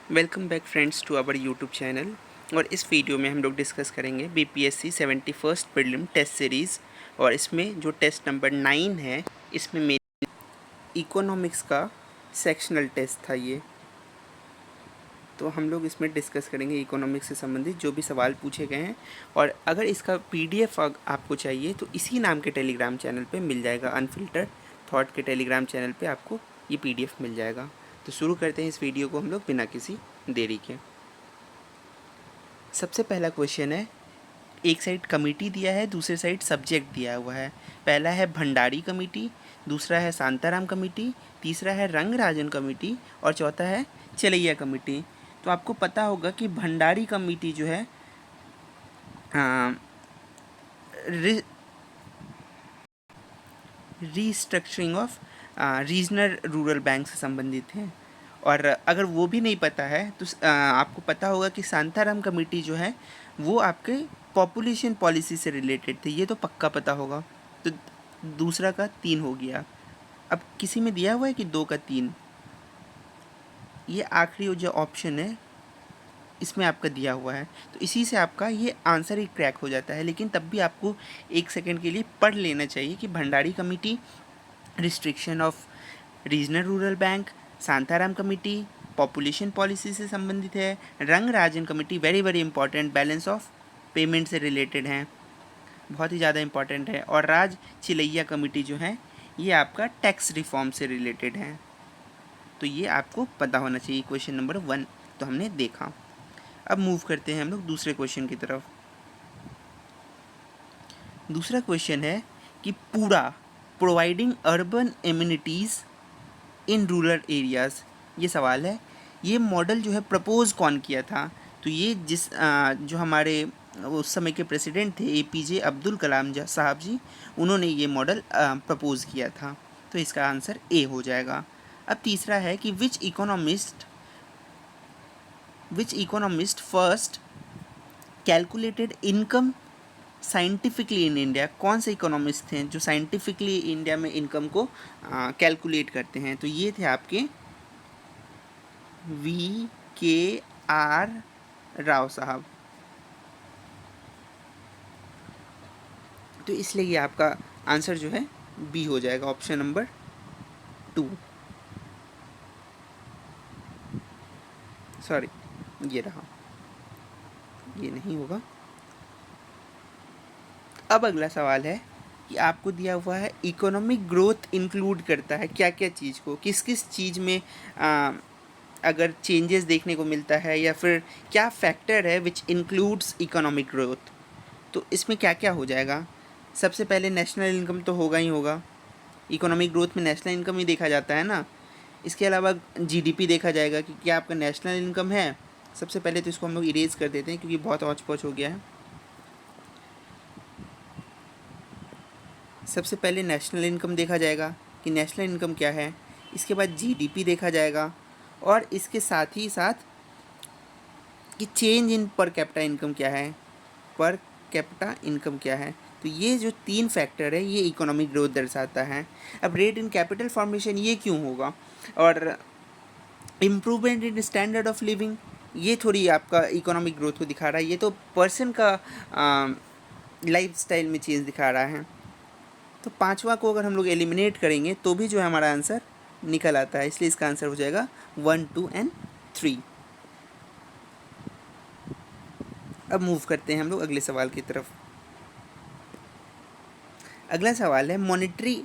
Welcome back friends to our YouTube channel. और इस video में हम लोग डिस्कस करेंगे BPSC 71st prelim test series. और इसमें जो टेस्ट नंबर 9 है, इसमें मेन इकोनॉमिक्स का सेक्शनल टेस्ट था ये। तो हम लोग इसमें डिस्कस करेंगे इकोनॉमिक्स से संबंधित जो भी सवाल पूछे गए हैं। और अगर इसका पीडीएफ आपको चाहिए तो इसी नाम के टेलीग्राम चैनल पे मिल जाएगा। अनफिल्टर्ड थॉट के टेलीग्राम चैनल पे आपको ये पीडीएफ मिल जाएगा। तो शुरू करते हैं इस वीडियो को हम लोग बिना किसी देरी के। सबसे पहला क्वेश्चन है, एक साइड कमेटी दिया है, दूसरे साइड सब्जेक्ट दिया हुआ है। पहला है भंडारी कमेटी, दूसरा है शांताराम कमेटी, तीसरा है रंगराजन कमेटी और चौथा है चलैया कमेटी। तो आपको पता होगा कि भंडारी कमेटी जो है restructuring of regional rural bank से संबंधित है। और अगर वो भी नहीं पता है तो आपको पता होगा कि शांताराम कमेटी जो है वो आपके पॉपुलेशन पॉलिसी से रिलेटेड थे, ये तो पक्का पता होगा। तो दूसरा का 3 हो गया। अब किसी में दिया हुआ है कि 2 का 3, ये आखिरी जो ऑप्शन है इसमें आपका दिया हुआ है, तो इसी से आपका ये आंसर ही क्रैक हो जाता है। लेकिन तब भी आपको 1 सेकंड के लिए पढ़ लेना चाहिए कि Bhandari committee restriction of regional rural bank, Shantaram committee population policy से संबंधित है, Rangarajan committee very very important balance of payment से रिलेटेड है, बहुत ही ज़्यादा इंपॉर्टेंट है। और राज चिलैया कमेटी जो है ये आपका टैक्स रिफॉर्म से रिलेटेड है। तो ये आपको पता होना चाहिए। क्वेश्चन नंबर 1 तो हमने देखा। अब मूव करते हैं हम लोग दूसरे क्वेश्चन की तरफ। दूसरा क्वेश्चन है कि पूरा providing urban amenities in rural areas, ये सवाल है। ये मॉडल जो है प्रपोज कौन किया था? तो ये जो हमारे उस समय के प्रेसिडेंट थे एपीजे अब्दुल कलाम साहब जी, उन्होंने ये मॉडल प्रपोज किया था। तो इसका आंसर ए हो जाएगा। अब तीसरा है कि which economist first calculated income scientifically in India. कौन से इकोनॉमिस्ट थे जो साइंटिफिकली इंडिया में इनकम को कैलकुलेट करते हैं? तो ये थे आपके VKR राव साहब। तो इसलिए ये आपका आंसर जो है बी हो जाएगा, ऑप्शन नंबर 2। सॉरी, ये रहा, ये नहीं होगा। अब अगला सवाल है कि आपको दिया हुआ है इकोनॉमिक ग्रोथ इंक्लूड करता है क्या क्या चीज़ को, किस किस चीज़ में अगर चेंजेस देखने को मिलता है, या फिर क्या फैक्टर है विच इंक्लूड्स इकोनॉमिक ग्रोथ। तो इसमें क्या क्या हो जाएगा? सबसे पहले नेशनल इनकम तो होगा ही होगा। इकोनॉमिक ग्रोथ में नेशनल इनकम ही देखा जाता है ना। इसके अलावा जीडीपी देखा जाएगा कि क्या आपका नेशनल इनकम है। सबसे पहले तो इसको हम लोग इरेज कर देते हैं क्योंकि बहुत हौच पौच हो गया है। सबसे पहले नेशनल इनकम देखा जाएगा कि नेशनल इनकम क्या है। इसके बाद जीडीपी देखा जाएगा, और इसके साथ ही साथ कि change in per capita income क्या है, पर कैपिटा इनकम क्या है। तो ये जो 3 फैक्टर है ये इकोनॉमिक ग्रोथ दर्शाता है। अब रेट इन कैपिटल फॉर्मेशन ये क्यों होगा, और improvement in standard of living ये थोड़ी आपका इकोनॉमिक ग्रोथ को दिखा रहा है। ये तो पर्सन का लाइफ स्टाइल में चेंज दिखा रहा है। तो पांचवा को अगर हम लोग एलिमिनेट करेंगे तो भी जो है हमारा आंसर निकल आता है। इसलिए इसका आंसर हो जाएगा 1, 2 एंड 3। अब मूव करते हैं हम लोग अगले सवाल की तरफ। अगला सवाल है मॉनेटरी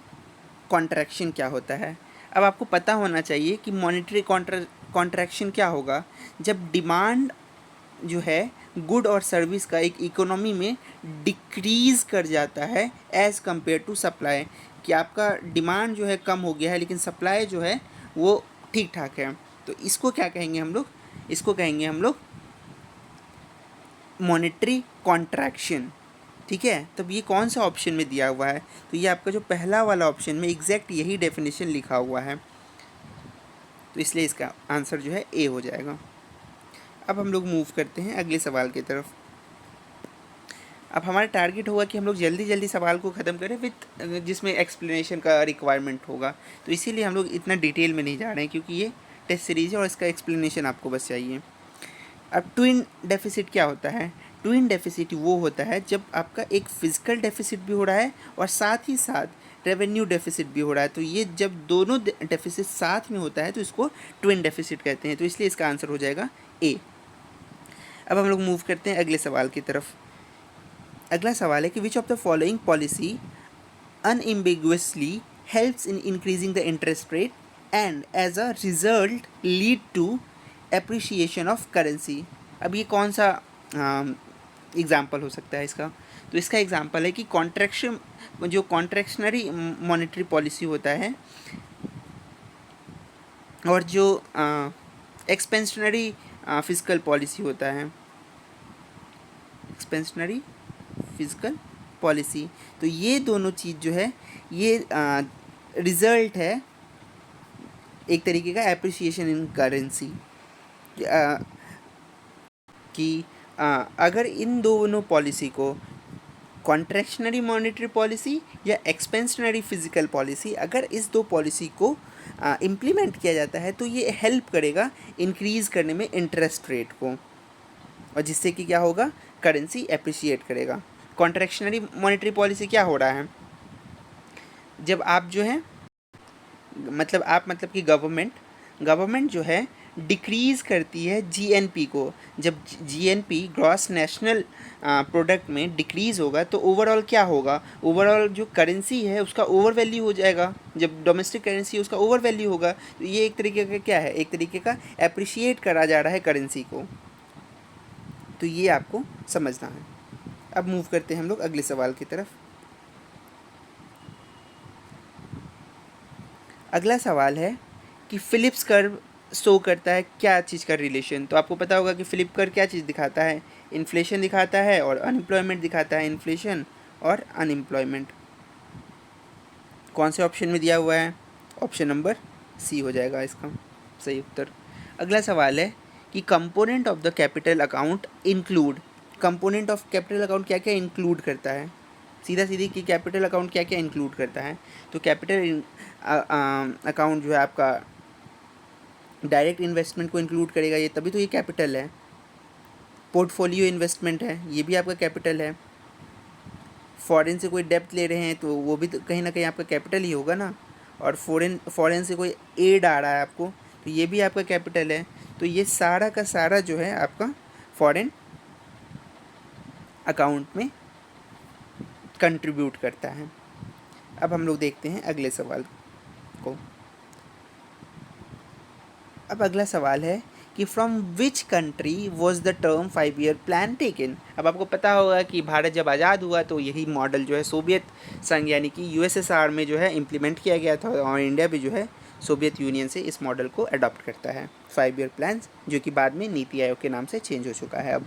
कॉन्ट्रैक्शन क्या होता है। अब आपको पता होना चाहिए कि मॉनेटरी कॉन्ट्रैक्शन क्या होगा जब डिमांड जो है गुड और सर्विस का एक इकोनॉमी में डिक्रीज़ कर जाता है एज़ कम्पेयर टू सप्लाई। कि आपका डिमांड जो है कम हो गया है लेकिन सप्लाई जो है वो ठीक ठाक है। तो इसको क्या कहेंगे हम लोग? इसको कहेंगे हम लोग मॉनेटरी कॉन्ट्रैक्शन। ठीक है, तब ये कौन सा ऑप्शन में दिया हुआ है? तो ये आपका जो पहला वाला ऑप्शन में एग्जैक्ट यही डेफिनेशन लिखा हुआ है। तो इसलिए इसका आंसर जो है ए हो जाएगा। अब हम लोग मूव करते हैं अगले सवाल की तरफ। अब हमारा टारगेट होगा कि हम लोग जल्दी जल्दी सवाल को ख़त्म करें जिसमें एक्सप्लेनेशन का रिक्वायरमेंट होगा। तो इसीलिए हम लोग इतना डिटेल में नहीं जा रहे हैं क्योंकि ये टेस्ट सीरीज है और इसका एक्सप्लेनेशन आपको बस चाहिए। अब ट्विन डेफिसिट क्या होता है? ट्विन डेफिसिट वो होता है जब आपका एक फिजिकल डेफिसिट भी हो रहा है और साथ ही साथ रेवेन्यू डेफिसिट भी हो रहा है। तो ये जब दोनों डेफिसिट साथ में होता है तो इसको ट्विन डेफिसिट कहते हैं। तो इसलिए इसका आंसर हो जाएगा ए। अब हम लोग मूव करते हैं अगले सवाल की तरफ। अगला सवाल है कि which of the following policy unambiguously helps in increasing the interest rate and as a result lead to appreciation of currency। अब ये कौन सा एग्जाम्पल हो सकता है इसका? तो इसका एग्जाम्पल है कि कॉन्ट्रैक्शन, जो कॉन्ट्रैक्शनरी मॉनेटरी पॉलिसी होता है और जो एक्सपेंशनरी फिजिकल पॉलिसी होता है, एक्सपेंशनरी फिजिकल पॉलिसी, तो ये दोनों चीज़ जो है ये रिज़ल्ट है एक तरीके का एप्रिसिएशन इन करेंसी। कि अगर इन दोनों पॉलिसी को, कॉन्ट्रैक्शनरी मॉनेटरी पॉलिसी या एक्सपेंशनरी फिजिकल पॉलिसी, अगर इस दो पॉलिसी को इम्प्लीमेंट किया जाता है तो ये हेल्प करेगा इंक्रीज़ करने में इंटरेस्ट रेट को, और जिससे कि क्या होगा, करेंसी एप्रिशिएट करेगा। कॉन्ट्रैक्शनरी मॉनेटरी पॉलिसी क्या हो रहा है? जब आप जो है मतलब कि गवर्नमेंट जो है डिक्रीज़ करती है जीएनपी को। जब जीएनपी ग्रॉस नेशनल प्रोडक्ट में डिक्रीज़ होगा तो ओवरऑल क्या होगा, ओवरऑल जो करेंसी है उसका ओवर वैल्यू हो जाएगा। जब डोमेस्टिक करेंसी है उसका ओवर वैल्यू होगा, तो ये एक तरीके का क्या है, एक तरीके का एप्रिशिएट करा जा रहा है करेंसी को। तो ये आपको समझना है। अब मूव करते हैं हम लोग अगले सवाल की तरफ। अगला सवाल है कि फिलिप्स कर्व शो करता है क्या चीज़ का रिलेशन? तो आपको पता होगा कि फिलिप कर्व क्या चीज़ दिखाता है, इन्फ्लेशन दिखाता है और अनएम्प्लॉयमेंट दिखाता है, इन्फ्लेशन और अनएम्प्लॉयमेंट। कौन से ऑप्शन में दिया हुआ है? ऑप्शन नंबर सी हो जाएगा इसका सही उत्तर। अगला सवाल है कि component of the capital account include, component of capital account क्या क्या इंक्लूड करता है? सीधा सीधी कि कैपिटल अकाउंट क्या क्या इंक्लूड करता है? तो कैपिटल अकाउंट जो है आपका डायरेक्ट इन्वेस्टमेंट को इंक्लूड करेगा, ये तभी तो ये कैपिटल है। पोर्टफोलियो इन्वेस्टमेंट है, ये भी आपका कैपिटल है। फॉरेन से कोई डेप्ट ले रहे हैं तो वो भी तो कहीं ना कहीं आपका कैपिटल ही होगा ना। और फॉरेन से कोई एड आ रहा है आपको, तो ये भी आपका कैपिटल है। तो ये सारा का सारा जो है आपका फॉरेन अकाउंट में कंट्रीब्यूट करता है। अब हम लोग देखते हैं अगले सवाल को। अब अगला सवाल है कि from which country was the term 5 year plan taken? अब आपको पता होगा कि भारत जब आज़ाद हुआ तो यही मॉडल जो है सोवियत संघ यानी कि यूएसएसआर में जो है इम्प्लीमेंट किया गया था, और इंडिया भी जो है सोवियत यूनियन से इस मॉडल को अडॉप्ट करता है 5 ईयर प्लान, जो कि बाद में नीति आयोग के नाम से चेंज हो चुका है।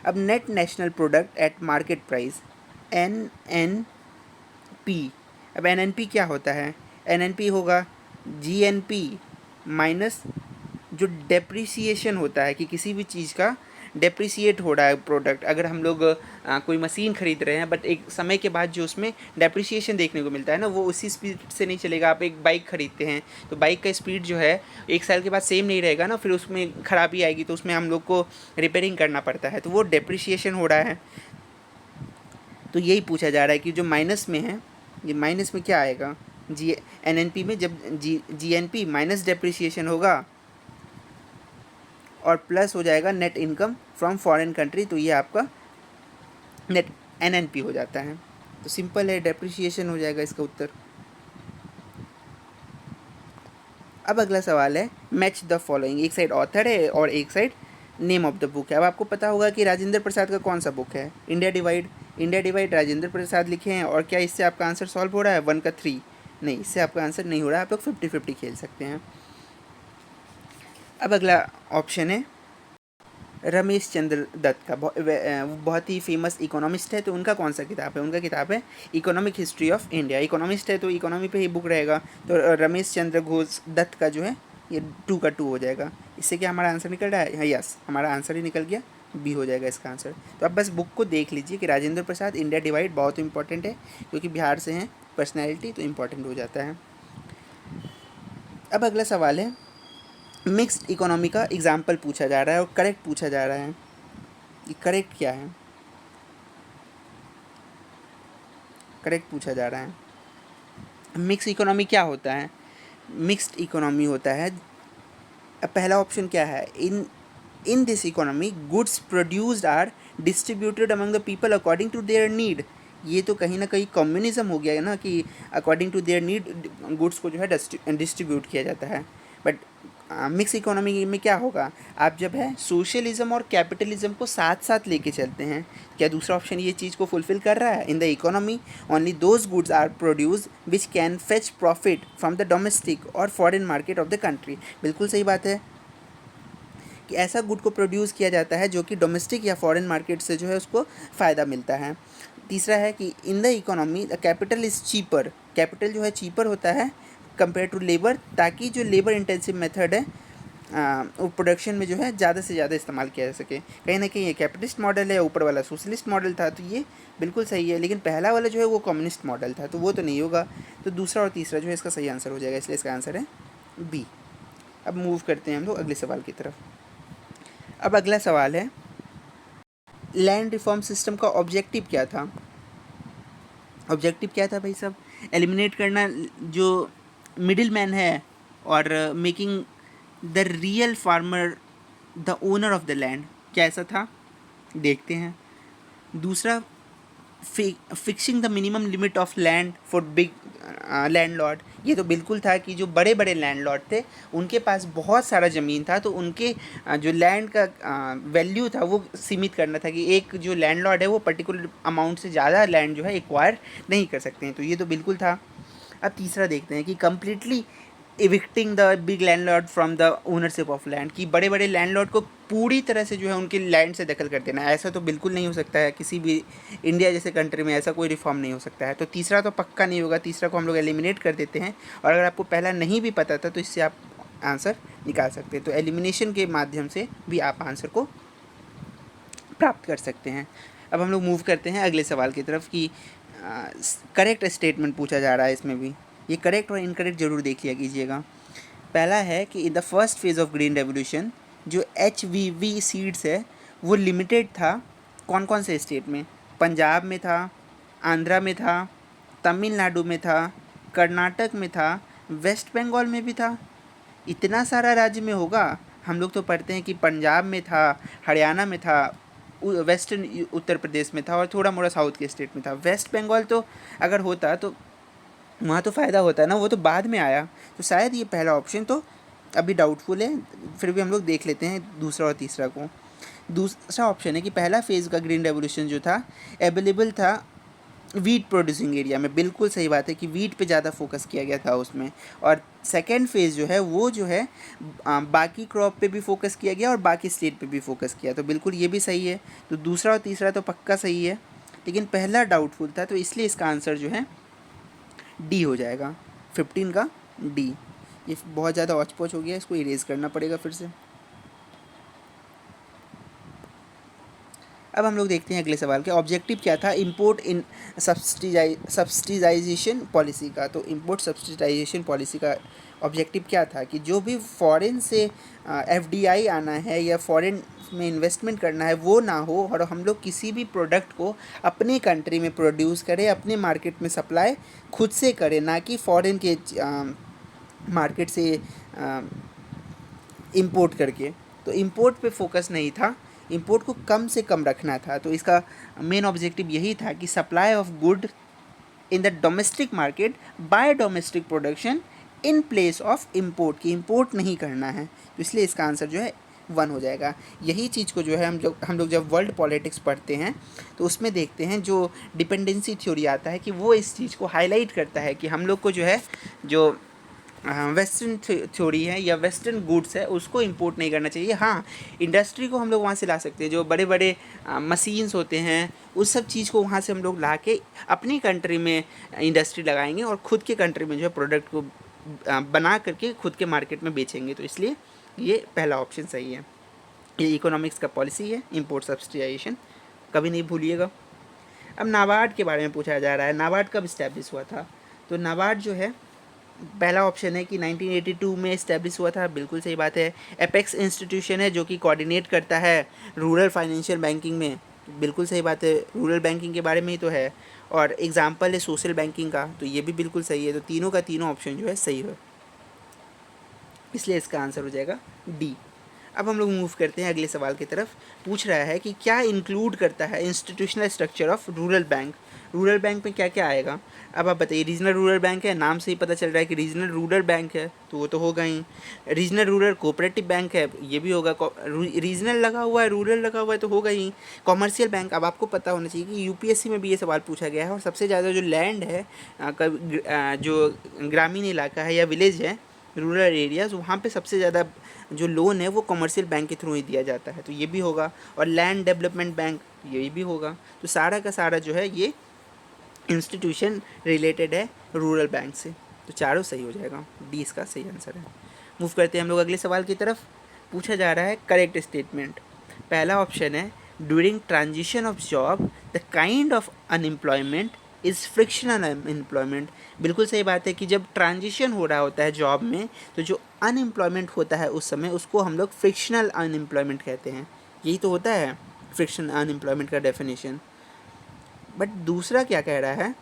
अब net national product eight market price NNP। अब NNP क्या होता है? NNP होगा GNP माइनस जो डेप्रिसिएशन होता है, कि किसी भी चीज़ का डेप्रिसिएट हो रहा है प्रोडक्ट। अगर हम लोग कोई मशीन खरीद रहे हैं बट एक समय के बाद जो उसमें डेप्रिसिएशन देखने को मिलता है ना, वो उसी स्पीड से नहीं चलेगा। आप एक बाइक खरीदते हैं तो बाइक का स्पीड जो है 1 साल के बाद सेम नहीं रहेगा ना, फिर उसमें ख़राबी आएगी तो उसमें हम लोग को रिपेयरिंग करना पड़ता है, तो वो डेप्रिसिएशन हो रहा है। तो यही पूछा जा रहा है कि जो माइनस में है, ये माइनस में क्या आएगा? NNP में जब GNP माइनस डेप्रिसिएशन होगा और प्लस हो जाएगा net income from foreign country, तो ये आपका नेट NNP हो जाता है। तो सिंपल है, डेप्रिसिएशन हो जाएगा इसका उत्तर। अब अगला सवाल है मैच द फॉलोइंग। एक साइड ऑथर है और एक side name of the book है। अब आपको पता होगा कि राजेंद्र प्रसाद का कौन सा बुक है? इंडिया डिवाइड राजेंद्र प्रसाद लिखे हैं। और क्या इससे आपका आंसर सॉल्व हो रहा है? 1 का 3 नहीं, इससे आपका आंसर नहीं हो रहा है। आप लोग 50-50 खेल सकते हैं। अब अगला ऑप्शन है रमेश चंद्र दत्त का, बहुत ही फेमस इकोनॉमिस्ट है। तो उनका कौन सा किताब है? उनका किताब है economic history of India. Economist है तो इकोनॉमी पे ही बुक रहेगा। तो रमेश चंद्र घोष दत्त का जो है ये 2 का 2 हो जाएगा। इससे क्या हमारा आंसर निकल रहा है? हाँ, यस, हमारा आंसर ही निकल गया, बी हो जाएगा इसका आंसर। तो आप बस बुक को देख लीजिए कि राजेंद्र प्रसाद इंडिया डिवाइड बहुत इंपॉर्टेंट है, क्योंकि बिहार से हैं पर्सनैलिटी, तो इम्पॉर्टेंट हो जाता है। अब अगला सवाल है मिक्स्ड इकोनॉमी का एग्जाम्पल पूछा जा रहा है और करेक्ट पूछा जा रहा है कि करेक्ट क्या है, करेक्ट पूछा जा रहा है। मिक्स इकोनॉमी क्या होता है? मिक्स्ड इकोनॉमी होता है, पहला ऑप्शन क्या है, in this economy goods produced are distributed among the people according to their need. ये तो कहीं ना कहीं कम्युनिज्म हो गया है ना, कि according to their need goods को जो है डिस्ट्रीब्यूट किया जाता है। बट मिक्स इकोनॉमी में क्या होगा, आप जब है सोशलिज्म और कैपिटलिज्म को साथ साथ लेके चलते हैं। क्या दूसरा ऑप्शन ये चीज़ को फुलफिल कर रहा है? In the economy only those goods are produce which can fetch profit from the domestic और foreign market of the country. बिल्कुल सही बात है कि ऐसा गुड को प्रोड्यूस किया जाता है जो कि डोमेस्टिक या फॉरेन मार्केट से जो है उसको फ़ायदा मिलता है। तीसरा है कि इन the economy the capital is cheaper, capital जो है चीपर होता है कंपेयर टू लेबर, ताकि जो लेबर इंटेंसिव मेथड है वो प्रोडक्शन में जो है ज़्यादा से ज़्यादा इस्तेमाल किया जा सके। कहीं ना कहीं ये कैपिटलिस्ट मॉडल है, ऊपर वाला सोशलिस्ट मॉडल था, तो ये बिल्कुल सही है। लेकिन पहला वाला जो है वो कम्युनिस्ट मॉडल था, तो वो तो नहीं होगा। तो दूसरा और तीसरा जो है इसका सही आंसर हो जाएगा, इसलिए इसका आंसर है बी। अब मूव करते हैं हम लोग अगले सवाल की तरफ। अब अगला सवाल है, लैंड रिफॉर्म सिस्टम का ऑब्जेक्टिव क्या था? ऑब्जेक्टिव क्या था भाई साहब? एलिमिनेट करना जो मिडिल मैन है और making the real farmer the owner of the land. क्या ऐसा था? देखते हैं। दूसरा, fixing the minimum limit of land for big landlord. ये तो बिल्कुल था कि जो बड़े बड़े लैंडलॉर्ड थे उनके पास बहुत सारा ज़मीन था, तो उनके जो लैंड का वैल्यू था वो सीमित करना था, कि एक जो लैंडलॉर्ड है वो पर्टिकुलर अमाउंट से ज़्यादा लैंड जो है एक्वायर नहीं कर सकते हैं, तो ये तो बिल्कुल था। अब तीसरा देखते हैं कि completely evicting the big landlord from the ownership of land, कि बड़े बड़े लैंडलॉर्ड को पूरी तरह से जो है उनके लैंड से दखल कर देना। ऐसा तो बिल्कुल नहीं हो सकता है, किसी भी इंडिया जैसे कंट्री में ऐसा कोई रिफॉर्म नहीं हो सकता है। तो तीसरा तो पक्का नहीं होगा, तीसरा को हम लोग एलिमिनेट कर देते हैं। और अगर आपको पहला नहीं भी पता था तो इससे आप आंसर निकाल सकते हैं, तो एलिमिनेशन के माध्यम से भी आप आंसर को प्राप्त कर सकते हैं। अब हम लोग मूव करते हैं अगले सवाल की तरफ, कि करेक्ट स्टेटमेंट पूछा जा रहा है इसमें भी। ये करेक्ट और इनकरेक्ट जरूर देख लिया कीजिएगा। पहला है कि in the first phase of green revolution जो HVV सीड्स है वो लिमिटेड था कौन कौन से स्टेट में? पंजाब में था, आंध्रा में था, तमिलनाडु में था, कर्नाटक में था, वेस्ट बंगाल में भी था। इतना सारा राज्य में होगा? हम लोग तो पढ़ते हैं कि पंजाब में था, हरियाणा में था, वेस्टर्न उत्तर प्रदेश में था और थोड़ा मोड़ा साउथ के स्टेट में था। वेस्ट बंगाल तो अगर होता तो वहाँ तो फ़ायदा होता है ना, वो तो बाद में आया, तो शायद ये पहला ऑप्शन तो अभी डाउटफुल है। फिर भी हम लोग देख लेते हैं दूसरा और तीसरा को। दूसरा ऑप्शन है कि पहला फेज़ का ग्रीन रेवोल्यूशन जो था अवेलेबल था वीट प्रोड्यूसिंग एरिया में। बिल्कुल सही बात है कि वीट पे ज़्यादा फोकस किया गया था उसमें। और सेकेंड फेज़ जो है वो जो है बाकी क्रॉप पे भी फोकस किया गया और बाकी स्टेट पे भी फोकस किया, तो बिल्कुल ये भी सही है। तो दूसरा और तीसरा तो पक्का सही है, लेकिन पहला डाउटफुल था, तो इसलिए इसका आंसर जो है डी हो जाएगा, 15 का डी। ये बहुत ज़्यादा औच पौच हो गया, इसको इरेज करना पड़ेगा फिर से। अब हम लोग देखते हैं अगले सवाल के ऑब्जेक्टिव क्या था इंपोर्ट इन सब्सिडाइजेशन पॉलिसी का। तो इंपोर्ट सब्सिडाइजेशन पॉलिसी का ऑब्जेक्टिव क्या था कि जो भी फॉरेन से FDI आना है या फॉरेन में इन्वेस्टमेंट करना है वो ना हो, और हम लोग किसी भी प्रोडक्ट को अपने कंट्री में प्रोड्यूस करें, अपने मार्केट में सप्लाई खुद से करें, ना कि फॉरेन के मार्केट से इंपोर्ट करके। तो इंपोर्ट पे फोकस नहीं था, इंपोर्ट को कम से कम रखना था। तो इसका मेन ऑब्जेक्टिव यही था कि supply of good in the domestic market bye domestic production in place of import, की इंपोर्ट नहीं करना है। तो इसलिए इसका आंसर जो है 1 हो जाएगा। यही चीज़ को जो है हम लोग जब वर्ल्ड पॉलिटिक्स पढ़ते हैं तो उसमें देखते हैं जो डिपेंडेंसी थ्योरी आता है कि वो इस चीज़ को हाईलाइट करता है कि हम लोग को जो है जो वेस्टर्न थ्योरी है या वेस्टर्न गुड्स है उसको इंपोर्ट नहीं करना चाहिए। हाँ, इंडस्ट्री को हम लोग वहाँ से ला सकते हैं, जो बड़े बड़े मशीन्स होते हैं उस सब चीज़ को वहाँ से हम लोग ला के अपनी कंट्री में इंडस्ट्री लगाएंगे और ख़ुद के कंट्री में जो है प्रोडक्ट को बना करके खुद के मार्केट में बेचेंगे। तो इसलिए ये पहला ऑप्शन सही है। ये इकोनॉमिक्स का पॉलिसी है, इंपोर्ट सब्सिडाइजेशन, कभी नहीं भूलिएगा। अब नाबार्ड के बारे में पूछा जा रहा है, नाबार्ड कब इस्टेब्लिश हुआ था? तो नाबार्ड जो है पहला ऑप्शन है कि 1982 में इस्टेब्लिश हुआ था, बिल्कुल सही बात है। एपेक्स इंस्टीट्यूशन है जो कि कोऑर्डिनेट करता है रूरल फाइनेंशियल बैंकिंग में, बिल्कुल सही बात है, रूरल बैंकिंग के बारे में ही तो है। और एग्जाम्पल है सोशल बैंकिंग का, तो ये भी बिल्कुल सही है। तो तीनों का तीनों ऑप्शन जो है सही है, इसलिए इसका आंसर हो जाएगा डी। अब हम लोग मूव करते हैं अगले सवाल की तरफ। पूछ रहा है कि क्या इंक्लूड करता है institutional structure of rural bank. Rural bank में क्या क्या आएगा। अब आप बताइए, रीजनल रूरल बैंक है, नाम से ही पता चल रहा है कि रीजनल रूरल बैंक है, तो वो तो होगा ही। रीजनल रूरल कोऑपरेटिव बैंक है, ये भी होगा। रीजनल लगा हुआ है, रूरल लगा हुआ है, तो होगा ही। कॉमर्शियल बैंक, अब आपको पता होना चाहिए कि यूपीएससी में भी ये सवाल पूछा गया है, और सबसे ज़्यादा जो लैंड है जो ग्रामीण इलाका है या विलेज है, रूरल एरियाज, वहाँ पे सबसे ज़्यादा जो लोन है वो कमर्शियल बैंक के थ्रू ही दिया जाता है, तो ये भी होगा। और लैंड डेवलपमेंट बैंक, ये भी होगा। तो सारा का सारा जो है ये इंस्टीट्यूशन रिलेटेड है रूरल बैंक से, तो चारों सही हो जाएगा, डी इसका सही आंसर है। मूव करते हैं हम लोग अगले सवाल की तरफ। पूछा जा रहा है करेक्ट स्टेटमेंट। पहला ऑप्शन है during transition of job the kind of unemployment is frictional unemployment. बिल्कुल सही बात है कि जब ट्रांजिशन हो रहा होता है जॉब में, तो जो अनएम्प्लॉयमेंट होता है उस समय, उसको हम लोग फ्रिक्शनल अनएम्प्लॉयमेंट कहते हैं। यही तो होता है फ्रिक्शन अनएम्प्लॉयमेंट का डेफिनेशन। बट दूसरा क्या कह रहा है,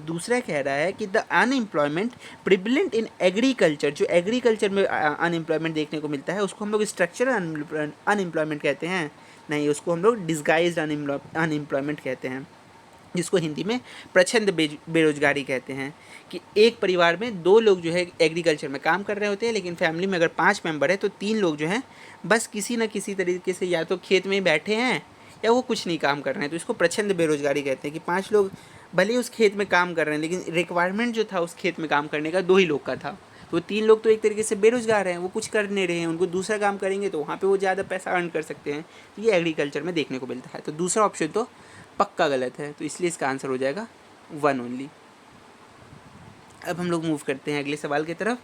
दूसरा कह रहा है कि the unemployment prevalent in agriculture, जो एग्रीकल्चर में अनएम्प्लॉयमेंट देखने को मिलता है उसको हम लोग स्ट्रक्चरल अनएम्प्लॉयमेंट कहते हैं, नहीं उसको हम लोग डिस्गाइज्ड अनएम्प्लॉयमेंट कहते हैं, जिसको हिंदी में प्रच्छन्न बेरोजगारी कहते हैं। कि एक परिवार में दो लोग जो है एग्रीकल्चर में काम कर रहे होते हैं, लेकिन फैमिली में अगर 5 मेंबर है तो 3 लोग जो हैं बस किसी न किसी तरीके से या तो खेत में ही बैठे हैं या वो कुछ नहीं काम कर रहे हैं, तो इसको प्रच्छन्न बेरोजगारी कहते हैं। कि 5 लोग भले ही उस खेत में काम कर रहे हैं, लेकिन रिक्वायरमेंट जो था उस खेत में काम करने का 2 ही लोग का था, तो 3 लोग तो एक तरीके से बेरोजगार हैं, वो कुछ कर नहीं रहे हैं, उनको दूसरा काम करेंगे तो वहाँ पे वो ज़्यादा पैसा अर्न कर सकते हैं। तो ये एग्रीकल्चर में देखने को मिलता है, तो दूसरा ऑप्शन तो पक्का गलत है, तो इसलिए इसका आंसर हो जाएगा 1 ओनली। अब हम लोग मूव करते हैं अगले सवाल की तरफ।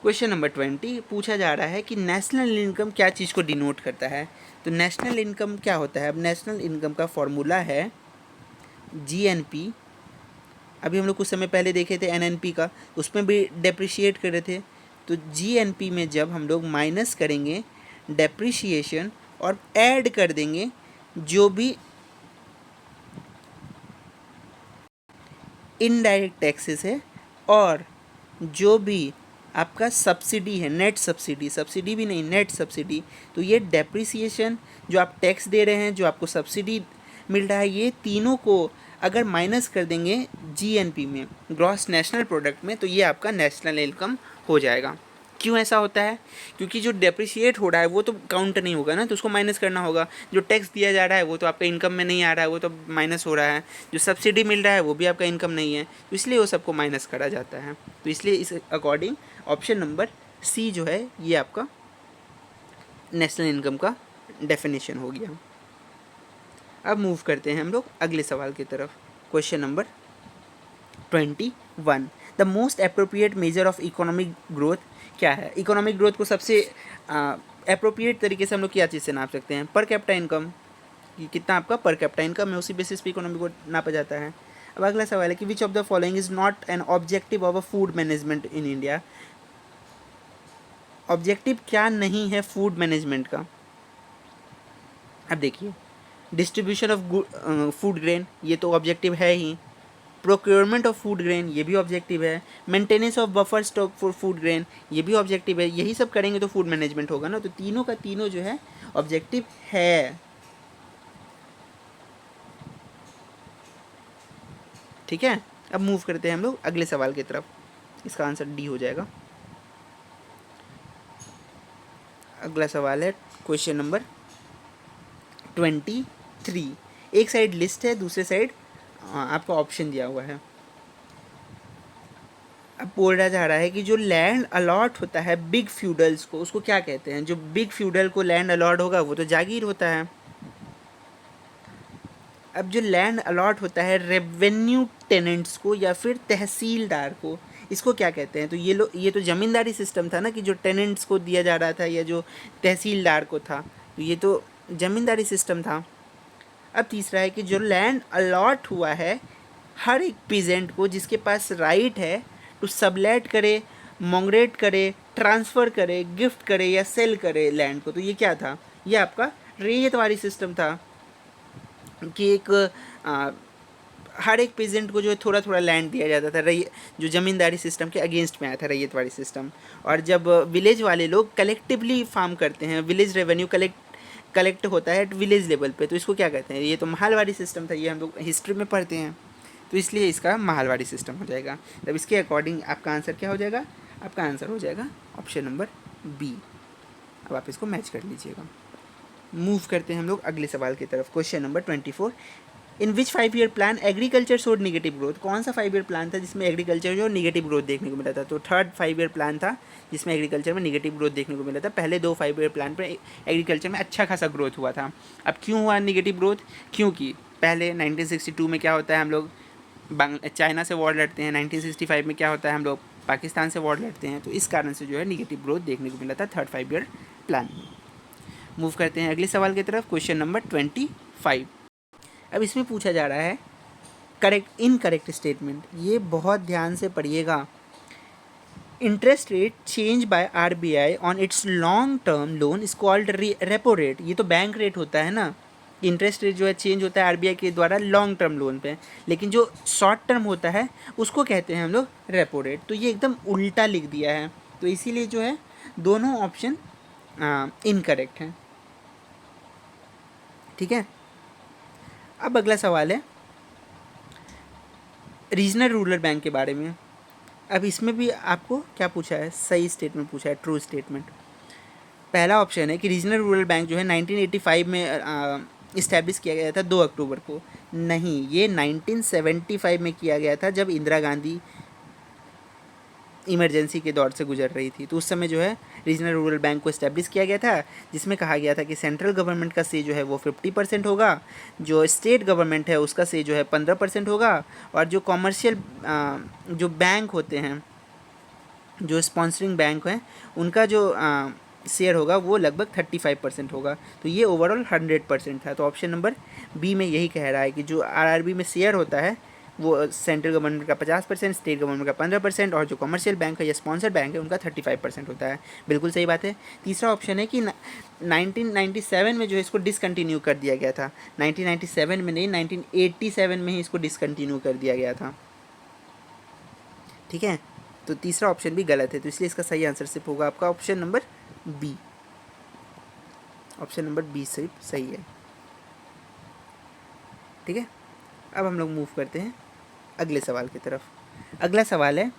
क्वेश्चन नंबर 20 पूछा जा रहा है कि नेशनल इनकम क्या चीज़ को डिनोट करता है। तो नेशनल इनकम क्या होता है। अब नेशनल इनकम का फॉर्मूला है जीएनपी। अभी हम लोग कुछ समय पहले देखे थे एनएनपी का, उसमें भी डेप्रिशिएट कर रहे थे। तो जीएनपी में जब हम लोग माइनस करेंगे डेप्रिशिएशन और ऐड कर देंगे जो भी इनडायरेक्ट टैक्सेस है और जो भी आपका सब्सिडी है, नेट सब्सिडी, सब्सिडी भी नहीं नेट सब्सिडी, तो ये डेप्रिसिएशन जो आप टैक्स दे रहे हैं, जो आपको सब्सिडी मिल रहा है, ये तीनों को अगर माइनस कर देंगे जीएनपी में, ग्रॉस नेशनल प्रोडक्ट में, तो ये आपका नेशनल इनकम हो जाएगा। क्यों ऐसा होता है, क्योंकि जो डेप्रिशिएट हो रहा है वो तो काउंट नहीं होगा ना, तो उसको माइनस करना होगा। जो टैक्स दिया जा रहा है वो तो आपका इनकम में नहीं आ रहा है, वो तो माइनस हो रहा है। जो सब्सिडी मिल रहा है वो भी आपका इनकम नहीं है, तो इसलिए वो सबको माइनस करा जाता है। तो इसलिए इस अकॉर्डिंग ऑप्शन नंबर सी जो है ये आपका नेशनल इनकम का डेफिनेशन हो गया। अब मूव करते हैं हम लोग अगले सवाल की तरफ। Question number 21 the most appropriate measure of economic growth क्या है। इकोनॉमिक ग्रोथ को सबसे अप्रोप्रिएट तरीके से हम लोग क्या चीज़ से नाप सकते हैं, पर कैपिटा इनकम, कि कितना आपका पर कैपिटा इनकम है, उसी बेसिस पे इकोनॉमी को नापा जाता है। अब अगला सवाल है कि which of the following is not an objective of a food management in India. Objective क्या नहीं है फूड मैनेजमेंट का। अब देखिए, डिस्ट्रीब्यूशन ऑफ फूड ग्रेन, ये तो ऑब्जेक्टिव है ही। प्रोक्योरमेंट ऑफ फूड ग्रेन, ये भी ऑब्जेक्टिव है। Maintenance of buffer stock for food grain, ये भी ऑब्जेक्टिव है। यही सब करेंगे तो फूड मैनेजमेंट होगा ना, तो तीनों का तीनों जो है ऑब्जेक्टिव है। ठीक है, अब मूव करते हैं हम लोग अगले सवाल की तरफ। इसका आंसर डी हो जाएगा। अगला सवाल है क्वेश्चन नंबर 23। एक साइड लिस्ट है, दूसरे साइड आपका ऑप्शन दिया हुआ है। अब बोला जा रहा है कि जो लैंड अलॉट होता है बिग फ्यूडल्स को, उसको क्या कहते हैं। जो बिग फ्यूडल को लैंड अलॉट होगा वो तो जागीर होता है। अब जो लैंड अलॉट होता है रेवेन्यू टेनेंट्स को या फिर तहसीलदार को, इसको क्या कहते हैं। तो ये तो ज़मींदारी सिस्टम था ना, कि जो टेनेंट्स को दिया जा रहा था या जो तहसीलदार को था, तो ये तो ज़मींदारी सिस्टम था। अब तीसरा है कि जो लैंड अलॉट हुआ है हर एक पीजेंट को, जिसके पास राइट है तो सबलेट करे, मोंगरेट करे, ट्रांसफ़र करे, गिफ्ट करे या सेल करे लैंड को, तो ये क्या था, ये आपका रैयतवाड़ी सिस्टम था कि एक हर एक पेजेंट को जो है थोड़ा थोड़ा लैंड दिया जाता था। जो ज़मींदारी सिस्टम के अगेंस्ट में आया था रैयतवाड़ी सिस्टम। और जब विलेज वाले लोग कलेक्टिवली फार्म करते हैं, विलेज रेवेन्यू कलेक्ट होता है विलेज लेवल पे, तो इसको क्या कहते हैं, ये तो महलवाड़ी सिस्टम था, ये हम लोग हिस्ट्री में पढ़ते हैं, तो इसलिए इसका महलवाड़ी सिस्टम हो जाएगा। तब इसके अकॉर्डिंग आपका आंसर क्या हो जाएगा, आपका आंसर हो जाएगा ऑप्शन नंबर बी। अब आप इसको मैच कर लीजिएगा। मूव करते हैं हम लोग अगले सवाल की तरफ। क्वेश्चन नंबर 24, इन विच 5 year plan agriculture showed negative growth. कौन सा 5 ईयर प्लान था जिसमें एग्रीकल्चर जो निगेटिव ग्रोथ देखने को मिला था, तो थर्ड 5 ईयर प्लान था जिसमें एग्रीकल्चर में निगेटिव ग्रोथ देखने को मिला था। पहले 2 5 ईयर प्लान पर एग्रीकल्चर में अच्छा खासा ग्रोथ हुआ था। अब क्यों हुआ निगेटिव ग्रोथ, क्योंकि पहले 1962 में क्या होता है, हम लोग चाइना से वॉर लड़ते हैं, 1965 में क्या होता है, हम लोग पाकिस्तान से वॉर लड़ते हैं, तो इस कारण से जो है निगेटिव ग्रोथ देखने को मिला था थर्ड 5 ईयर प्लान में। मूव करते हैं अगले सवाल की तरफ। Question number 25। अब इसमें पूछा जा रहा है करेक्ट इनकरेक्ट स्टेटमेंट, ये बहुत ध्यान से पढ़िएगा। Interest rate change by RBI on it's long term loan is called repo rate. ये तो बैंक रेट होता है ना, इंटरेस्ट रेट जो है चेंज होता है आरबीआई के द्वारा लॉन्ग टर्म लोन पे, लेकिन जो शॉर्ट टर्म होता है उसको कहते हैं हम लोग रेपो रेट। तो ये एकदम उल्टा लिख दिया है, तो इसीलिए जो है दोनों ऑप्शन इनकरेक्ट हैं। ठीक है, अब अगला सवाल है रीजनल रूरल बैंक के बारे में। अब इसमें भी आपको क्या पूछा है, सही स्टेटमेंट पूछा है, ट्रू स्टेटमेंट। पहला ऑप्शन है कि रीजनल रूरल बैंक जो है 1985 में इस्टेब्लिश किया गया था 2 अक्टूबर को। नहीं, ये 1975 में किया गया था जब इंदिरा गांधी इमरजेंसी के दौर से गुजर रही थी। तो उस समय जो है रीजनल रूरल बैंक को इस्टेब्लिश किया गया था, जिसमें कहा गया था कि सेंट्रल गवर्नमेंट का से जो है वो 50% होगा, जो स्टेट गवर्नमेंट है उसका से जो है 15% होगा, और जो कॉमर्शियल जो बैंक होते हैं, जो स्पॉन्सरिंग बैंक हैं, उनका जो शेयर होगा वो लगभग 35% होगा। तो ये ओवरऑल 100% था। तो ऑप्शन नंबर बी में यही कह रहा है कि जो आरआरबी में शेयर होता है वो सेंट्रल गवर्नमेंट का 50%, स्टेट गवर्नमेंट का 15%, और जो कमर्शियल बैंक है या स्पॉन्सर बैंक है उनका 35% होता है। बिल्कुल सही बात है। तीसरा ऑप्शन है कि 1997 में जो है इसको डिसकंटिन्यू कर दिया गया था। 1997 में नहीं, 1987 में ही इसको डिसकंटिन्यू कर दिया गया था। ठीक है, तो तीसरा ऑप्शन भी गलत है, तो इसलिए इसका सही आंसर सिर्फ होगा आपका option number B. Option number B सिर्फ सही है। ठीक है, अब हम लोग मूव करते हैं अगले सवाल की तरफ। अगला सवाल है,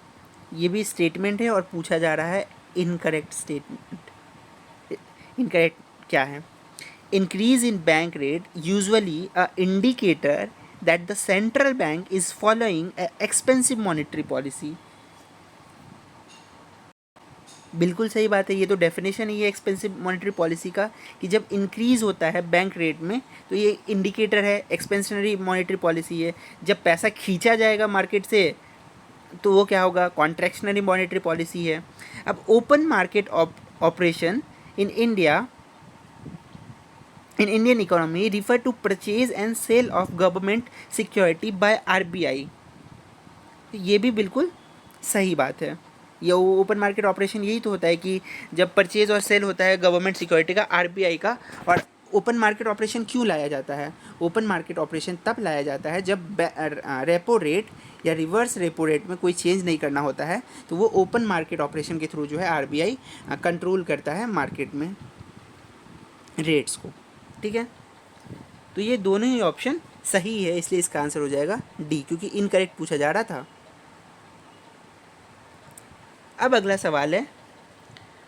ये भी स्टेटमेंट है और पूछा जा रहा है इनकरेक्ट स्टेटमेंट। इनकरेक्ट क्या है, increase in bank rate usually a indicator that the central bank is following A expensive monetary policy. बिल्कुल सही बात है, ये तो डेफिनेशन है ये एक्सपेंसिव मॉनेटरी पॉलिसी का, कि जब इंक्रीज़ होता है बैंक रेट में तो ये इंडिकेटर है, एक्सपेंशनरी मॉनेटरी पॉलिसी है। जब पैसा खींचा जाएगा मार्केट से तो वो क्या होगा, कॉन्ट्रैक्शनरी मॉनेटरी पॉलिसी है। अब open market operation in India in Indian economy refer to purchase and sale of government security by RBI। ये भी बिल्कुल सही बात है। ये ओपन मार्केट ऑपरेशन यही तो होता है कि जब परचेज और सेल होता है गवर्नमेंट सिक्योरिटी का, आरबीआई का। और ओपन मार्केट ऑपरेशन क्यों लाया जाता है, ओपन मार्केट ऑपरेशन तब लाया जाता है जब रेपो रेट या रिवर्स रेपो रेट में कोई चेंज नहीं करना होता है, तो वो ओपन मार्केट ऑपरेशन के थ्रू जो है आरबीआई कंट्रोल करता है मार्केट में रेट्स को। ठीक है, तो ये दोनों ही ऑप्शन सही है, इसलिए इसका आंसर हो जाएगा डी, क्योंकि इनकरेक्ट पूछा जा रहा था। अब अगला सवाल है,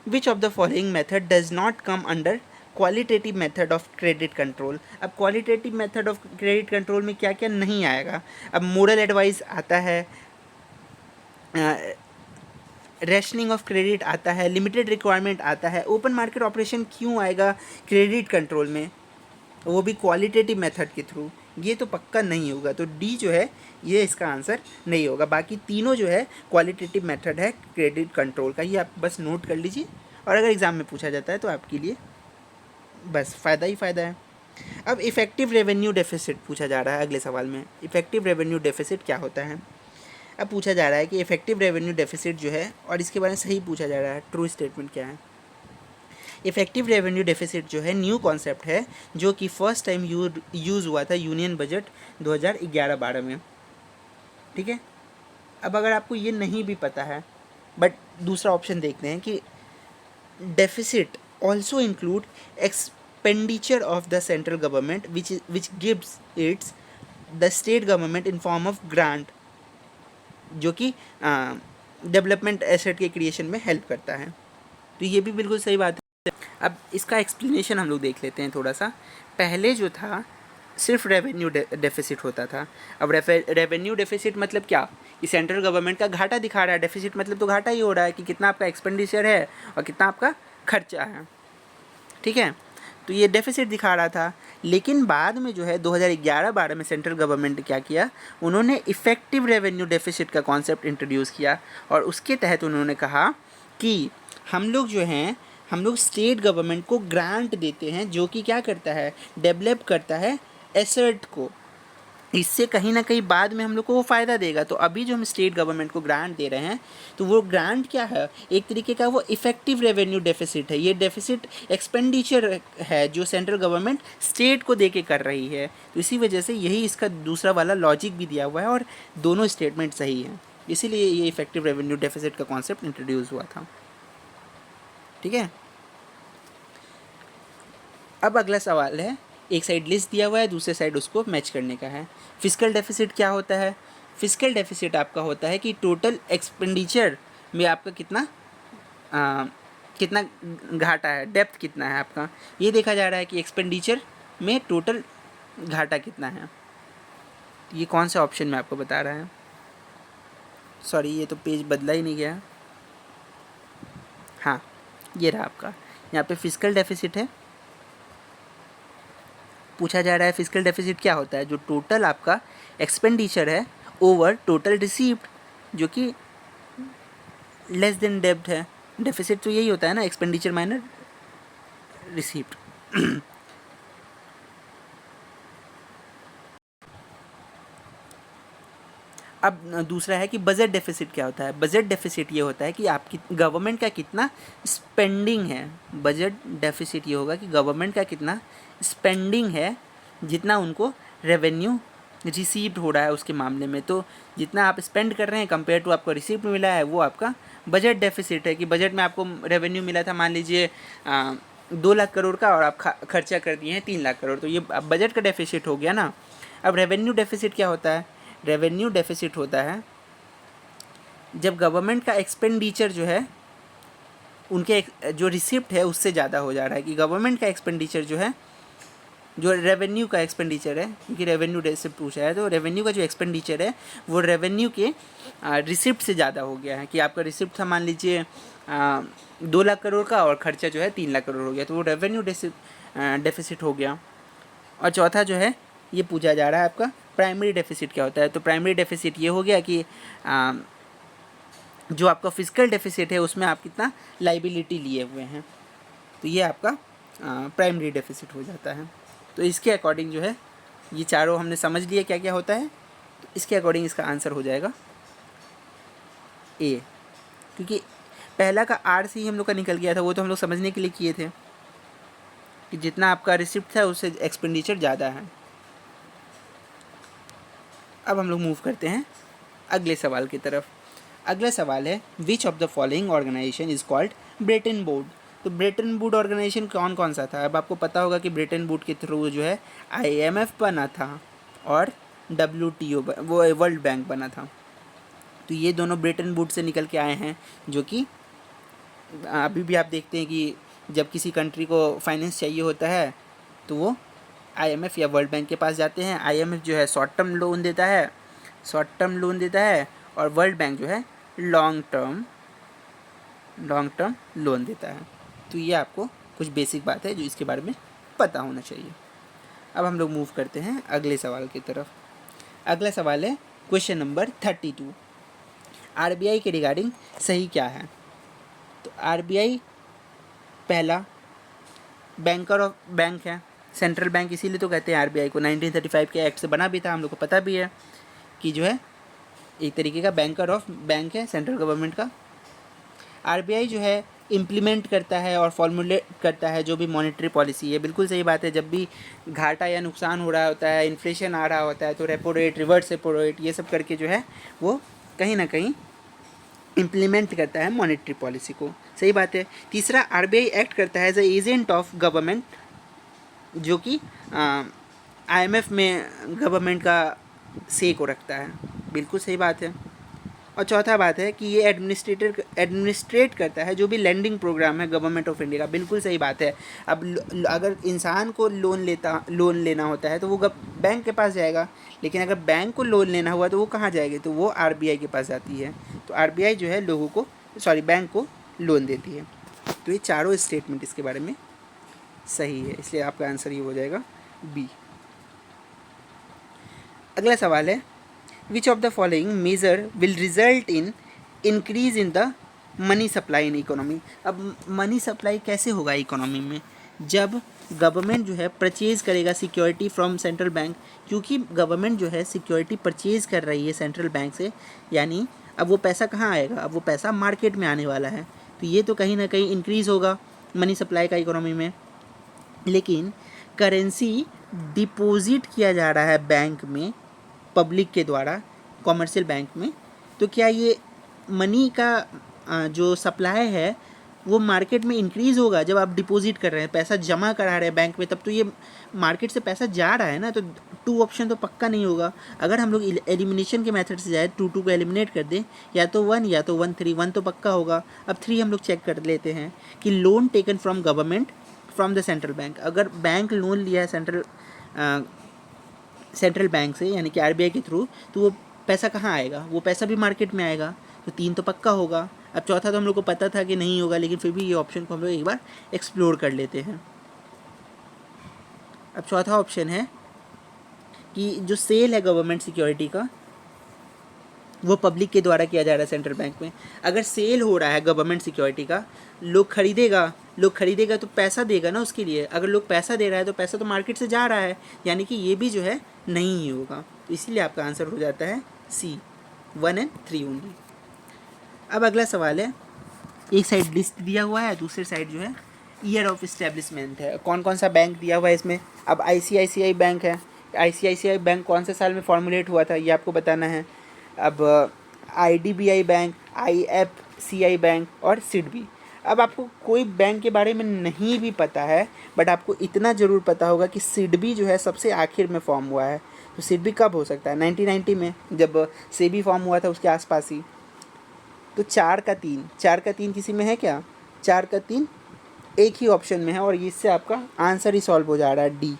which of the following method does not come under qualitative method of credit control. अब qualitative method of credit control में क्या क्या नहीं आएगा। अब मोरल एडवाइस आता है, रेशनिंग ऑफ क्रेडिट आता है, लिमिटेड रिक्वायरमेंट आता है। ओपन मार्केट ऑपरेशन क्यों आएगा क्रेडिट कंट्रोल में, वो भी क्वालिटेटिव मेथड के थ्रू, ये तो पक्का नहीं होगा। तो डी जो है ये इसका आंसर नहीं होगा। बाकी तीनों जो है क्वालिटेटिव मेथड है क्रेडिट कंट्रोल का, ये आप बस नोट कर लीजिए, और अगर एग्ज़ाम में पूछा जाता है तो आपके लिए बस फ़ायदा ही फ़ायदा है। अब इफ़ेक्टिव रेवेन्यू डेफिसिट पूछा जा रहा है अगले सवाल में। इफ़ेक्टिव रेवेन्यू डेफिसिट क्या होता है। अब पूछा जा रहा है कि इफेक्टिव रेवेन्यू डेफिसिट जो है, और इसके बारे में सही पूछा जा रहा है, ट्रू स्टेटमेंट क्या है। इफेक्टिव रेवेन्यू डेफिसिट जो है न्यू कॉन्सेप्ट है, जो कि फर्स्ट टाइम यूज़ हुआ था यूनियन बजट 2011-12 में। ठीक है, अब अगर आपको ये नहीं भी पता है, बट दूसरा ऑप्शन देखते हैं कि deficit also include expenditure of the central government which gives it's the state government in form of grant, जो कि डेवलपमेंट एसेट के क्रिएशन में हेल्प करता है। तो ये भी बिल्कुल सही बात है। अब इसका एक्सप्लेनेशन हम लोग देख लेते हैं थोड़ा सा। पहले जो था सिर्फ रेवेन्यू डेफिसिट होता था। अब रेवेन्यू डेफिसिट मतलब क्या, कि सेंट्रल गवर्नमेंट का घाटा दिखा रहा है। डेफिसिट मतलब तो घाटा ही हो रहा है कि कितना आपका एक्सपेंडिचर है और कितना आपका खर्चा है। ठीक है, तो ये डेफिसिट दिखा रहा था। लेकिन बाद में जो है 2011-12 में सेंट्रल गवर्नमेंट ने क्या किया, उन्होंने इफ़ेक्टिव रेवेन्यू डेफिसिट का कॉन्सेप्ट इंट्रोड्यूस किया, और उसके तहत उन्होंने कहा कि हम लोग जो हैं, हम लोग स्टेट गवर्नमेंट को ग्रांट देते हैं, जो कि क्या करता है, डेवलप करता है एसेट को। इससे कहीं ना कहीं बाद में हम लोग को वो फ़ायदा देगा। तो अभी जो हम स्टेट गवर्नमेंट को ग्रांट दे रहे हैं, तो वो ग्रांट क्या है, एक तरीके का वो इफ़ेक्टिव रेवेन्यू डेफिसिट है। ये डेफिसिट एक्सपेंडिचर है जो सेंट्रल गवर्नमेंट स्टेट को दे के कर रही है। तो इसी वजह से यही इसका दूसरा वाला लॉजिक भी दिया हुआ है, और दोनों स्टेटमेंट सही हैं। इसीलिए ये इफ़ेक्टिव रेवेन्यू डेफिसिट का कॉन्सेप्ट इंट्रोड्यूस हुआ था। ठीक है, अब अगला सवाल है, एक साइड लिस्ट दिया हुआ है, दूसरे साइड उसको मैच करने का है। फिस्कल डेफिसिट क्या होता है। फिस्कल डेफिसिट आपका होता है कि टोटल एक्सपेंडिचर में आपका कितना घाटा है, डेप्थ कितना है आपका, ये देखा जा रहा है कि एक्सपेंडिचर में टोटल घाटा कितना है। ये कौन सा ऑप्शन में आपको बता रहा है, सॉरी ये तो पेज बदला ही नहीं गया। हाँ, ये रहा आपका, यहाँ पे फिस्कल डेफिसिट है। पूछा जा रहा है फिस्कल डेफिसिट क्या होता है, जो टोटल आपका एक्सपेंडिचर है ओवर टोटल रिसीप्ट, जो कि लेस देन डेब्ट है। डेफिसिट तो यही होता है ना, एक्सपेंडिचर माइनस रिसीप्ट। अब दूसरा है कि बजट डेफिसिट क्या होता है। बजट डेफिसिट ये होता है कि आपकी गवर्नमेंट का कितना स्पेंडिंग है। बजट डेफिसिट ये होगा कि गवर्नमेंट का कितना स्पेंडिंग है, जितना उनको रेवेन्यू रिसीव्ड हो रहा है उसके मामले में। तो जितना आप स्पेंड कर रहे हैं कंपेयर टू आपको रिसीप्ट मिला है, वो आपका बजट डेफिसिट है। कि बजट में आपको रेवेन्यू मिला था मान लीजिए 2 लाख करोड़ का, और आप खर्चा कर दिए हैं 3 लाख करोड़, तो ये अब बजट का डेफिसिट हो गया ना। अब रेवेन्यू डेफिसिट क्या होता है, रेवेन्यू डेफिसिट होता है जब गवर्नमेंट का एक्सपेंडिचर जो है उनके जो रिसिप्ट है उससे ज़्यादा हो जा रहा है। कि गवर्नमेंट का एक्सपेंडिचर जो है, जो रेवेन्यू का एक्सपेंडिचर है, क्योंकि रेवेन्यू से पूछा है, तो रेवेन्यू का जो एक्सपेंडिचर है वो रेवेन्यू के रिसिप्ट से ज़्यादा हो गया है। कि आपका रिसिप्ट था मान लीजिए 2 लाख करोड़ का, और खर्चा जो है 3 लाख करोड़ हो गया, तो वो रेवेन्यू डेफिसिट हो गया। और चौथा जो है ये पूछा जा रहा है आपका प्राइमरी डेफिसिट क्या होता है। तो प्राइमरी डेफिसिट ये हो गया कि जो आपका फिजिकल डेफिसिट है उसमें आप कितना लाइबिलिटी लिए हुए हैं, तो ये आपका प्राइमरी डेफिसिट हो जाता है। तो इसके अकॉर्डिंग जो है ये चारों हमने समझ लिया क्या क्या होता है, तो इसके अकॉर्डिंग इसका आंसर हो जाएगा ए। क्योंकि पहला का आर से ही हम लोग का निकल गया था, वो तो हम लोग समझने के लिए किए थे कि जितना आपका रिसिप्ट था उससे एक्सपेंडिचर ज़्यादा है। अब हम लोग मूव करते हैं अगले सवाल की तरफ। अगला सवाल है, which of the following organisation is called Bretton Woods. तो ब्रेटन वुड्स ऑर्गेनाइजेशन कौन कौन सा था। अब आपको पता होगा कि ब्रेटन वुड्स के थ्रू जो है IMF बना था और WTO वो वर्ल्ड बैंक बना था। तो ये दोनों ब्रेटन वुड्स से निकल के आए हैं, जो कि अभी भी आप देखते हैं कि जब किसी कंट्री को फाइनेंस चाहिए होता है तो वो IMF या वर्ल्ड बैंक के पास जाते हैं। IMF जो है शॉर्ट टर्म लोन देता है, और वर्ल्ड बैंक जो है लॉन्ग टर्म लोन देता है। तो ये आपको कुछ बेसिक बात है जो इसके बारे में पता होना चाहिए। अब हम लोग मूव करते हैं अगले सवाल की तरफ। अगला सवाल है क्वेश्चन नंबर 32, RBI के रिगार्डिंग सही क्या है। तो RBI पहला बैंकर ऑफ बैंक है, सेंट्रल बैंक, इसीलिए तो कहते हैं RBI को। 1935 के एक्ट से बना भी था, हम लोग को पता भी है कि जो है एक तरीके का बैंकर ऑफ बैंक है सेंट्रल गवर्नमेंट का। आरबीआई जो है इम्प्लीमेंट करता है और फॉर्मुलेट करता है जो भी मॉनेटरी पॉलिसी है। बिल्कुल सही बात है, जब भी घाटा या नुकसान हो रहा होता है, इन्फ्लेशन आ रहा होता है, तो repo rate, reverse repo rate, ये सब करके जो है वो कहीं ना कहीं इम्प्लीमेंट करता है मॉनेटरी पॉलिसी को। सही बात है। तीसरा, आरबीआई एक्ट करता है as a agent of government, जो कि आईएमएफ में गवर्नमेंट का से को रखता है। बिल्कुल सही बात है। और चौथा बात है कि ये एडमिनिस्ट्रेट करता है जो भी लैंडिंग प्रोग्राम है गवर्नमेंट ऑफ इंडिया का। बिल्कुल सही बात है। अब अगर इंसान को लोन लेना होता है तो वो बैंक के पास जाएगा, लेकिन अगर बैंक को लोन लेना हुआ तो वो कहाँ जाएगी, तो वो आरबीआई के पास जाती है। तो आरबीआई जो है बैंक को लोन देती है। तो ये चारों स्टेटमेंट इसके बारे में सही है, इसलिए आपका आंसर ये हो जाएगा बी। अगला सवाल है, which of the following measure will result in increase in the money supply in economy. अब मनी सप्लाई कैसे होगा इकोनॉमी में, जब गवर्नमेंट जो है परचेज़ करेगा सिक्योरिटी फ्रॉम सेंट्रल बैंक। क्योंकि गवर्नमेंट जो है सिक्योरिटी परचेज़ कर रही है सेंट्रल बैंक से, यानी अब वो पैसा कहाँ आएगा, अब वो पैसा मार्केट में आने वाला है। तो ये तो कहीं ना कहीं इंक्रीज़ होगा मनी सप्लाई का इकोनॉमी में। लेकिन करेंसी डिपॉजिट किया जा रहा है बैंक में पब्लिक के द्वारा, कॉमर्शियल बैंक में, तो क्या ये मनी का जो सप्लाई है वो मार्केट में इंक्रीज़ होगा। जब आप डिपॉजिट कर रहे हैं, पैसा जमा करा रहे हैं बैंक में, तब तो ये मार्केट से पैसा जा रहा है ना, तो 2 ऑप्शन तो पक्का नहीं होगा। अगर हम लोग एलिमिनेशन के मेथड से जाए, 2 को एलिमिनेट कर दें, या तो 1 या तो 1 3, 1 तो पक्का होगा। अब 3 हम लोग चेक कर लेते हैं कि loan taken from government from the central bank. अगर बैंक लोन लिया है सेंट्रल बैंक से, यानी कि आरबीआई के थ्रू, तो वो पैसा कहाँ आएगा, वो पैसा भी मार्केट में आएगा। तो 3 तो पक्का होगा। अब चौथा तो हम लोग को पता था कि नहीं होगा, लेकिन फिर भी ये ऑप्शन को हम लोग एक बार एक्सप्लोर कर लेते हैं। अब चौथा ऑप्शन है कि जो सेल है गवर्नमेंट सिक्योरिटी का, वो पब्लिक के द्वारा किया जा रहा है सेंट्रल बैंक में। अगर सेल हो रहा है गवर्नमेंट सिक्योरिटी का, लोग खरीदेगा तो पैसा देगा ना उसके लिए। अगर लोग पैसा दे रहा है तो पैसा तो मार्केट से जा रहा है, यानी कि ये भी जो है नहीं ही होगा। तो इसीलिए आपका आंसर हो जाता है सी, 1 and 3 ओनली। अब अगला सवाल है, एक साइड लिस्ट दिया हुआ है, दूसरी साइड जो है ईयर ऑफ इस्टेब्लिशमेंट है। कौन कौन सा बैंक दिया हुआ है इसमें। अब आईसीआईसीआई बैंक है, आईसीआईसीआई बैंक कौन से साल में फॉर्मुलेट हुआ था ये आपको बताना है। अब आईडीबीआई बैंक, आईएफसीआई बैंक और सिडबी। अब आपको कोई बैंक के बारे में नहीं भी पता है, बट आपको इतना ज़रूर पता होगा कि सिडबी जो है सबसे आखिर में फॉर्म हुआ है। तो सिडबी कब हो सकता है, 1990 में, जब सेबी फॉर्म हुआ था उसके आसपास ही। तो 4 का 3 किसी में है क्या, 4 का 3 एक ही ऑप्शन में है, और इससे आपका आंसर ही सॉल्व हो जा रहा है, डी।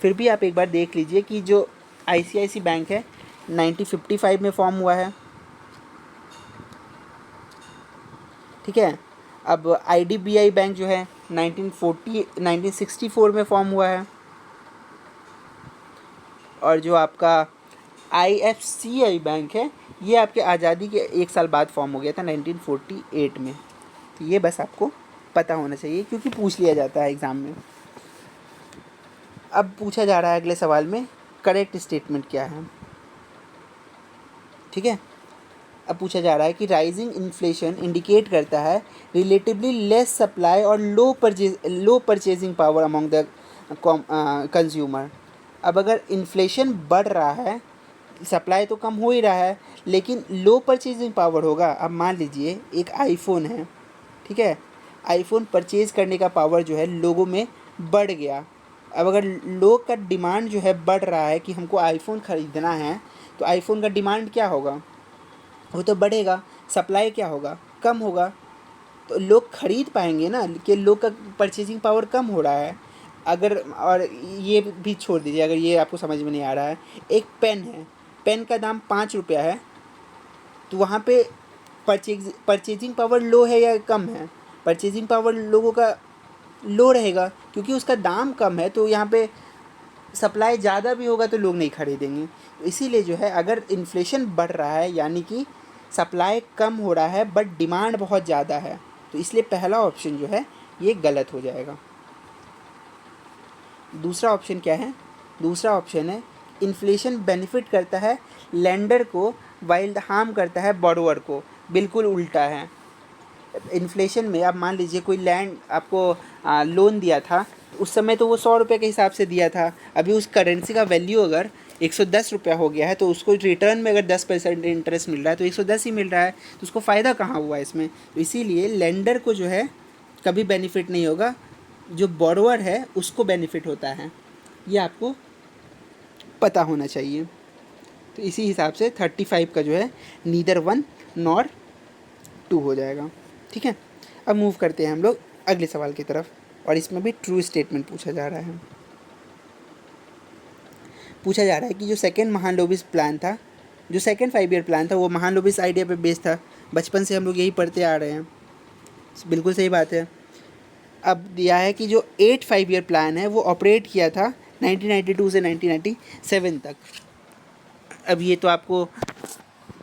फिर भी आप एक बार देख लीजिए कि जो आईसीआईसी बैंक है 1955 में फॉर्म हुआ है, ठीक है। अब आईडीबीआई बैंक जो है 1964 में फॉर्म हुआ है, और जो आपका आईएफसीआई बैंक है ये आपके आज़ादी के 1 साल बाद फॉर्म हो गया था 1948 में। तो ये बस आपको पता होना चाहिए, क्योंकि पूछ लिया जाता है एग्ज़ाम में। अब पूछा जा रहा है अगले सवाल में करेक्ट स्टेटमेंट क्या है, ठीक है। अब पूछा जा रहा है कि राइजिंग इन्फ्लेशन इंडिकेट करता है रिलेटिवली लेस सप्लाई और low purchasing power among the consumer. अब अगर इन्फ्लेशन बढ़ रहा है, सप्लाई तो कम हो ही रहा है, लेकिन लो परचेजिंग पावर होगा। अब मान लीजिए एक आईफोन है, ठीक है, आईफोन परचेज़ करने का पावर जो है लोगों में बढ़ गया। अब अगर लोग का डिमांड जो है बढ़ रहा है कि हमको आईफोन ख़रीदना है, तो आईफोन का डिमांड क्या होगा, वो तो बढ़ेगा। सप्लाई क्या होगा, कम होगा। तो लोग खरीद पाएंगे ना, कि लोग का परचेजिंग पावर कम हो रहा है। अगर, और ये भी छोड़ दीजिए, अगर ये आपको समझ में नहीं आ रहा है, एक पेन है, पेन का दाम 5 रुपया है, तो वहाँ पे परचेजिंग पावर लो है या कम है, परचेजिंग पावर लोगों का लो रहेगा, क्योंकि उसका दाम कम है। तो यहाँ पे सप्लाई ज़्यादा भी होगा तो लोग नहीं खरीदेंगे। तो इसीलिए जो है, अगर इन्फ्लेशन बढ़ रहा है यानी कि सप्लाई कम हो रहा है बट डिमांड बहुत ज़्यादा है, तो इसलिए पहला ऑप्शन जो है ये गलत हो जाएगा। दूसरा ऑप्शन क्या है, दूसरा ऑप्शन है इन्फ्लेशन बेनिफिट करता है लेंडर को वाइल हार्म करता है बोरोवर को, बिल्कुल उल्टा है। इन्फ्लेशन में आप मान लीजिए कोई लैंड आपको लोन दिया था, उस समय तो वो 100 रुपये के हिसाब से दिया था, अभी उस करेंसी का वैल्यू अगर 110 रुपया हो गया है तो उसको रिटर्न में अगर 10% इंटरेस्ट मिल रहा है तो 110 ही मिल रहा है, तो उसको फ़ायदा कहाँ हुआ इसमें। तो इसीलिए लेंडर को जो है कभी बेनिफिट नहीं होगा, जो बोरोवर है उसको बेनिफिट होता है, ये आपको पता होना चाहिए। तो इसी हिसाब से 35 का जो है नीदर 1 नॉर 2 हो जाएगा। ठीक है, अब मूव करते हैं हम लोग अगले सवाल की तरफ, और इसमें भी ट्रू स्टेटमेंट पूछा जा रहा है। पूछा जा रहा है कि जो सेकेंड महालनोबिस प्लान था, जो सेकेंड 5 ईयर प्लान था, वो महालनोबिस आइडिया पे बेस्ड था। बचपन से हम लोग यही पढ़ते आ रहे हैं, बिल्कुल सही बात है। अब दिया है कि जो 8 5 ईयर प्लान है वो ऑपरेट किया था 1992 से 1997 तक। अब ये तो आपको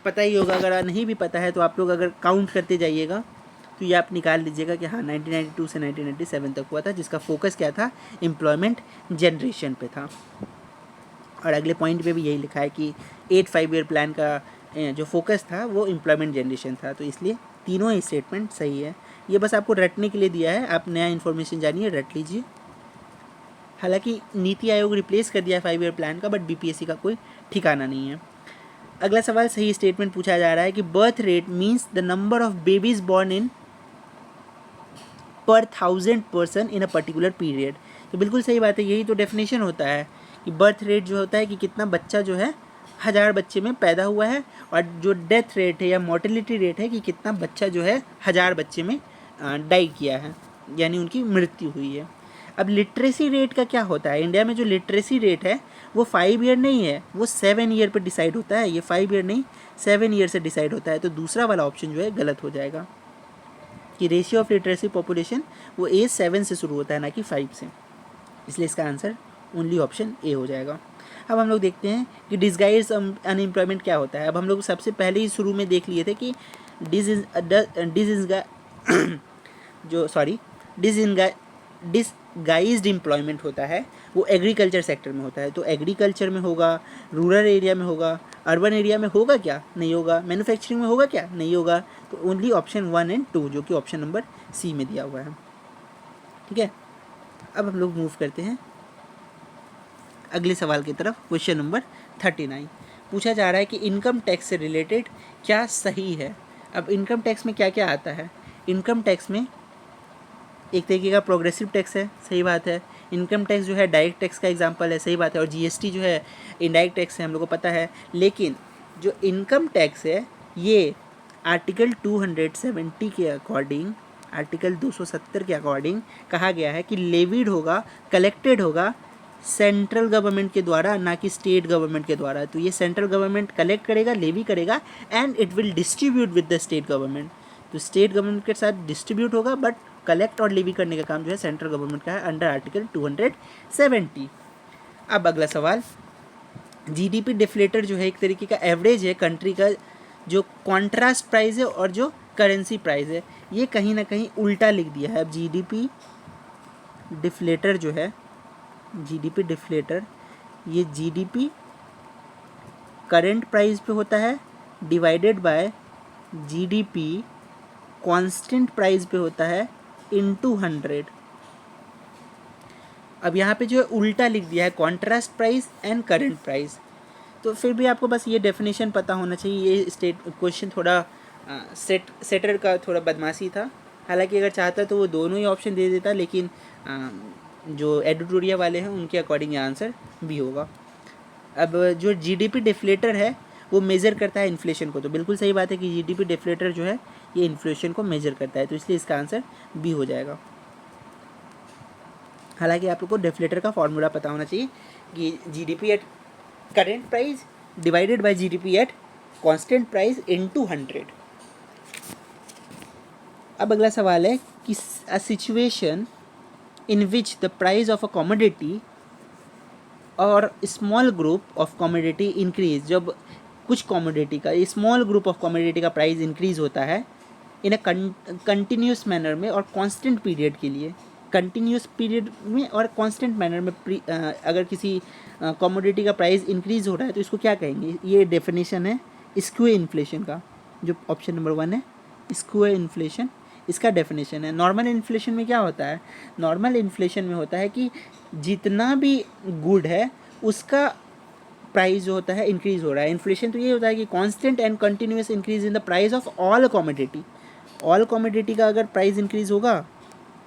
पता ही होगा, अगर नहीं भी पता है तो आप लोग अगर काउंट करते जाइएगा तो ये आप निकाल लीजिएगा कि हाँ 1992 से 1997 तक हुआ था, जिसका फोकस क्या था, एम्प्लॉयमेंट जनरेशन पे था। और अगले पॉइंट पे भी यही लिखा है कि 8 5 ईयर प्लान का जो फोकस था वो एम्प्लॉयमेंट जनरेशन था। तो इसलिए तीनों ही स्टेटमेंट सही है। ये बस आपको रटने के लिए दिया है, आप नया इन्फॉर्मेशन जानिए, रट लीजिए। हालांकि नीति आयोग रिप्लेस कर दिया 5 ईयर प्लान का, बट बीपीएससी का कोई ठिकाना नहीं है। अगला सवाल सही स्टेटमेंट पूछा जा रहा है कि birth rate means the number of babies born in पर 1000 person in a particular period. तो बिल्कुल सही बात है, यही तो डेफिनेशन होता है कि बर्थ रेट जो होता है कि कितना बच्चा जो है 1000 बच्चे में पैदा हुआ है, और जो डेथ रेट है या मोर्टेलिटी रेट है कि कितना बच्चा जो है 1000 बच्चे में डाई किया है, यानी उनकी मृत्यु हुई है। अब लिटरेसी रेट का क्या होता है, इंडिया में जो लिटरेसी रेट है वो 5 ईयर नहीं है, वो 7 ईयर पर डिसाइड होता है। ये 5 ईयर नहीं 7 ईयर से डिसाइड होता है। तो दूसरा वाला ऑप्शन जो है गलत हो जाएगा कि रेशियो ऑफ लिटरेसी पॉपुलेशन वो एज 7 से शुरू होता है, ना कि 5 से। इसलिए इसका आंसर ओनली ऑप्शन ए हो जाएगा। अब हम लोग देखते हैं कि डिसगाइज अनएम्प्लॉयमेंट क्या होता है। अब हम लोग सबसे पहले ही शुरू में देख लिए थे कि डिसगाइज्ड एम्प्लॉयमेंट होता है वो एग्रीकल्चर सेक्टर में होता है। तो एग्रीकल्चर में होगा, रूरल एरिया में होगा, अर्बन एरिया में होगा क्या, नहीं होगा, मैन्युफैक्चरिंग में होगा क्या, नहीं होगा। तो ओनली ऑप्शन 1 एंड 2 जो कि ऑप्शन नंबर सी में दिया हुआ है। ठीक है, अब हम लोग मूव करते हैं अगले सवाल की तरफ। क्वेश्चन नंबर 39 पूछा जा रहा है कि इनकम टैक्स से रिलेटेड क्या सही है। अब इनकम टैक्स में क्या क्या आता है। इनकम टैक्स में एक तरीके का प्रोग्रेसिव टैक्स है, सही बात है। इनकम टैक्स जो है डायरेक्ट टैक्स का एग्जांपल है, सही बात है। और जीएसटी जो है इनडायरेक्ट टैक्स है, हम लोग को पता है। लेकिन जो इनकम टैक्स है ये आर्टिकल 270 के अकॉर्डिंग, आर्टिकल 270 के अकॉर्डिंग कहा गया है कि लेविड होगा, कलेक्टेड होगा सेंट्रल गवर्नमेंट के द्वारा, ना कि स्टेट गवर्नमेंट के द्वारा। तो ये सेंट्रल गवर्नमेंट कलेक्ट करेगा, लेवी करेगा, and it will distribute with the state government. तो स्टेट गवर्नमेंट के साथ डिस्ट्रीब्यूट होगा, बट कलेक्ट और लेवी करने का काम जो है सेंट्रल गवर्नमेंट का है अंडर आर्टिकल 270। अब अगला सवाल, जीडीपी डिफ्लेटर जो है एक तरीके का एवरेज है कंट्री का, जो कॉन्ट्रास्ट प्राइस है और जो करेंसी प्राइस है, ये कहीं ना कहीं उल्टा लिख दिया है। अब जीडीपी डिफ्लेटर जो है, जीडीपी डिफ्लेटर, ये जीडीपी करंट प्राइस पे होता है divided by GDP constant price पे होता है इनटू 100। अब यहाँ पे जो है उल्टा लिख दिया है, contrast price and current price. तो फिर भी आपको बस ये डेफिनेशन पता होना चाहिए। ये स्टेट क्वेश्चन थोड़ा सेटर का थोड़ा बदमाशी था। हालांकि अगर चाहता तो वो दोनों ही ऑप्शन दे देता, लेकिन जो एडिटोरिया वाले हैं उनके अकॉर्डिंग ये आंसर भी होगा। अब जो जीडीपी डिफ्लेटर है वो मेज़र करता है इन्फ्लेशन को। तो बिल्कुल सही बात है कि जीडीपी डिफ्लेटर जो है ये इन्फ्लेशन को मेज़र करता है, तो इसलिए इसका आंसर बी हो जाएगा। हालांकि आप लोग को डिफ्लेटर का फॉर्मूला पता होना चाहिए कि GDP at current price divided by GDP at constant price into 100। अब अगला सवाल है कि a situation in which the price of a commodity or small group of commodity increase, जब कुछ commodity का small group of commodity का price increase होता है in a continuous manner में और constant period के लिए, कंटिन्यूस पीरियड में और कांस्टेंट मैनर में अगर किसी कमोडिटी का प्राइस इंक्रीज हो रहा है तो इसको क्या कहेंगे? ये डेफिनेशन है स्क्वेयर इन्फ्लेशन का, जो ऑप्शन नंबर 1 है स्क्वेयर इन्फ्लेशन, इसका डेफिनेशन है। नॉर्मल इन्फ्लेशन में क्या होता है? नॉर्मल इन्फ्लेशन में होता है कि जितना भी गुड है उसका प्राइस जो होता है इंक्रीज हो रहा है। इन्फ्लेशन तो ये होता है कि constant and continuous increase in the price of all commodity. All commodity का अगर प्राइस इंक्रीज होगा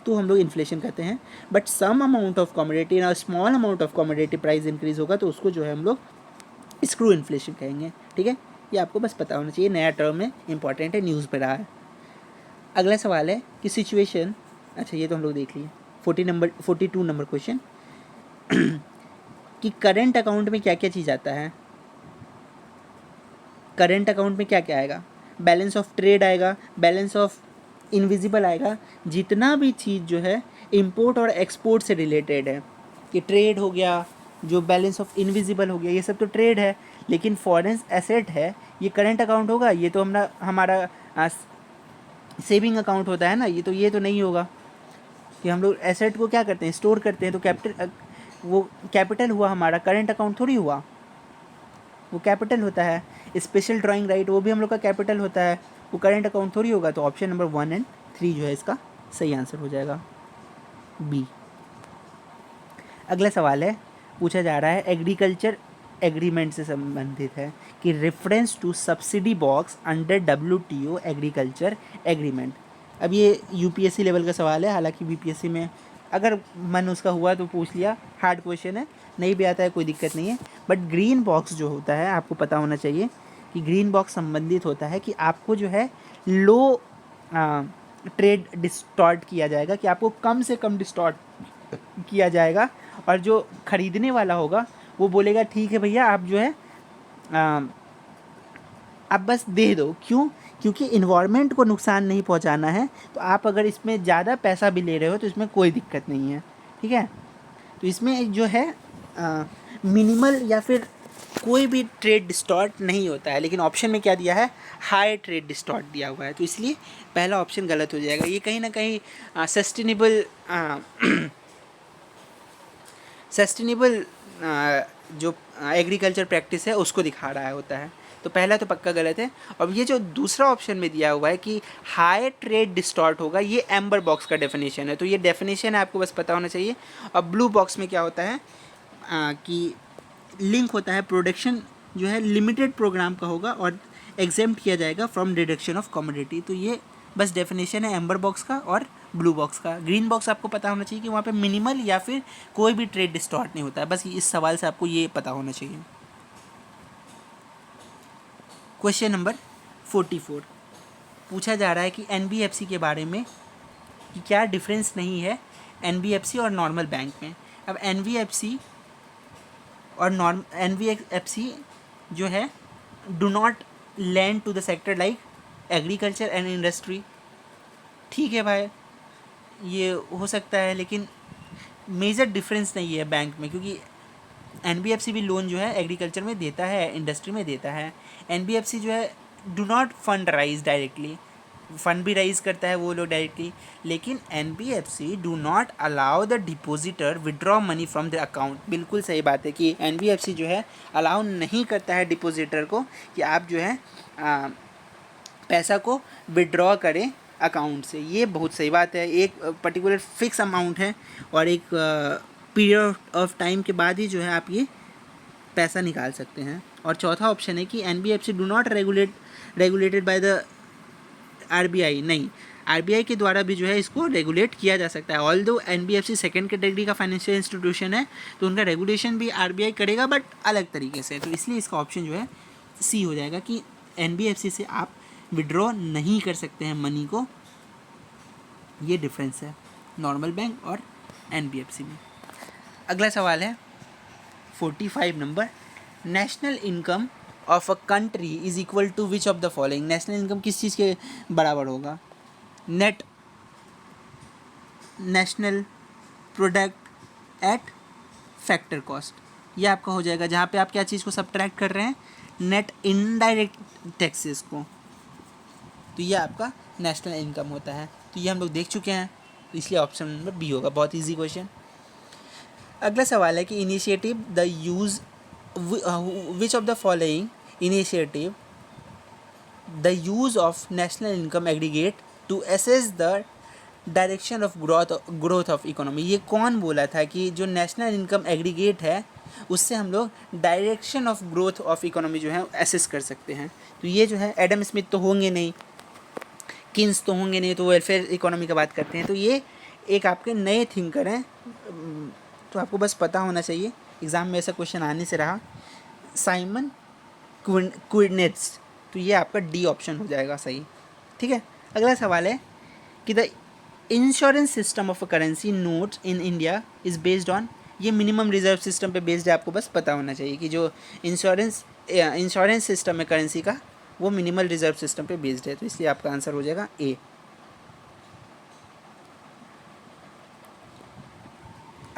तो हम लोग इन्फ्लेशन कहते हैं। But some amount of commodity ना small amount of commodity price increase होगा तो उसको जो है हम लोग स्क्रू इन्फ्लेशन कहेंगे। ठीक है, ये आपको बस पता होना चाहिए, नया टर्म है, इंपॉर्टेंट है, न्यूज़ पे रहा है। अगला सवाल है कि सिचुएशन, अच्छा ये तो हम लोग देख लिए। 42 नंबर क्वेश्चन कि करेंट अकाउंट में क्या क्या चीज़ आता है? करेंट अकाउंट में क्या क्या आएगा? बैलेंस ऑफ ट्रेड आएगा, बैलेंस ऑफ इनविजिबल आएगा, जितना भी चीज़ जो है इंपोर्ट और एक्सपोर्ट से रिलेटेड है, कि ट्रेड हो गया, जो बैलेंस ऑफ इनविजिबल हो गया, ये सब तो ट्रेड है। लेकिन फॉरेन एसेट है, ये करंट अकाउंट होगा? ये तो हमारा सेविंग अकाउंट होता है ना, ये तो नहीं होगा। कि हम लोग एसेट को क्या करते हैं? स्टोर करते हैं, तो कैपिटल, वो कैपिटल हुआ हमारा, करंट अकाउंट थोड़ी हुआ, वो कैपिटल होता है। स्पेशल ड्राइंग राइट वो भी हम लोग का कैपिटल होता है, वो करंट अकाउंट थोड़ी होगा। तो ऑप्शन नंबर 1 एंड 3 जो है इसका सही आंसर हो जाएगा, बी। अगला सवाल है, पूछा जा रहा है एग्रीकल्चर एग्रीमेंट से संबंधित है कि reference to subsidy box under WTO agriculture agreement. अब ये यूपीएससी लेवल का सवाल है, हालांकि बीपीएससी में अगर मन उसका हुआ तो पूछ लिया, हार्ड क्वेश्चन है, नहीं भी आता है कोई दिक्कत नहीं है। बट ग्रीन बॉक्स जो होता है आपको पता होना चाहिए कि ग्रीन बॉक्स संबंधित होता है कि आपको जो है लो ट्रेड डिस्टॉर्ट किया जाएगा, कि आपको कम से कम डिस्टॉर्ट किया जाएगा, और जो ख़रीदने वाला होगा वो बोलेगा ठीक है भैया आप जो है आप बस दे दो। क्यों? क्योंकि इन्वायरमेंट को नुकसान नहीं पहुंचाना है, तो आप अगर इसमें ज़्यादा पैसा भी ले रहे हो तो इसमें कोई दिक्कत नहीं है। ठीक है, तो इसमें जो है मिनिमल या फिर कोई भी ट्रेड डिस्टॉर्ट नहीं होता है। लेकिन ऑप्शन में क्या दिया है? हाई ट्रेड डिस्टॉर्ट दिया हुआ है, तो इसलिए पहला ऑप्शन गलत हो जाएगा। ये कहीं ना कहीं सस्टेनेबल जो एग्रीकल्चर प्रैक्टिस है उसको दिखा रहा होता है, तो पहला तो पक्का गलत है। अब ये जो दूसरा ऑप्शन में दिया हुआ है कि हाई ट्रेड डिस्टॉर्ट होगा, ये एम्बर बॉक्स का डेफिनेशन है, तो ये डेफिनेशन है आपको बस पता होना चाहिए। अब ब्लू बॉक्स में क्या होता है कि लिंक होता है, प्रोडक्शन जो है लिमिटेड प्रोग्राम का होगा और एग्जेम्प्ट किया जाएगा फ्रॉम डिडक्शन ऑफ कमोडिटी। तो ये बस डेफिनेशन है एम्बर बॉक्स का और ब्लू बॉक्स का। ग्रीन बॉक्स आपको पता होना चाहिए कि वहाँ पे मिनिमल या फिर कोई भी ट्रेड डिस्टॉर्ट नहीं होता है, बस इस सवाल से आपको ये पता होना चाहिए। क्वेश्चन नंबर 44 पूछा जा रहा है कि एनबीएफसी के बारे में कि क्या डिफरेंस नहीं है एनबीएफसी और नॉर्मल बैंक में। अब एनबीएफसी और एनबीएफसी जो है do not lend to the sector like agriculture and industry. ठीक है भाई, ये हो सकता है, लेकिन मेजर डिफरेंस नहीं है बैंक में, क्योंकि एनबीएफसी भी लोन जो है एग्रीकल्चर में देता है, इंडस्ट्री में देता है। एनबीएफसी जो है do not fund rise directly, fund भी राइज करता है वो लोग डायरेक्टली, लेकिन NBFC do not allow the depositor withdraw money from the account. बिल्कुल सही बात है कि एनबीएफसी जो है अलाउ नहीं करता है डिपोजिटर को कि आप जो है पैसा को विड्रॉ करें अकाउंट से। ये बहुत सही बात है, एक पर्टिकुलर फिक्स अमाउंट है और एक पीरियड ऑफ टाइम के बाद ही जो है आप ये पैसा निकाल सकते हैं। और चौथा ऑप्शन है कि NBFC do not regulated by the RBI. नहीं, आरबीआई के द्वारा भी जो है इसको रेगुलेट किया जा सकता है। ऑल दो एनबीएफसी सेकेंड कैटेगरी का फाइनेंशियल इंस्टीट्यूशन है, तो उनका रेगुलेशन भी आरबीआई करेगा, बट अलग तरीके से। तो इसलिए इसका ऑप्शन जो है सी हो जाएगा कि एनबीएफसी से आप विड्रॉ नहीं कर सकते हैं मनी को। ये डिफरेंस है नॉर्मल बैंक और एनबीएफसी में। अगला सवाल है 45 number, national income of a country is equal to which of the following. National income किस चीज़ के बराबर होगा? Net national product at factor cost, ये आपका हो जाएगा, जहाँ पे आप क्या चीज़ को सब्ट्रैक्ट कर रहे हैं? नेट इनडायरेक्ट टैक्सेस को। तो ये आपका नेशनल इनकम होता है। तो ये हम लोग देख चुके हैं इसलिए ऑप्शन नंबर बी होगा। बहुत ईजी क्वेश्चन। अगला सवाल है कि initiative the use which of the following initiative the use of national income aggregate to assess the direction of growth of economy. ये कौन बोला था कि जो नेशनल इनकम एग्रीगेट है उससे हम लोग direction of growth of economy जो है असेस कर सकते हैं। तो ये जो है एडम स्मिथ तो होंगे नहीं, किन्स तो होंगे नहीं, तो वेलफेयर इकोनॉमी का बात करते हैं। तो ये एक आपके नए थिंकर हैं, तो आपको बस पता होना चाहिए, एग्ज़ाम में ऐसा क्वेश्चन आने से रहा। साइमन क्विडनेट्स, तो ये आपका डी ऑप्शन हो जाएगा सही। ठीक है। अगला सवाल है कि the insurance system of a currency note in India is based on, ये मिनिमम रिजर्व सिस्टम पे बेस्ड है। आपको बस पता होना चाहिए कि जो इंश्योरेंस सिस्टम है करेंसी का वो मिनिमल रिजर्व सिस्टम पे बेस्ड है, तो इसलिए आपका आंसर हो जाएगा ए।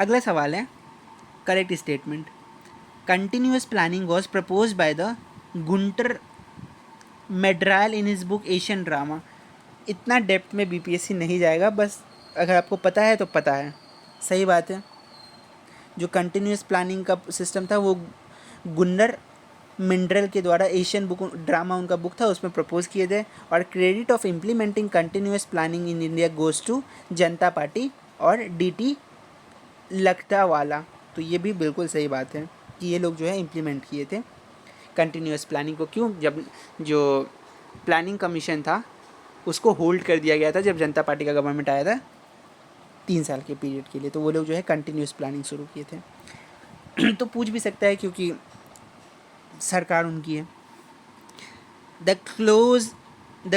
अगला सवाल है correct statement. Continuous planning was propose by the Gunnar Myrdal in his book Asian drama. इतना डेप्थ में बीपीएससी नहीं जाएगा, बस अगर आपको पता है तो पता है, सही बात है। जो कंटिन्यूस प्लानिंग का सिस्टम था वो गुन्नर मिंड्रल के द्वारा एशियन बुक ड्रामा उनका बुक था उसमें प्रपोज किए थे। और credit of implementing continuous planning in India goes to Janata Party और डीटी लखतावाला। तो ये भी बिल्कुल सही बात है कि ये लोग जो है इम्प्लीमेंट किए थे कंटिन्यूस प्लानिंग को। क्यों? जब जो प्लानिंग कमीशन था उसको होल्ड कर दिया गया था जब जनता पार्टी का गवर्नमेंट आया था 3 साल के पीरियड के लिए, तो वो लोग जो है कंटिन्यूस प्लानिंग शुरू किए थे। तो पूछ भी सकता है क्योंकि सरकार उनकी है। The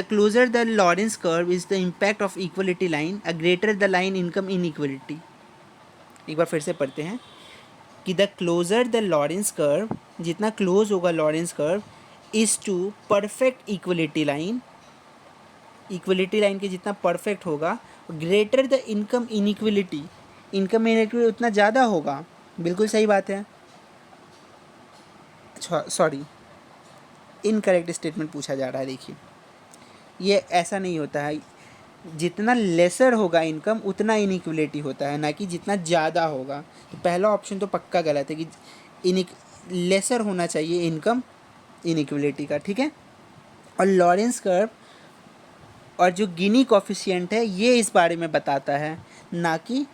closer the Lorenz curve is the impact of equality line a greater the line income inequality. एक बार फिर से पढ़ते हैं कि the closer the Lorenz curve, जितना क्लोज होगा Lorenz curve, is to perfect equality line, equality line के जितना परफेक्ट होगा, greater the income inequality, income inequality उतना ज़्यादा होगा। बिल्कुल सही बात है। सॉरी, इनकरेक्ट स्टेटमेंट पूछा जा रहा है। देखिए ये ऐसा नहीं होता है, जितना लेसर होगा इनकम उतना इनइक्वलिटी होता है, ना कि जितना ज़्यादा होगा। तो पहला ऑप्शन तो पक्का गलत है कि लेसर होना चाहिए इनकम इनइक्वलिटी का। ठीक है। और लॉरेंस कर्व और जो गिनी कॉफिशिएंट है ये इस बारे में बताता है, ना कि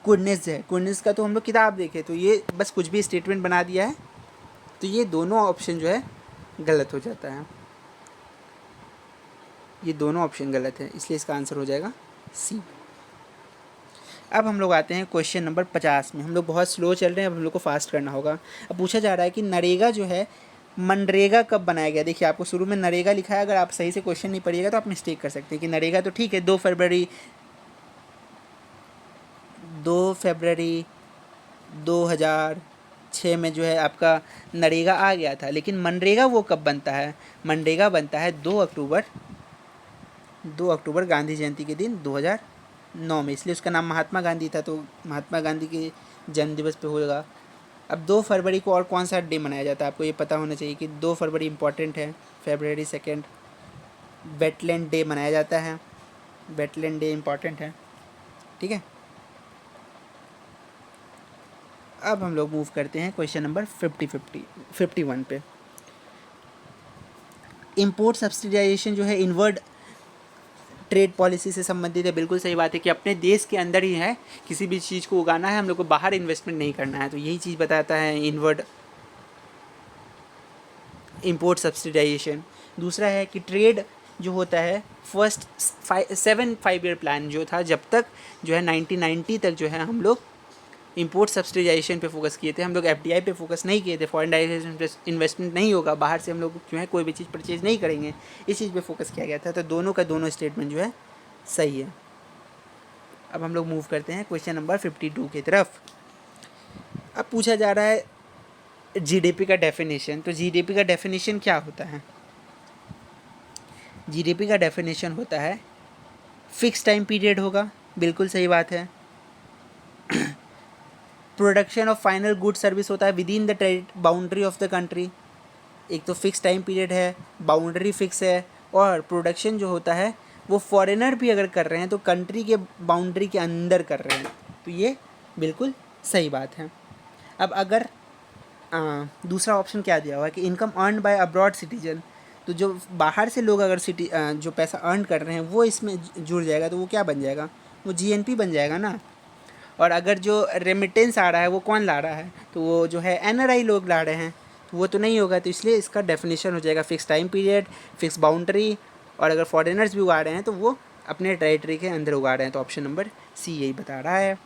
कुर्निस है। कुर्निस का तो हम लोग किताब देखे, तो ये बस कुछ भी स्टेटमेंट बना दिया है, तो ये दोनों ऑप्शन जो है गलत हो जाता है। ये दोनों ऑप्शन गलत है, इसलिए इसका आंसर हो जाएगा सी। अब हम लोग आते हैं क्वेश्चन नंबर 50 में। हम लोग बहुत स्लो चल रहे हैं, अब हम लोग को फास्ट करना होगा। अब पूछा जा रहा है कि नरेगा जो है मनरेगा कब बनाया गया। देखिए आपको शुरू में नरेगा लिखा है, अगर आप सही से क्वेश्चन नहीं पढ़िएगा तो आप मिस्टेक कर सकते हैं कि नरेगा तो ठीक है 2 फरवरी 2006 में जो है आपका नरेगा आ गया था, लेकिन मनरेगा वो कब बनता है? मनरेगा बनता है 2 अक्टूबर गांधी जयंती के दिन 2009 में, इसलिए उसका नाम महात्मा गांधी था, तो महात्मा गांधी के जन्म दिवस पे होगा। अब 2 फरवरी को और कौन सा डे मनाया जाता है आपको ये पता होना चाहिए कि 2 फरवरी इम्पॉर्टेंट है। February 2 वेटलैंड डे मनाया जाता है, वेटलैंड डे इम्पॉर्टेंट है। ठीक है। अब हम लोग मूव करते हैं क्वेश्चन नंबर 51 पे। इम्पोर्ट सब्सिडाइजेशन जो है इनवर्ड ट्रेड पॉलिसी से संबंधित है। बिल्कुल सही बात है कि अपने देश के अंदर ही है, किसी भी चीज़ को उगाना है, हम लोग को बाहर इन्वेस्टमेंट नहीं करना है, तो यही चीज़ बताता है इनवर्ड इम्पोर्ट सब्सिडाइजेशन। दूसरा है कि ट्रेड जो होता है फर्स्ट 7 5 ईयर प्लान जो था, जब तक जो है 1990 तक जो है हम लोग इंपोर्ट सब्सिडाइजेशन पे फोकस किए थे, हम लोग एफडीआई पे फोकस नहीं किए थे। फॉरेन डायरेक्ट इन्वेस्टमेंट नहीं होगा, बाहर से हम लोग जो है कोई भी चीज़ परचेज नहीं करेंगे, इस चीज़ पे फोकस किया गया था। तो दोनों का दोनों स्टेटमेंट जो है सही है। अब हम लोग मूव करते हैं क्वेश्चन नंबर 52 की तरफ। अब पूछा जा रहा है जीडीपी का डेफिनेशन। तो जीडीपी का डेफिनेशन क्या होता है? जीडीपी का डेफिनेशन होता है फिक्स टाइम पीरियड होगा, बिल्कुल सही बात है। Production of final good service होता है with in the trade boundary of the country. एक तो फिक्स टाइम पीरियड है, बाउंड्री फिक्स है, और प्रोडक्शन जो होता है वो फॉरेनर भी अगर कर रहे हैं तो कंट्री के बाउंड्री के अंदर कर रहे हैं, तो ये बिल्कुल सही बात है। अब अगर दूसरा ऑप्शन क्या दिया हुआ है कि income earn by abroad citizen, तो जो बाहर से लोग अगर जो पैसा अर्न कर रहे हैं वो इसमें जुड़ जाएगा, तो वो क्या बन जाएगा, वो जीएनपी बन जाएगा ना। और अगर जो रेमिटेंस आ रहा है वो कौन ला रहा है, तो वो जो है एनआरआई लोग ला रहे हैं, तो वो तो नहीं होगा। तो इसलिए इसका डेफिनेशन हो जाएगा fix time period, fix boundary, और अगर फॉरेनर्स भी उगा रहे हैं तो वो अपने टेरिटरी के अंदर उगा रहे हैं। तो ऑप्शन नंबर सी यही बता रहा है।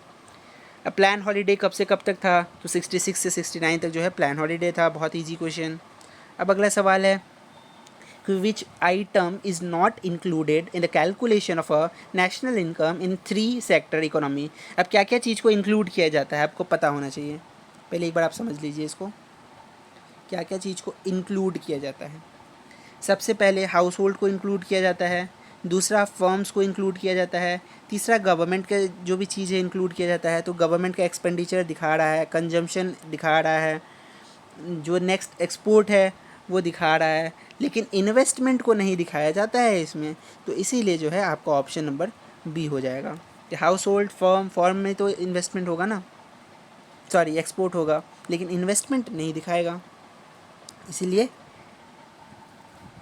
अब प्लान हॉलीडे कब से कब तक था, तो 66 से 69 तक जो है प्लान हॉलीडे था। बहुत ईजी क्वेश्चन। अब अगला सवाल है कि विच item is not included in the calculation of a national income in 3 sector economy. अब क्या क्या चीज़ को इंक्लूड किया जाता है आपको पता होना चाहिए। पहले एक बार आप समझ लीजिए इसको, क्या क्या चीज़ को इंक्लूड किया जाता है। सबसे पहले हाउस होल्ड को इंक्लूड किया जाता है, दूसरा फर्म्स को इंक्लूड किया जाता है, तीसरा गवर्नमेंट के जो भी चीज़ें इंक्लूड किया जाता है, तो गवर्नमेंट का एक्सपेंडिचर दिखा रहा है, कंजम्पशन दिखा रहा है, जो नेक्स्ट एक्सपोर्ट है वो दिखा रहा है, लेकिन इन्वेस्टमेंट को नहीं दिखाया जाता है इसमें। तो इसीलिए जो है आपका ऑप्शन नंबर बी हो जाएगा कि हाउस होल्ड फर्म में तो इन्वेस्टमेंट होगा ना, सॉरी एक्सपोर्ट होगा, लेकिन इन्वेस्टमेंट नहीं दिखाएगा। इसीलिए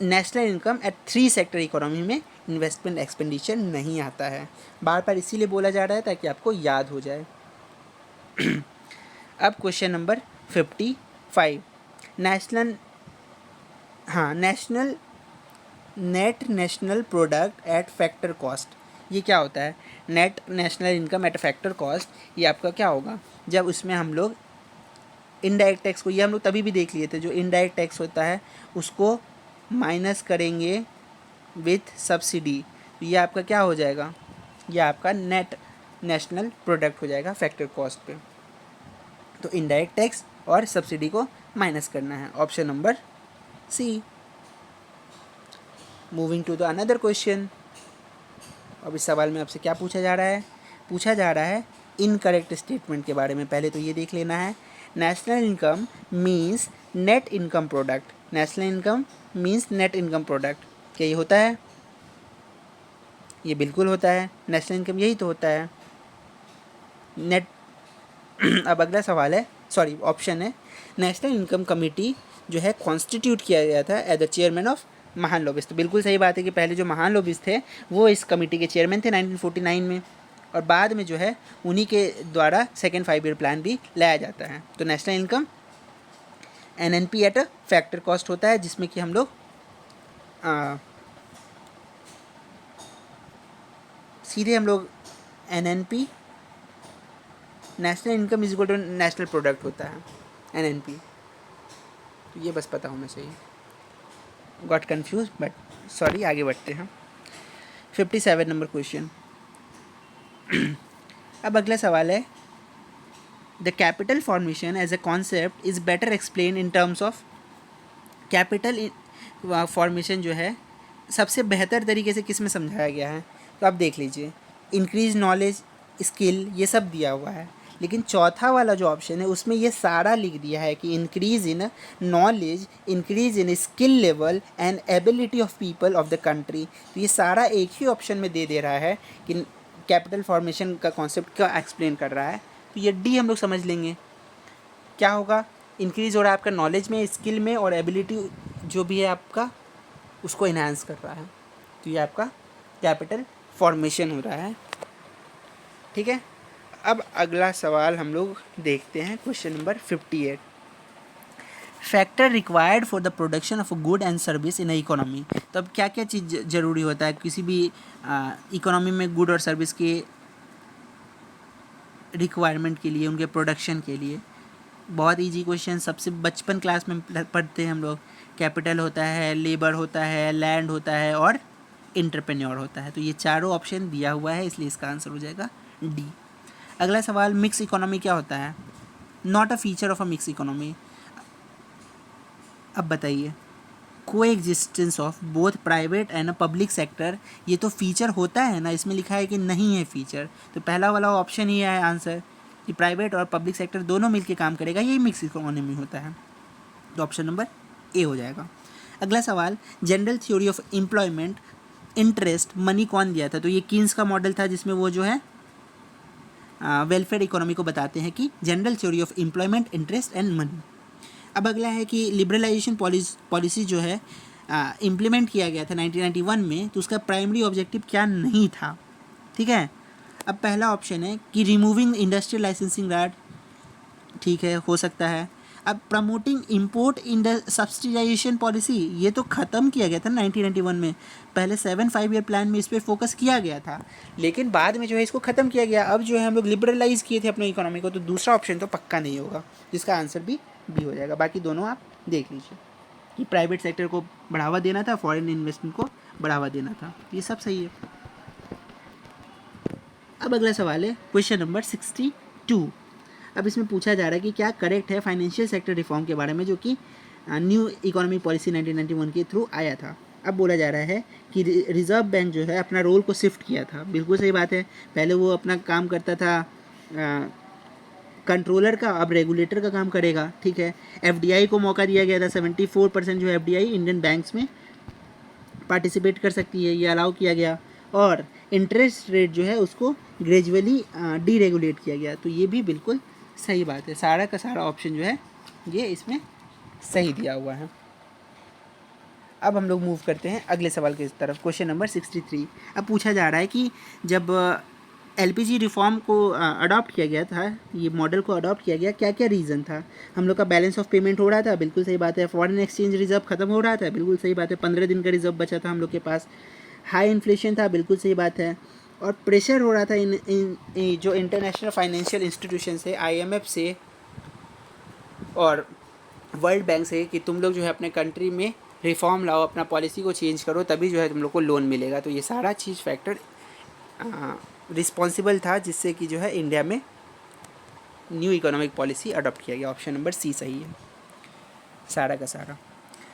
national income eight 3 sector economy में इन्वेस्टमेंट एक्सपेंडिचर नहीं आता है। बार बार इसीलिए बोला जा रहा है ताकि आपको याद हो जाए। अब question number 55, national net national product at factor cost. ये क्या होता है, net national income eight factor cost? ये आपका क्या होगा, जब उसमें हम लोग इनडायरेक्ट टैक्स को, ये हम लोग तभी भी देख लिए थे, जो इनडायरेक्ट टैक्स होता है उसको माइनस करेंगे विथ सब्सिडी, तो ये आपका क्या हो जाएगा, ये आपका नेट नेशनल प्रोडक्ट हो जाएगा फैक्टर कॉस्ट पे। तो इनडायरेक्ट टैक्स और सब्सिडी को माइनस करना है, option number C. Moving to the another question. अब इस सवाल में आपसे क्या पूछा जा रहा है, पूछा जा रहा है इनकरेक्ट स्टेटमेंट के बारे में। पहले तो ये देख लेना है, national income means net income product, national income means net income product, क्या ये होता है? ये बिल्कुल होता है, नेशनल इनकम यही तो होता है नेट। अब अगला सवाल है, सॉरी ऑप्शन है, नेशनल इनकम कमेटी जो है कॉन्स्टिट्यूट किया गया था एज द चेयरमैन ऑफ महान लोबिस्ट। तो बिल्कुल सही बात है कि पहले जो महान लोबिस्ट थे वो इस कमेटी के चेयरमैन थे 1949 में, और बाद में जो है उन्हीं के द्वारा सेकेंड 5 ईयर प्लान भी लाया जाता है। तो national income NNP at a factor cost होता है, जिसमें कि हम लोग सीधे हम लोग NNP national income is equal to national product होता है एनएनपी। तो ये बस पता होना चाहिए। गॉट कन्फ्यूज बट सॉरी, आगे बढ़ते हैं। 57 नंबर क्वेश्चन। अब अगला सवाल है, the capital formation as a concept is better explain in terms of. Capital formation जो है सबसे बेहतर तरीके से किस में समझाया गया है, तो आप देख लीजिए, इंक्रीज नॉलेज, स्किल, ये सब दिया हुआ है, लेकिन चौथा वाला जो ऑप्शन है उसमें ये सारा लिख दिया है कि increase in knowledge, increase in skill level and ability of people of the country. तो ये सारा एक ही ऑप्शन में दे रहा है कि कैपिटल फॉर्मेशन का कॉन्सेप्ट क्या एक्सप्लेन कर रहा है। तो ये डी हम लोग समझ लेंगे, क्या होगा, इंक्रीज हो रहा है आपका नॉलेज में, स्किल में, और एबिलिटी जो भी है आपका उसको इन्हांस कर रहा है। तो ये आपका कैपिटल फॉर्मेशन हो रहा है, ठीक है। अब अगला सवाल हम लोग देखते हैं, question number 58, factor required for the production of a good and service in a economy. तो अब क्या क्या चीज़ ज़रूरी होता है किसी भी इकोनॉमी में गुड और सर्विस के रिक्वायरमेंट के लिए, उनके प्रोडक्शन के लिए? बहुत इजी क्वेश्चन, सबसे बचपन क्लास में पढ़ते हैं हम लोग। कैपिटल होता है, लेबर होता है, लैंड होता है और एंटरप्रेन्योर होता है। तो ये चारों ऑप्शन दिया हुआ है, इसलिए इसका आंसर हो जाएगा डी। अगला सवाल, मिक्स इकोनॉमी क्या होता है? Not a feature of a mix economy. अब बताइए, को existence of both private and public sector, ये तो फीचर होता है ना, इसमें लिखा है कि नहीं है फीचर। तो पहला वाला ऑप्शन ही है आंसर कि प्राइवेट और पब्लिक सेक्टर दोनों मिलकर काम करेगा, यही मिक्स इकोनॉमी होता है। तो ऑप्शन नंबर ए हो जाएगा। अगला सवाल, general theory of employment interest money कौन दिया था? तो ये कीन्स का मॉडल था, जिसमें वो जो है वेलफेयर इकोनॉमी को बताते हैं कि general theory of employment, interest and money. अब अगला है कि लिबरलाइजेशन पॉलिसी जो है इम्प्लीमेंट किया गया था 1991 में, तो उसका प्राइमरी ऑब्जेक्टिव क्या नहीं था? ठीक है, अब पहला ऑप्शन है कि रिमूविंग इंडस्ट्रियल लाइसेंसिंग राइट, ठीक है, हो सकता है। अब प्रमोटिंग इंपोर्ट सब्सिडाइजेशन पॉलिसी, ये तो ख़त्म किया गया था 1991 में, पहले 7 5 ईयर प्लान में इस पर फोकस किया गया था, लेकिन बाद में जो है इसको ख़त्म किया गया। अब जो है हम लोग लिबरलाइज किए थे अपने इकोनॉमी को, तो दूसरा ऑप्शन तो पक्का नहीं होगा, जिसका आंसर भी बी हो जाएगा। बाकी दोनों आप देख लीजिए कि प्राइवेट सेक्टर को बढ़ावा देना था, फॉरेन इन्वेस्टमेंट को बढ़ावा देना था, ये सब सही है। अब अगला सवाल है क्वेश्चन नंबर 62। अब इसमें पूछा जा रहा है कि क्या करेक्ट है फाइनेंशियल सेक्टर रिफॉर्म के बारे में, जो कि न्यू इकोनॉमी पॉलिसी 1991 के थ्रू आया था। अब बोला जा रहा है कि रिजर्व बैंक जो है अपना रोल को शिफ्ट किया था। बिल्कुल सही बात है, पहले वो अपना काम करता था कंट्रोलर का, अब रेगुलेटर का काम करेगा। ठीक है, एफडीआई को मौका दिया गया था, 74% जो एफडीआई इंडियन बैंक्स में पार्टिसिपेट कर सकती है, ये अलाउ किया गया। और इंटरेस्ट रेट जो है उसको ग्रेजुअली डीरेगुलेट किया गया, तो ये भी बिल्कुल सही बात है। सारा का सारा ऑप्शन जो है ये इसमें सही दिया हुआ है। अब हम लोग मूव करते हैं अगले सवाल की तरफ, क्वेश्चन नंबर 63। अब पूछा जा रहा है कि जब एलपीजी रिफॉर्म को अडॉप्ट किया गया था, ये मॉडल को अडॉप्ट किया गया, क्या क्या रीज़न था? हम लोग का बैलेंस ऑफ पेमेंट हो रहा था, बिल्कुल सही बात है। फॉरेन एक्सचेंज रिजर्व खत्म हो रहा था, बिल्कुल सही बात है। 15 दिन का रिजर्व बचा था हम लोग के पास। हाई इन्फ्लेशन था, बिल्कुल सही बात है। और प्रेशर हो रहा था इन जो इंटरनेशनल फाइनेंशियल इंस्टीट्यूशन से, आईएमएफ से और वर्ल्ड बैंक से, कि तुम लोग जो है अपने कंट्री में रिफॉर्म लाओ, अपना पॉलिसी को चेंज करो, तभी जो है तुम लोग को लोन मिलेगा। तो ये सारा चीज़ फैक्टर रिस्पॉन्सिबल था, जिससे कि जो है इंडिया में न्यू इकोनॉमिक पॉलिसी अडॉप्ट किया गया। ऑप्शन नंबर सी सही है सारा का सारा।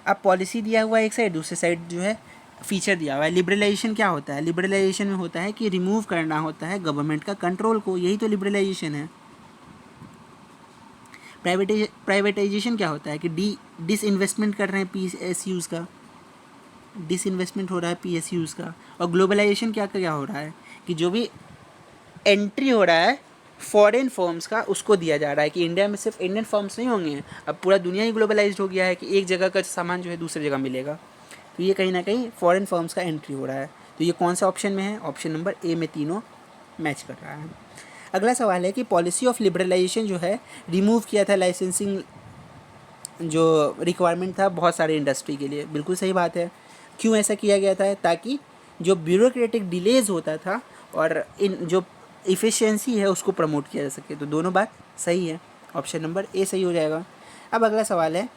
अब पॉलिसी दिया हुआ है एक साइड, दूसरे साइड जो है फीचर दिया हुआ है। लिबरलाइजेशन क्या होता है? लिबरलाइजेशन में होता है कि रिमूव करना होता है गवर्नमेंट का कंट्रोल को, यही तो लिबरलाइजेशन है। प्राइवेटाइजेशन क्या होता है कि डिसइन्वेस्टमेंट कर रहे हैं पीएसयूज़ का, डिसइन्वेस्टमेंट हो रहा है पीएसयूज़ का। और ग्लोबलाइजेशन क्या क्या हो रहा है कि जो भी एंट्री हो रहा है फॉरेन फर्म्स का, उसको दिया जा रहा है कि इंडिया में सिर्फ इंडियन फर्म्स नहीं होंगे, अब पूरा दुनिया ही ग्लोबलाइज्ड हो गया है कि एक जगह का सामान जो है दूसरी जगह मिलेगा। तो ये कहीं ना कहीं फॉरेन फर्म्स का एंट्री हो रहा है। तो ये कौन सा ऑप्शन में है? ऑप्शन नंबर ए में तीनों मैच कर रहा है। अगला सवाल है कि पॉलिसी ऑफ लिबरलाइजेशन जो है रिमूव किया था लाइसेंसिंग जो रिक्वायरमेंट था बहुत सारे इंडस्ट्री के लिए, बिल्कुल सही बात है। क्यों ऐसा किया गया था? ताकि जो ब्यूरोक्रेटिक डिलेज होता था और इन जो इफ़िशियंसी है उसको प्रमोट किया जा सके। तो दोनों बात सही है, ऑप्शन नंबर ए सही हो जाएगा। अब अगला सवाल है,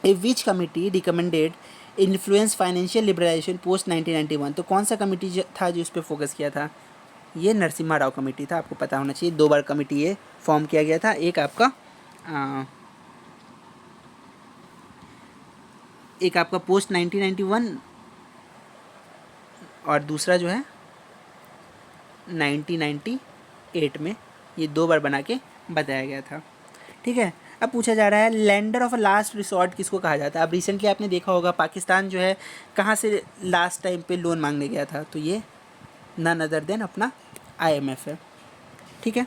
A which committee recommended influence financial liberalisation post 1991? तो कौन सा कमिटी था जो उस पर फोकस किया था? ये नरसिम्हा राव कमेटी था, आपको पता होना चाहिए। 2 बार कमेटी ये फॉर्म किया गया था, एक आपका पोस्ट 1991 और दूसरा जो है 1998 में, ये 2 बार बना के बताया गया था। ठीक है, अब पूछा जा रहा है लैंडर ऑफ लास्ट रिसॉर्ट किसको कहा जाता है? अब रिसेंटली आपने देखा होगा पाकिस्तान जो है कहाँ से लास्ट टाइम पे लोन मांगने गया था, तो ये नन अदर देन अपना आईएमएफ है। ठीक है,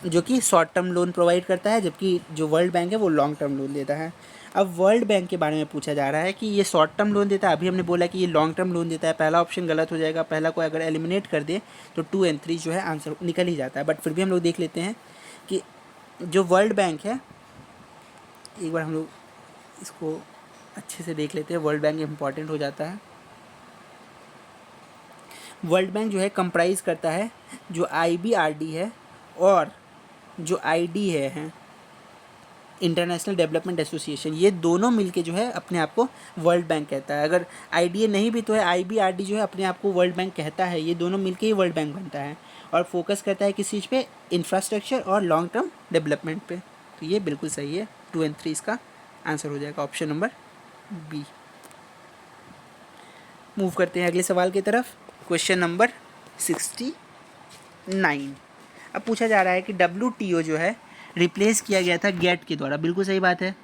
जो कि शॉर्ट टर्म लोन प्रोवाइड करता है, जबकि जो वर्ल्ड बैंक है वो लॉन्ग टर्म लोन देता है। अब वर्ल्ड बैंक के बारे में पूछा जा रहा है कि ये शॉर्ट टर्म लोन देता है, अभी हमने बोला कि ये लॉन्ग टर्म लोन देता है। पहला ऑप्शन गलत हो जाएगा, पहला को अगर एलिमिनेट कर दे तो 2 और 3 जो है आंसर निकल ही जाता है। बट फिर भी हम लोग देख लेते हैं कि जो वर्ल्ड बैंक है, एक बार हम लोग इसको अच्छे से देख लेते हैं, वर्ल्ड बैंक इम्पॉर्टेंट हो जाता है। वर्ल्ड बैंक जो है कंप्राइज करता है जो आईबीआरडी है और जो आईडी है इंटरनेशनल डेवलपमेंट एसोसिएशन, ये दोनों मिलके जो है अपने आप को वर्ल्ड बैंक कहता है। अगर आईडीए नहीं भी तो है, आईबीआरडी जो है अपने आप को वर्ल्ड बैंक कहता है। ये दोनों मिलके ही वर्ल्ड बैंक बनता है और फोकस करता है किस चीज़ पे? इंफ्रास्ट्रक्चर और लॉन्ग टर्म डेवलपमेंट पे। तो ये बिल्कुल सही है, 2 और 3 इसका आंसर हो जाएगा, ऑप्शन नंबर बी। मूव करते हैं अगले सवाल की तरफ, क्वेश्चन नंबर 69। अब पूछा जा रहा है कि WTO जो है रिप्लेस किया गया था गेट के द्वारा, बिल्कुल सही बात है।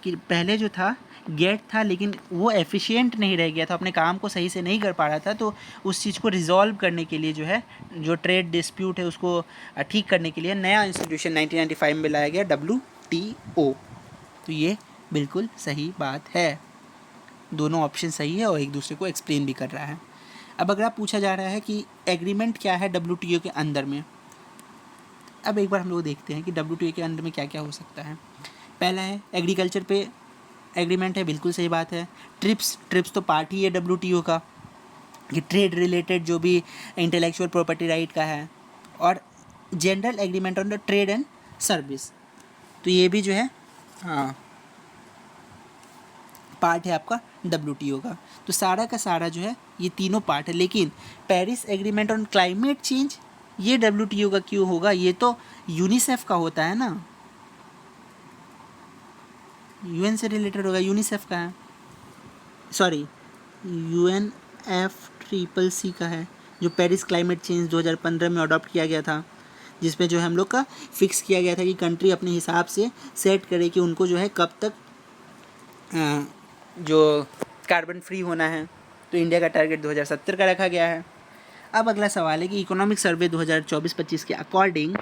कि पहले जो था गेट था, लेकिन वो एफिशिएंट नहीं रह गया था, अपने काम को सही से नहीं कर पा रहा था, तो उस चीज़ को रिजॉल्व करने के लिए जो है, जो ट्रेड डिस्प्यूट है उसको ठीक करने के लिए नया इंस्टीट्यूशन 1995 में लाया गया, WTO। तो ये बिल्कुल सही बात है, दोनों ऑप्शन सही है और एक दूसरे को एक्सप्लेन भी कर रहा है। अब अगर आप पूछा जा रहा है कि एग्रीमेंट क्या है WTO के अंदर में, अब एक बार हम लोग देखते हैं कि WTO के अंदर में क्या क्या हो सकता है। पहला है एग्रीकल्चर पे एग्रीमेंट है, बिल्कुल सही बात है। ट्रिप्स तो पार्ट ही है WTO का, कि ट्रेड रिलेटेड जो भी इंटेलेक्चुअल प्रॉपर्टी राइट का है। और general agreement on the trade and service, तो ये भी जो है हाँ पार्ट है आपका WTO का। तो सारा का सारा जो है ये तीनों पार्ट है। लेकिन Paris agreement on climate change ये WTO का क्यों होगा? ये तो यूनिसेफ का होता है ना, UN से रिलेटेड होगा, यूनिसेफ का है, सॉरी UNFCCC का है, जो पेरिस क्लाइमेट चेंज 2015 में अडॉप्ट किया गया था, जिसमें जो है हम लोग का फिक्स किया गया था कि कंट्री अपने हिसाब से सेट करे कि उनको जो है कब तक जो कार्बन फ्री होना है। तो इंडिया का टारगेट 2070 का रखा गया है। अब अगला सवाल है कि इकोनॉमिक सर्वे 2024-25 के अकॉर्डिंग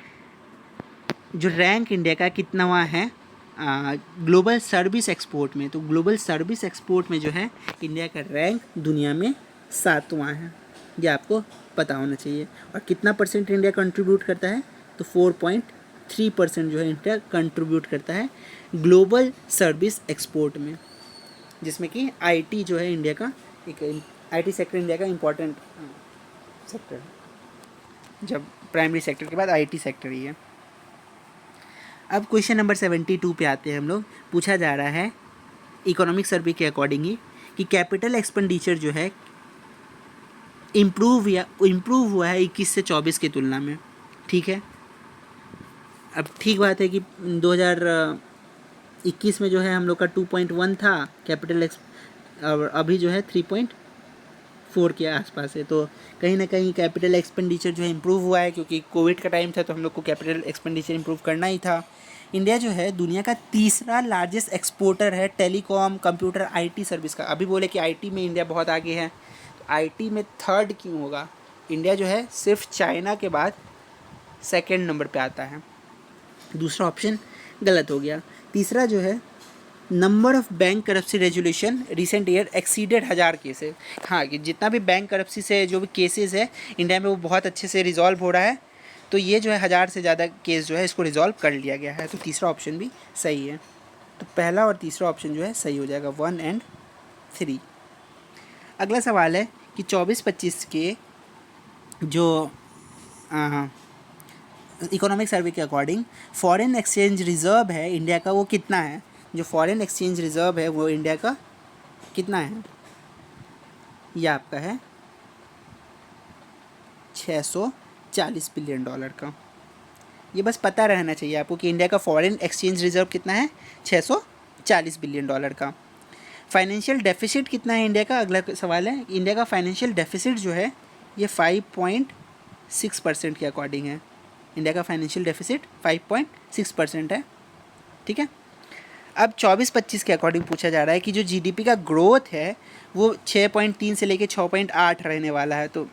जो रैंक इंडिया का कितनावा है ग्लोबल सर्विस एक्सपोर्ट में। तो ग्लोबल सर्विस एक्सपोर्ट में जो है इंडिया का रैंक दुनिया में 7वां है, ये आपको पता होना चाहिए। और कितना परसेंट इंडिया कंट्रीब्यूट करता है? तो 4.3% जो है इंडिया कंट्रीब्यूट करता है ग्लोबल सर्विस एक्सपोर्ट में, जिसमें कि IT जो है इंडिया का एक IT सेक्टर इंडिया का इम्पोर्टेंट सेक्टर है, जब प्राइमरी सेक्टर के बाद IT सेक्टर ही है। अब क्वेश्चन नंबर 72 पे आते हैं हम लोग। पूछा जा रहा है इकोनॉमिक सर्वे के अकॉर्डिंग ही कि कैपिटल एक्सपेंडिचर जो है इम्प्रूव हुआ है 21 से 24 की तुलना में, ठीक है। अब ठीक बात है कि 2021 में जो है हम लोग का 2.1 था कैपिटल और अभी जो है 3.4 के आसपास है। तो कहीं ना कहीं कैपिटल एक्सपेंडिचर जो है इम्प्रूव हुआ है, क्योंकि कोविड का टाइम था तो हम लोग को कैपिटल एक्सपेंडिचर इम्प्रूव करना ही था। इंडिया जो है दुनिया का तीसरा लार्जेस्ट एक्सपोर्टर है टेलीकॉम, कंप्यूटर, IT सर्विस का। अभी बोले कि IT में इंडिया बहुत आगे है, तो IT में थर्ड क्यों होगा? इंडिया जो है सिर्फ चाइना के बाद सेकेंड नंबर पे आता है। दूसरा ऑप्शन गलत हो गया। तीसरा जो है number of bank करप्सी resolution recent year exceeded 1000 cases. हाँ, कि जितना भी बैंक करप्सी से जो भी केसेस है इंडिया में वो बहुत अच्छे से रिजॉल्व हो रहा है। तो ये जो है 1000 से ज़्यादा केस जो है इसको रिजॉल्व कर लिया गया है। तो तीसरा ऑप्शन भी सही है। तो पहला और तीसरा ऑप्शन जो है सही हो जाएगा, 1 और 3। अगला सवाल है कि 24-25 के जो इकोनॉमिक सर्वे के अकॉर्डिंग फॉरेन एक्सचेंज रिज़र्व है इंडिया का, वो कितना है? जो फॉरेन एक्सचेंज रिज़र्व है वो इंडिया का कितना है? ये आपका है $640 बिलियन का। ये बस पता रहना चाहिए आपको कि इंडिया का फॉरेन एक्सचेंज रिज़र्व कितना है, $640 बिलियन का। फाइनेंशियल डेफिसिट कितना है इंडिया का? अगला सवाल है। इंडिया का फाइनेंशियल डेफिसिट जो है ये 5.6% के अकॉर्डिंग है। इंडिया का फाइनेंशियल डेफिसिट 5.6% है, ठीक है। अब 24-25 के अकॉर्डिंग पूछा जा रहा है कि जो GDP का ग्रोथ है वो 6.3 से लेके 6.8 रहने वाला है। तो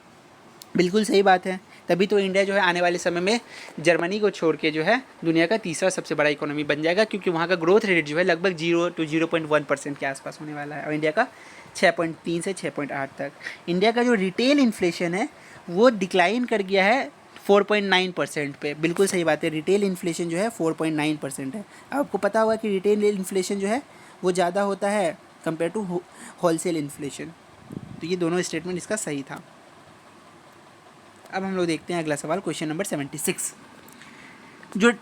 बिल्कुल सही बात है, तभी तो इंडिया जो है आने वाले समय में जर्मनी को छोड़ के जो है दुनिया का तीसरा सबसे बड़ा इकोनॉमी बन जाएगा, क्योंकि वहाँ का ग्रोथ रेट जो है लगभग 0 to 0.1% के आसपास होने वाला है, और इंडिया का 6.3 से 6.8 तक। इंडिया का जो रिटेल इन्फ्लेशन है वो डिक्लाइन कर गया है 4.9% पे। बिल्कुल सही बात है, रिटेल इन्फ्लेशन जो है 4.9% है। आपको पता होगा कि रिटेल इन्फ्लेशन जो है वो ज़्यादा होता है कंपेयर टू होलसेल इन्फ्लेशन। तो ये दोनों स्टेटमेंट इसका सही था। अब हम लोग देखते हैं अगला सवाल, क्वेश्चन नंबर 76, जो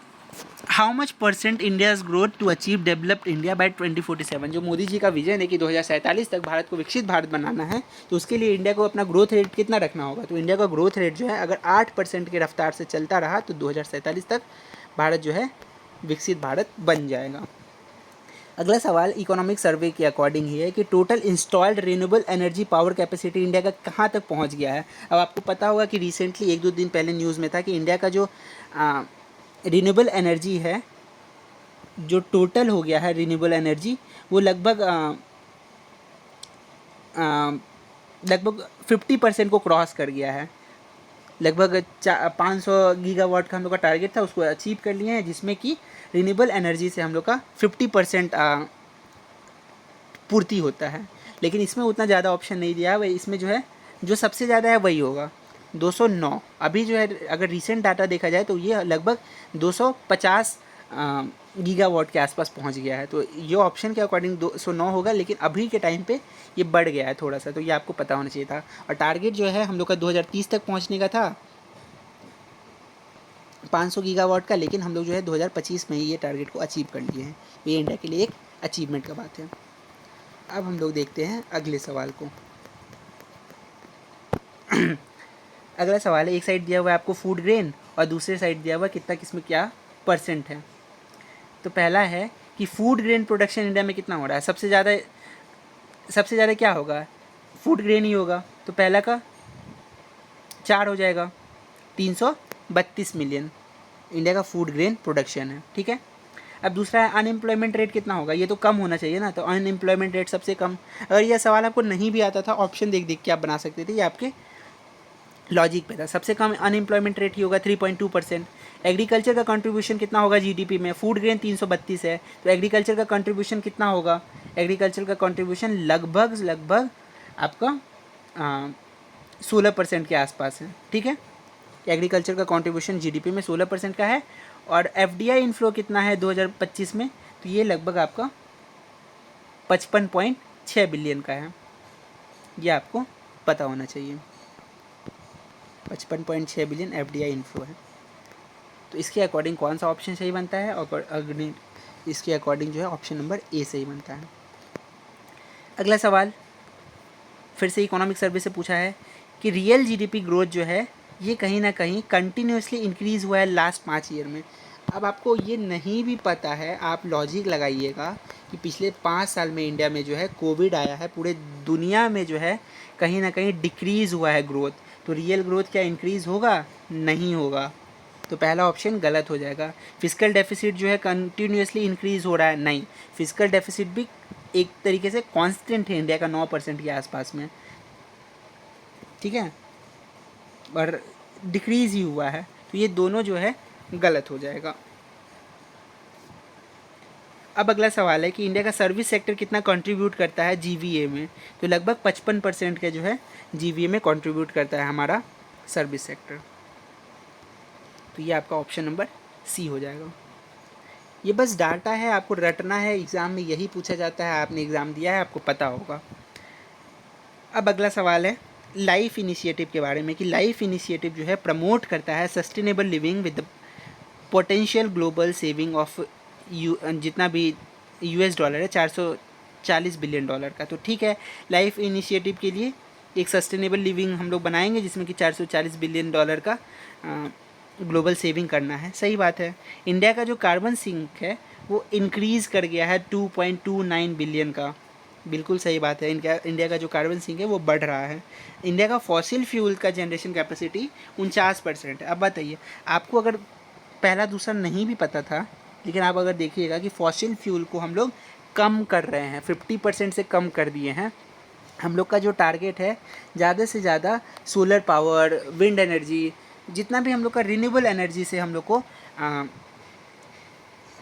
how much percent India's growth to achieve developed India by 2047। जो मोदी जी का विजन है कि 2047 तक भारत को विकसित भारत बनाना है, तो उसके लिए इंडिया को अपना ग्रोथ रेट कितना रखना होगा? तो इंडिया का ग्रोथ रेट जो है अगर 8% की रफ्तार से चलता रहा तो 2047 तक भारत जो है विकसित भारत बन जाएगा। अगला सवाल इकोनॉमिक सर्वे के अकॉर्डिंग ही है कि total installed renewable energy power capacity India का कहाँ तक पहुँच गया है। अब आपको पता होगा कि रिसेंटली 1-2 दिन पहले न्यूज़ में था कि इंडिया का जो रिन्यूएबल एनर्जी है जो टोटल हो गया है रिन्यूएबल एनर्जी वो लगभग 50% को क्रॉस कर गया है। लगभग 500 गीगावाट का हम लोग का टारगेट था, उसको अचीव कर लिए हैं, जिसमें कि रिन्यूएबल एनर्जी से हम लोग का 50% पूर्ति होता है। लेकिन इसमें उतना ज़्यादा ऑप्शन नहीं दिया है, वही इसमें जो है जो सबसे ज़्यादा है वही होगा 209। अभी जो है अगर रीसेंट डाटा देखा जाए तो ये लगभग 250 गीगावाट के आसपास पहुंच गया है। तो ये ऑप्शन के अकॉर्डिंग 209 होगा, लेकिन अभी के टाइम पे ये बढ़ गया है थोड़ा सा, तो ये आपको पता होना चाहिए था। और टारगेट जो है हम लोग का 2030 तक पहुंचने का था 500 गीगावाट का, लेकिन हम लोग जो है 2025 में ही ये टारगेट को अचीव कर लिए हैं। ये इंडिया के लिए एक अचीवमेंट का बात है। अब हम लोग देखते हैं अगले सवाल को। अगला सवाल है, एक साइड दिया हुआ है आपको फूड ग्रेन और दूसरे साइड दिया हुआ है कितना किसमें क्या परसेंट है। तो पहला है कि फूड ग्रेन प्रोडक्शन इंडिया में कितना हो रहा है। सबसे ज़्यादा क्या होगा, फूड ग्रेन ही होगा। तो पहला का 4 हो जाएगा, 332 मिलियन इंडिया का फूड ग्रेन प्रोडक्शन है, ठीक है। अब दूसरा है अनएम्प्लॉयमेंट रेट कितना होगा, ये तो कम होना चाहिए ना, तो अनएम्प्लॉयमेंट रेट सबसे कम। अगर यह सवाल आपको नहीं भी आता था, ऑप्शन देख देख के आप बना सकते थे, ये आपके लॉजिक पे था। सबसे कम अनएम्प्लॉयमेंट रेट ही होगा 3.2%। एग्रीकल्चर का कंट्रीब्यूशन कितना होगा जीडीपी में, फूड ग्रेन 332 है, तो एग्रीकल्चर का कंट्रीब्यूशन कितना होगा, एग्रीकल्चर का कंट्रीब्यूशन लगभग आपका 16% के आसपास है, ठीक है। एग्रीकल्चर का कंट्रीब्यूशन जीडीपी में 16% का है। और एफडीआई इनफ्लो कितना है 2025 में, तो ये लगभग आपका 55.6 बिलियन का है, ये आपको पता होना चाहिए। 55.6 बिलियन एफडीआई इनफ्लो है। तो इसके अकॉर्डिंग कौन सा ऑप्शन सही बनता है, और इसके अकॉर्डिंग जो है ऑप्शन नंबर ए सही बनता है। अगला सवाल फिर से इकोनॉमिक सर्वे से पूछा है कि रियल जीडीपी ग्रोथ जो है ये कहीं ना कहीं कंटिन्यूसली इंक्रीज़ हुआ है लास्ट 5 ईयर में। अब आपको ये नहीं भी पता है, आप लॉजिक लगाइएगा कि पिछले 5 साल में इंडिया में जो है कोविड आया है, पूरे दुनिया में जो है कहीं ना कहीं डिक्रीज़ हुआ है ग्रोथ, तो रियल ग्रोथ क्या इंक्रीज़ होगा, नहीं होगा। तो पहला ऑप्शन गलत हो जाएगा। फिजिकल डेफिसिट जो है कंटिन्यूसली इंक्रीज़ हो रहा है, नहीं, फिजिकल डेफिसिट भी एक तरीके से कांस्टेंट है इंडिया का 9% के आसपास में, ठीक है, और डिक्रीज़ ही हुआ है, तो ये दोनों जो है गलत हो जाएगा। अब अगला सवाल है कि इंडिया का सर्विस सेक्टर कितना कंट्रीब्यूट करता है जीवीए में, तो लगभग 55% का जो है जीवीए में कंट्रीब्यूट करता है हमारा सर्विस सेक्टर। तो ये आपका ऑप्शन नंबर सी हो जाएगा। ये बस डाटा है, आपको रटना है, एग्ज़ाम में यही पूछा जाता है, आपने एग्ज़ाम दिया है, आपको पता होगा। अब अगला सवाल है लाइफ इनिशिएटिव के बारे में, कि लाइफ इनिशिएटिव जो है प्रमोट करता है sustainable living with potential global saving of जितना भी यूएस डॉलर है 440 बिलियन डॉलर का। तो ठीक है, लाइफ इनिशिएटिव के लिए एक सस्टेनेबल लिविंग हम लोग बनाएंगे जिसमें कि 440 बिलियन डॉलर का ग्लोबल सेविंग करना है, सही बात है। इंडिया का जो कार्बन सिंक है वो इंक्रीज़ कर गया है 2.29 बिलियन का, बिल्कुल सही बात है। इंडिया का जो कार्बन सिंक है वो बढ़ रहा है। इंडिया का फॉसिल फ्यूल का जनरेशन कैपेसिटी 49% है। अब बताइए, आपको अगर पहला दूसरा नहीं भी पता था, लेकिन आप अगर देखिएगा कि फॉसिल फ्यूल को हम लोग कम कर रहे हैं, 50% से कम कर दिए हैं। हम लोग का जो टारगेट है ज़्यादा से ज़्यादा सोलर पावर, विंड एनर्जी, जितना भी हम लोग का रिन्यूएबल एनर्जी से हम लोग को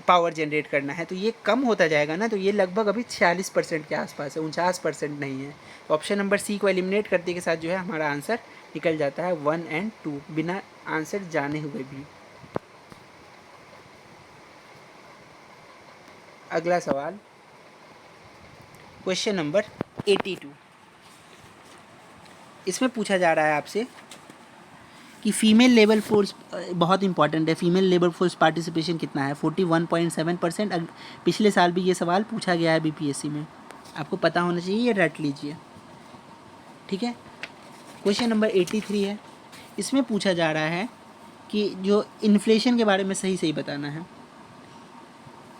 पावर जनरेट करना है, तो ये कम होता जाएगा ना। तो ये लगभग अभी 46% के आसपास है, 49% नहीं है। तो ऑप्शन नंबर सी को एलिमिनेट करने के साथ जो है हमारा आंसर निकल जाता है 1 और 2 बिना आंसर जाने हुए भी। अगला सवाल क्वेश्चन नंबर 82। इसमें पूछा जा रहा है आपसे कि फीमेल लेबर फोर्स, बहुत इंपॉर्टेंट है, फीमेल लेबर फोर्स पार्टिसिपेशन कितना है, 41.7%। पिछले साल भी ये सवाल पूछा गया है बीपीएससी में, आपको पता होना चाहिए, ये रट लीजिए, ठीक है। क्वेश्चन नंबर 83 है। इसमें पूछा जा रहा है कि जो इन्फ्लेशन के बारे में सही सही बताना है।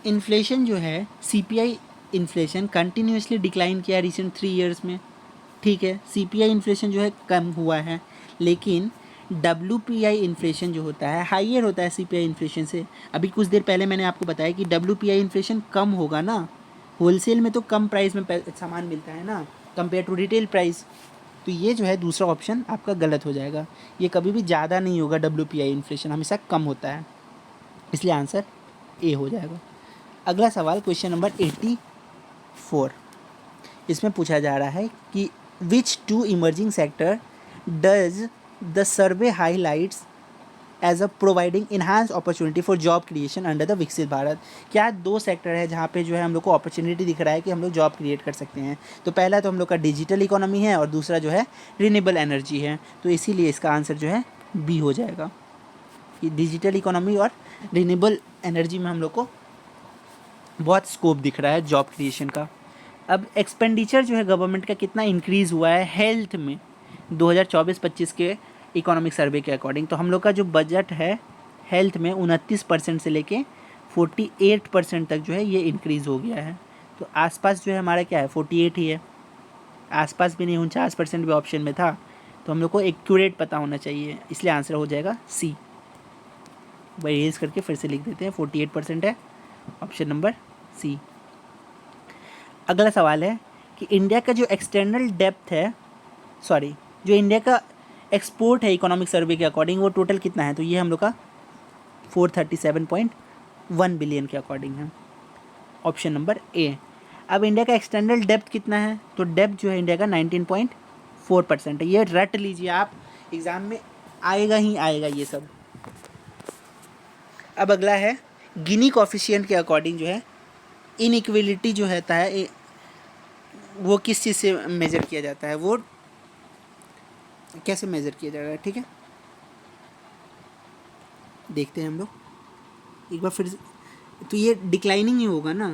इन्फ्लेशन जो है सीपीआई इन्फ्लेशन कंटिन्यूसली डिक्लाइन किया रिसेंट 3 ईयर्स में, ठीक है। सीपीआई इन्फ्लेशन जो है कम हुआ है, लेकिन WPI इन्फ्लेशन जो होता है हाइयर होता है CPI इन्फ्लेशन से। अभी कुछ देर पहले मैंने आपको बताया कि WPI इन्फ्लेशन कम होगा ना, होलसेल में तो कम प्राइस में सामान मिलता है ना कंपेयर टू रिटेल प्राइस। तो ये जो है दूसरा ऑप्शन आपका गलत हो जाएगा। ये कभी भी ज़्यादा नहीं होगा, WPI इन्फ्लेशन हमेशा कम होता है, इसलिए आंसर ए हो जाएगा। अगला सवाल क्वेश्चन नंबर 84, इसमें पूछा जा रहा है कि which two emerging sector does the survey highlights as a providing enhance opportunity for job creation under the Viksit Bharat. क्या दो सेक्टर है जहाँ पे जो है हम लोग को अपॉर्चुनिटी दिख रहा है कि हम लोग जॉब क्रिएट कर सकते हैं? तो पहला तो हम लोग का डिजिटल इकोनॉमी है और दूसरा जो है रिन्यूएबल एनर्जी है। तो इसीलिए इसका आंसर जो है बी हो जाएगा कि डिजिटल इकोनॉमी और रिन्यूएबल एनर्जी में हम लोग को बहुत स्कोप दिख रहा है जॉब क्रिएशन का। अब एक्सपेंडिचर जो है गवर्नमेंट का कितना इंक्रीज़ हुआ है हेल्थ में 2024-25 के इकोनॉमिक सर्वे के अकॉर्डिंग। तो हम लोग का जो बजट है हेल्थ में 29% से लेके 48% तक जो है ये इंक्रीज़ हो गया है। तो आसपास जो है हमारा क्या है 48 ही है, आसपास भी नहीं, 49% भी ऑप्शन में था। तो हम लोग को एक्यूरेट पता होना चाहिए, इसलिए आंसर हो जाएगा सी। वही रेज करके फिर से लिख देते हैं, 48% है, ऑप्शन नंबर सी। अगला सवाल है कि इंडिया का जो एक्सटर्नल डेप्थ है, सॉरी जो इंडिया का एक्सपोर्ट है इकोनॉमिक सर्वे के अकॉर्डिंग वो टोटल कितना है? तो ये हम लोग का 437.1 बिलियन के अकॉर्डिंग है, ऑप्शन नंबर ए। अब इंडिया का एक्सटर्नल डेप्थ कितना है? तो डेप्थ जो है इंडिया का 19.4% है। ये रट लीजिए आप, एग्ज़ाम में आएगा ही आएगा ये सब। अब अगला है गिनी कॉफिशिएंट के अकॉर्डिंग जो है इनइक्वलिटी जो रहता है वो किस चीज़ से मेज़र किया जाता है, वो कैसे मेज़र किया जाएगा? ठीक है, देखते हैं हम लोग एक बार फिर। तो ये डिक्लाइनिंग ही होगा ना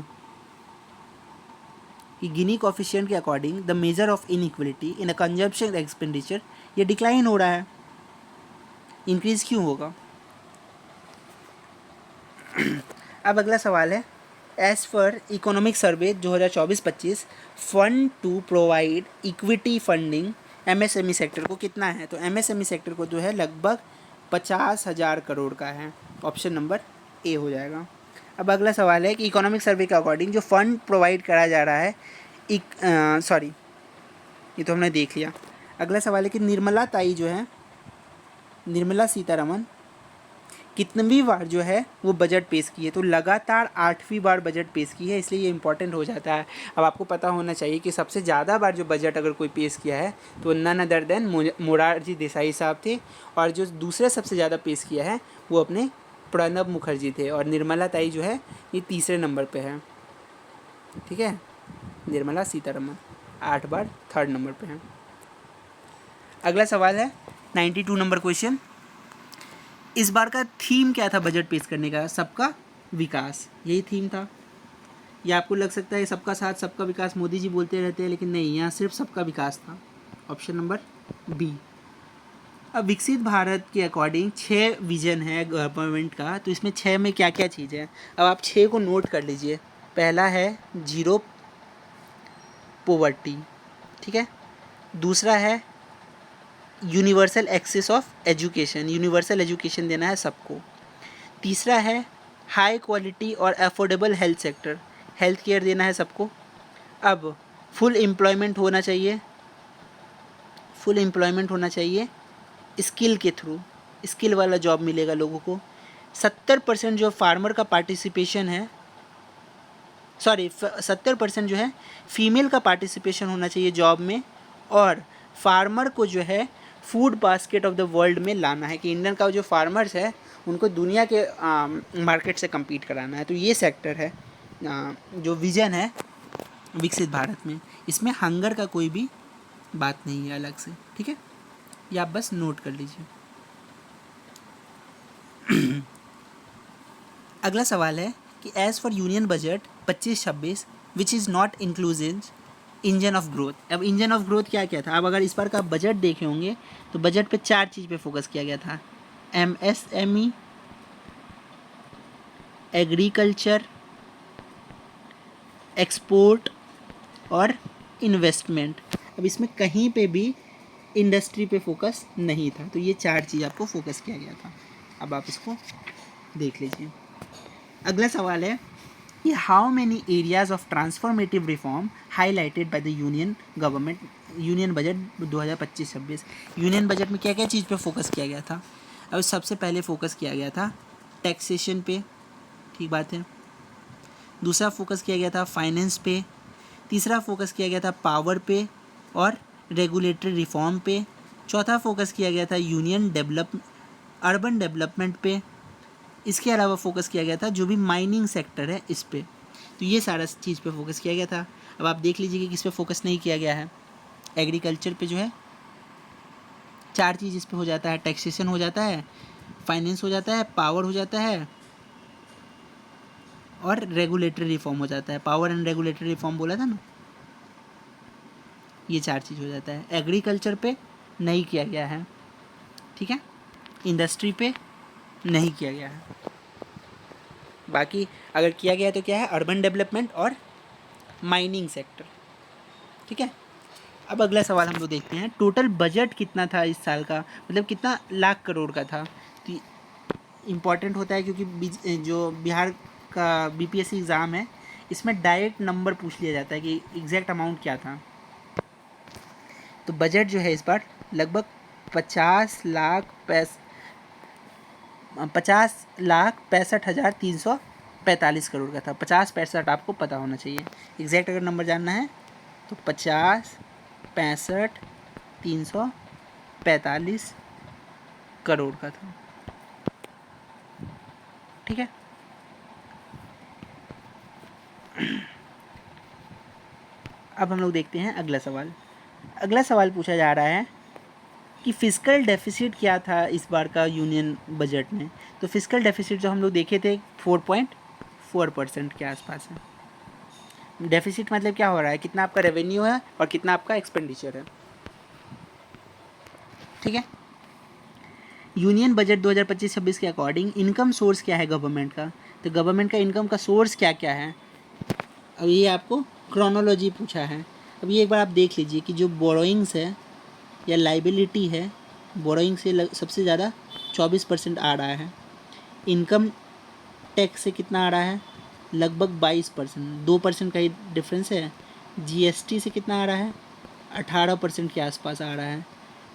कि गिनी कॉफिशिएंट के according the measure of inequality in a consumption expenditure, ये डिक्लाइन हो रहा है, इंक्रीज क्यों होगा? अब अगला सवाल है as per economic survey 2024-25 fund to provide equity funding MSME sector को कितना है? तो MSME सेक्टर को जो है लगभग 50,000 करोड़ का है, ऑप्शन नंबर ए हो जाएगा। अब अगला सवाल है कि इकोनॉमिक सर्वे के अकॉर्डिंग जो फंड प्रोवाइड करा जा रहा है सॉरी ये तो हमने देख लिया। अगला सवाल है कि निर्मला ताई जो है, निर्मला सीतारमन कितनवीं बार जो है वो बजट पेश की है? तो लगातार 8वीं बार बजट पेश की है, इसलिए ये इंपॉर्टेंट हो जाता है। अब आपको पता होना चाहिए कि सबसे ज़्यादा बार जो बजट अगर कोई पेश किया है तो none other than Morarji Desai साहब थे, और जो दूसरे सबसे ज़्यादा पेश किया है वो अपने प्रणब मुखर्जी थे, और निर्मला ताई जो है ये तीसरे नंबर पे है। ठीक है, निर्मला सीतारमन 8 बार थर्ड नंबर पे है। अगला सवाल है 92 नंबर क्वेश्चन, इस बार का थीम क्या था बजट पेश करने का? सबका विकास, यही थीम था। या आपको लग सकता है सबका साथ सबका विकास मोदी जी बोलते रहते हैं, लेकिन नहीं, यहाँ सिर्फ सबका विकास था, ऑप्शन नंबर बी। अब विकसित भारत के अकॉर्डिंग 6 विजन है गवर्नमेंट का, तो इसमें 6 में क्या क्या चीज़ है? अब आप 6 को नोट कर लीजिए। पहला है जीरो पोवर्टी, ठीक है। दूसरा है universal access of education, universal education देना है सबको। तीसरा है हाई क्वालिटी और affordable health sector, health care देना है सबको। अब फुल एम्प्लॉयमेंट होना चाहिए, फुल एम्प्लॉयमेंट होना चाहिए स्किल के थ्रू, स्किल वाला जॉब मिलेगा लोगों को। 70% जो फार्मर का पार्टिसिपेशन है, सॉरी 70% जो है फीमेल का पार्टिसिपेशन होना चाहिए जॉब में, और फार्मर को जो है food basket of the world में लाना है कि इंडियन का जो फार्मर्स है उनको दुनिया के मार्केट से compete कराना है। तो ये सेक्टर है जो विज़न है विकसित भारत में। इसमें हंगर का कोई भी बात नहीं है अलग से, ठीक है, ये आप बस नोट कर लीजिए। अगला सवाल है कि as for union budget 25-26 which is not inclusive engine of growth. अब इंजन ऑफ ग्रोथ क्या क्या था? अब अगर इस बार का बजट देखे होंगे तो बजट पे 4 चीज़ पे फोकस किया गया था, MSME, एग्रीकल्चर, एक्सपोर्ट और इन्वेस्टमेंट। अब इसमें कहीं पे भी इंडस्ट्री पे फोकस नहीं था। तो ये 4 चीज़ आपको फोकस किया गया था। अब आप इसको देख लीजिए। अगला सवाल है कि how many areas of transformative reform highlighted by the union government union budget 2025-26। Union budget में क्या क्या चीज़ पे फोकस किया गया था? अब सबसे पहले फोकस किया गया था टैक्सेशन पे, ठीक बात है। दूसरा फोकस किया गया था फाइनेंस पे। तीसरा फोकस किया गया था पावर पे और रेगुलेटरी रिफॉर्म पे। चौथा फोकस किया गया था अर्बन डेवलपमेंट पे। इसके अलावा फोकस किया गया था जो भी माइनिंग सेक्टर है इस पे। तो ये सारा चीज़ पे फोकस किया गया था। अब आप देख लीजिए कि किस पे फोकस नहीं किया गया है। एग्रीकल्चर पे जो है 4 चीज़ इस पे हो जाता है, टैक्सेशन हो जाता है, फाइनेंस हो जाता है, पावर हो जाता है और रेगुलेटरी रिफॉर्म हो जाता है। पावर एंड रेगुलेटरी रिफॉर्म बोला था ना, ये 4 चीज़ हो जाता है। एग्रीकल्चर पे नहीं किया गया है, ठीक है। इंडस्ट्री पे नहीं किया गया है। बाकी अगर किया गया है तो क्या है, अर्बन डेवलपमेंट और माइनिंग सेक्टर, ठीक है। अब अगला सवाल हम लोग देखते हैं, टोटल बजट कितना था इस साल का, मतलब कितना लाख करोड़ का था। तो इम्पॉर्टेंट होता है क्योंकि जो बिहार का बीपीएससी एग्ज़ाम है इसमें डायरेक्ट नंबर पूछ लिया जाता है कि एग्जैक्ट अमाउंट क्या था। तो बजट जो है इस बार लगभग 50,65,345 करोड़ का था। 50-65 आपको पता होना चाहिए। एग्जैक्ट अगर नंबर जानना है तो 50-65,345 करोड़ का था, ठीक है। अब हम लोग देखते हैं अगला सवाल। अगला सवाल पूछा जा रहा है कि फिस्कल डेफिसिट क्या था इस बार का यूनियन बजट में। तो फिस्कल डेफिसिट जो हम लोग देखे थे 4.4% के आसपास है। डेफिसिट मतलब क्या हो रहा है, कितना आपका रेवेन्यू है और कितना आपका एक्सपेंडिचर है, ठीक है। यूनियन बजट 2025-26 के अकॉर्डिंग इनकम सोर्स क्या है गवर्नमेंट का। तो गवर्नमेंट का इनकम का सोर्स क्या क्या है, अब ये आपको क्रोनोलॉजी पूछा है। अब ये एक बार आप देख लीजिए कि जो बोरोइंग्स है या लाइबिलिटी है, बोरोइंग से सबसे ज़्यादा 24% आ रहा है। इनकम टैक्स से कितना आ रहा है, लगभग 22%, 2% का ही डिफरेंस है। जीएसटी से कितना आ रहा है, 18% के आसपास आ रहा है।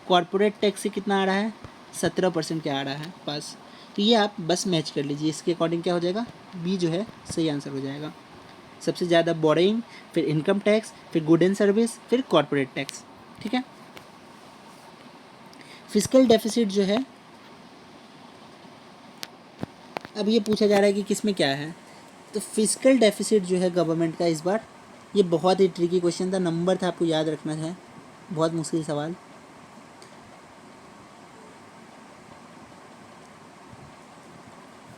कॉरपोरेट टैक्स से कितना आ रहा है, 17% के आ रहा है पास। तो ये आप बस मैच कर लीजिए, इसके अकॉर्डिंग क्या हो जाएगा, बी जो है सही आंसर हो जाएगा। सबसे ज़्यादा बोरोइंग, फिर इनकम टैक्स, फिर गुड एंड सर्विस, फिर कॉरपोरेट टैक्स, ठीक है। फिस्कल डेफिसिट जो है, अब ये पूछा जा रहा है कि किस में क्या है। तो फिस्कल डेफिसिट जो है गवर्नमेंट का इस बार, ये बहुत ही ट्रिकी क्वेश्चन था, नंबर था, आपको याद रखना है, बहुत मुश्किल सवाल।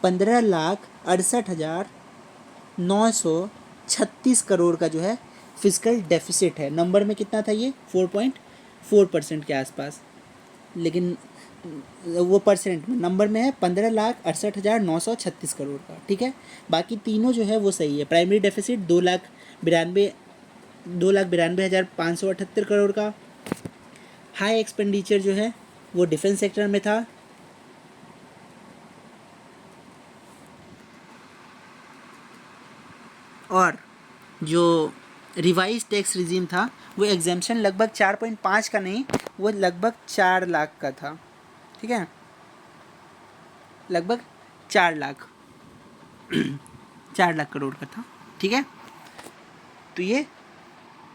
$15,68,936 करोड़ का जो है फिस्कल डेफिसिट है। नंबर में कितना था ये, 4.4% के आसपास, लेकिन वो परसेंट में, नंबर में है 15,68,936 करोड़ का, ठीक है। बाकी तीनों जो है वो सही है। प्राइमरी डेफिसिट 2,92,578 करोड़ का। हाई एक्सपेंडिचर जो है वो डिफेंस सेक्टर में था, और जो रिवाइज टैक्स रिजीम था वो एग्जेम्पशन लगभग 4.5 का नहीं, वो लगभग 4 लाख का था, ठीक है, लगभग 4 लाख 4 लाख करोड़ का था, ठीक है। तो ये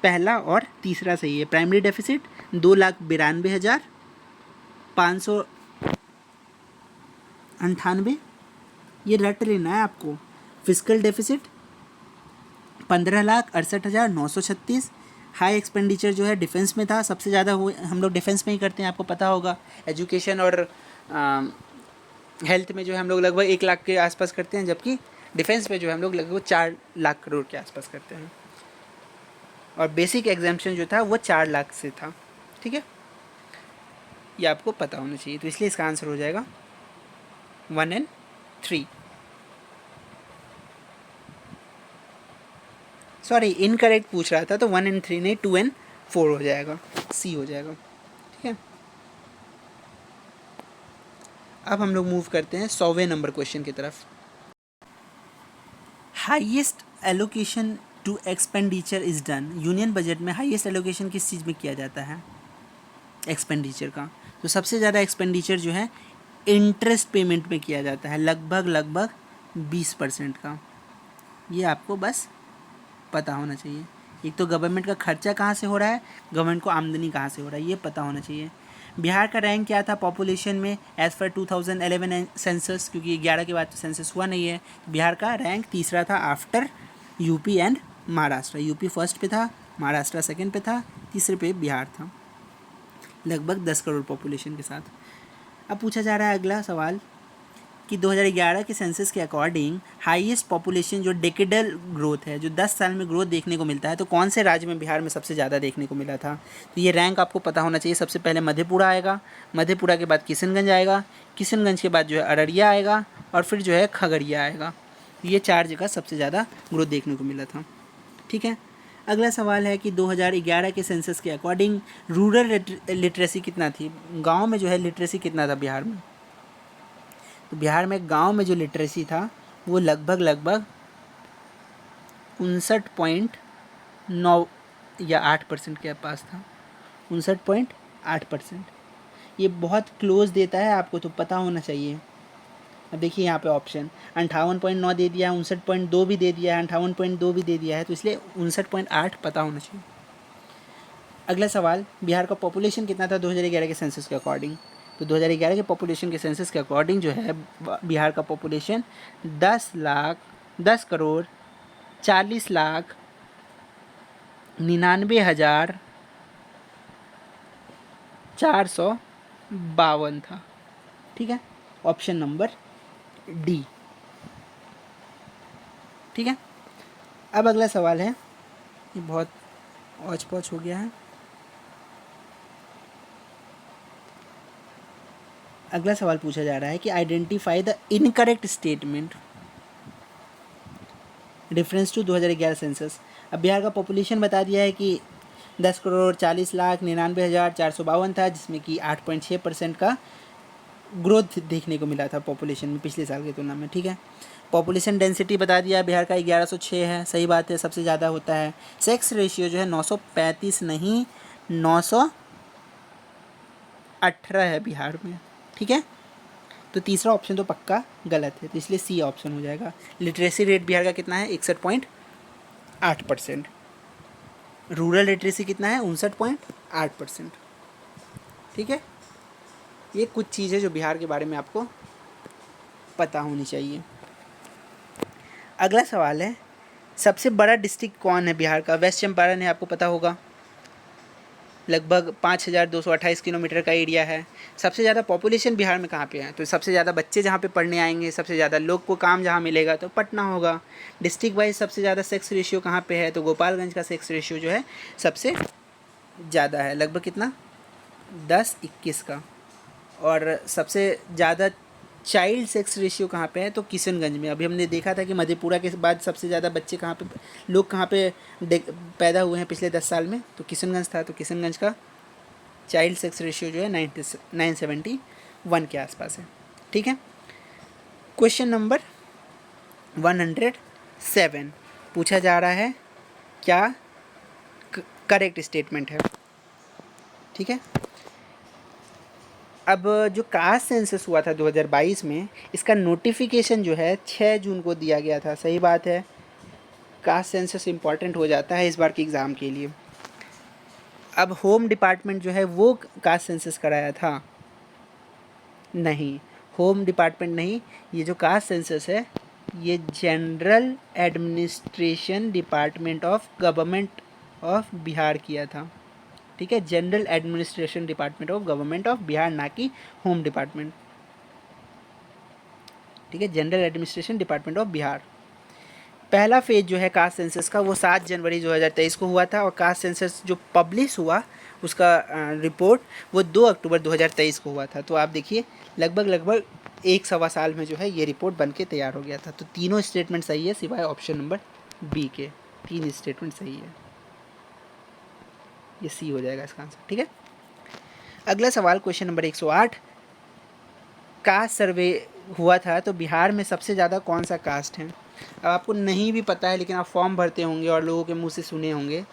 पहला और तीसरा सही है। प्राइमरी डेफिसिट 2,92,598, ये रट लेना है आपको। Fiscal deficit 15,68,936। हाई एक्सपेंडिचर जो है डिफेंस में था, सबसे ज़्यादा हुए, हम लोग डिफेंस में ही करते हैं, आपको पता होगा। एजुकेशन और हेल्थ में जो है हम लोग लगभग 1 लाख के आसपास करते हैं, जबकि डिफेंस में जो है हम लोग लगभग 4 लाख करोड़ के आसपास करते हैं। और बेसिक एग्जाम्पशन जो था वो 4 लाख से था, ठीक है। ये आपको पता होना चाहिए, तो इसलिए इसका आंसर हो जाएगा 1 and 3। सॉरी, इनकरेक्ट पूछ रहा था, तो 1 and 3 नहीं, 2 and 4 हो जाएगा, सी हो जाएगा, ठीक है। अब हम लोग मूव करते हैं 100वें नंबर क्वेश्चन की तरफ। Highest allocation to expenditure is done. Union budget में हाईएस्ट एलोकेशन किस चीज़ में किया जाता है? एक्सपेंडिचर का। तो सबसे ज़्यादा एक्सपेंडिचर जो है इंटरेस्ट पेमेंट में किया जाता है, लगभग 20% का। ये आपको बस पता होना चाहिए। एक तो गवर्नमेंट का खर्चा कहाँ से हो रहा है, गवर्नमेंट को आमदनी कहाँ से हो रहा है, ये पता होना चाहिए। बिहार का रैंक क्या था पॉपुलेशन में एज़ पर 2011 सेंसस, क्योंकि 11 के बाद तो सेंसस हुआ नहीं है। बिहार का रैंक तीसरा था after UP and Maharashtra. UP first पे था, महाराष्ट्र सेकंड पे था, तीसरे पे बिहार था, लगभग 10 करोड़ पॉपुलेशन के साथ। अब पूछा जा रहा है अगला सवाल कि 2011 के सेंसस के अकॉर्डिंग हाईएस्ट पॉपुलेशन जो डेकेडल ग्रोथ है, जो 10 साल में ग्रोथ देखने को मिलता है, तो कौन से राज्य में बिहार में सबसे ज़्यादा देखने को मिला था? तो ये रैंक आपको पता होना चाहिए। सबसे पहले मधेपुरा आएगा, मधेपुरा के बाद किशनगंज आएगा, किशनगंज के बाद जो है अररिया आएगा, और फिर जो है खगड़िया आएगा। ये 4 जगह सबसे ज़्यादा ग्रोथ देखने को मिला था। ठीक है, अगला सवाल है कि 2011 के सेंसस के अकॉर्डिंग रूरल लिटरेसी कितना थी? गाँव में जो है लिटरेसी कितना था बिहार में? तो बिहार में गांव में जो लिटरेसी था वो लगभग 59.9 या 8% के पास था, 59.8%। ये बहुत क्लोज देता है, आपको तो पता होना चाहिए। अब देखिए यहाँ पे ऑप्शन 58.9 दे दिया है, 59.2 भी दे दिया है, 58.2 भी दे दिया है, तो इसलिए 59.8 पता होना चाहिए। अगला सवाल, बिहार का पॉपुलेशन कितना था 2011 के सेंसस के अकॉर्डिंग? तो 2011 के पॉपुलेशन के सेंसस के अकॉर्डिंग जो है बिहार का पॉपुलेशन 10,40,99,452 था। ठीक है, ऑप्शन नंबर डी। ठीक है, अब अगला सवाल है, ये बहुत औच पौच हो गया है। अगला सवाल पूछा जा रहा है कि identify the incorrect statement difference to 2011 census. अब बिहार का पॉपुलेशन बता दिया है कि 10,40,99,452 था, जिसमें कि 8.6% का ग्रोथ देखने को मिला था पॉपुलेशन में पिछले साल की तुलना में। ठीक है, पॉपुलेशन डेंसिटी बता दिया बिहार का 1106 है, सही बात है, सबसे ज़्यादा होता है। सेक्स रेशियो जो है 935 नहीं 918 है बिहार में। ठीक है, तो तीसरा ऑप्शन तो पक्का गलत है, तो इसलिए सी ऑप्शन हो जाएगा। लिटरेसी रेट बिहार का कितना है? 61.8%। रूरल लिटरेसी कितना है? 59.8%। ठीक है, ये कुछ चीज़ें जो बिहार के बारे में आपको पता होनी चाहिए। अगला सवाल है, सबसे बड़ा डिस्ट्रिक्ट कौन है बिहार का? वेस्ट चंपारण है, आपको पता होगा, लगभग 5,228 किलोमीटर का एरिया है। सबसे ज़्यादा पॉपुलेशन बिहार में कहाँ पे है? तो सबसे ज़्यादा बच्चे जहाँ पे पढ़ने आएंगे, सबसे ज़्यादा लोग को काम जहाँ मिलेगा, तो पटना होगा। डिस्ट्रिक्ट वाइज सबसे ज़्यादा सेक्स रेशियो कहाँ पे है? तो गोपालगंज का सेक्स रेशियो जो है सबसे ज़्यादा है, लगभग कितना? 10:21 का। और सबसे ज़्यादा चाइल्ड सेक्स रेशियो कहाँ पे है? तो किशनगंज में। अभी हमने देखा था कि मधेपुरा के बाद सबसे ज़्यादा बच्चे कहाँ पे, लोग कहाँ पे पैदा हुए हैं पिछले 10 साल में? तो किशनगंज था। तो किशनगंज का चाइल्ड सेक्स रेशियो जो है 971 के आसपास है। ठीक है, क्वेश्चन नंबर 107 पूछा जा रहा है, क्या करेक्ट स्टेटमेंट है? ठीक है, अब जो कास्ट सेंसस हुआ था 2022 में, इसका नोटिफिकेशन जो है 6 जून को दिया गया था। सही बात है, कास्ट सेंसस इम्पॉर्टेंट हो जाता है इस बार के एग्ज़ाम के लिए। अब होम डिपार्टमेंट जो है वो कास्ट सेंसस कराया था? नहीं, होम डिपार्टमेंट नहीं, ये जो कास्ट सेंसस है ये general administration department of government of Bihar किया था। ठीक है, general administration department of government of Bihar, ना कि होम डिपार्टमेंट। ठीक है, general administration department of Bihar. पहला फेज जो है कास्ट सेंसस का वो 7 जनवरी 2023 को हुआ था, और कास्ट सेंसस जो पब्लिश हुआ उसका रिपोर्ट वो 2 अक्टूबर 2023 को हुआ था। तो आप देखिए लगभग 1 सवा साल में जो है ये रिपोर्ट बन के तैयार हो गया था। तो तीनों स्टेटमेंट सही है सिवाय ऑप्शन नंबर बी के, 3 स्टेटमेंट सही है, ये सी हो जाएगा इसका आंसर। ठीक है, अगला सवाल क्वेश्चन नंबर 108, कास्ट सर्वे हुआ था तो बिहार में सबसे ज़्यादा कौन सा कास्ट है? अब आपको नहीं भी पता है लेकिन आप फॉर्म भरते होंगे और लोगों के मुंह से सुने होंगे,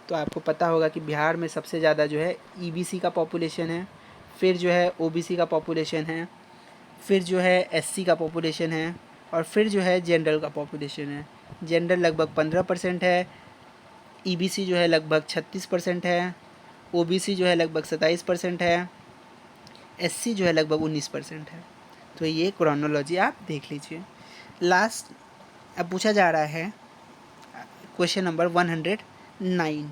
तो आपको पता होगा कि बिहार में सबसे ज़्यादा जो है ईबीसी का पॉपुलेशन है, फिर जो है ओबीसी का पॉपुलेशन है, फिर जो है एससी का पॉपुलेशन है, और फिर जो है जनरल का पॉपुलेशन है। जनरल लगभग 15% है, ईबीसी जो है लगभग 36% है, ओबीसी जो है लगभग 27% है, एससी जो है लगभग 19% है। तो ये क्रोनोलॉजी आप देख लीजिए। लास्ट अब पूछा जा रहा है क्वेश्चन नंबर 109।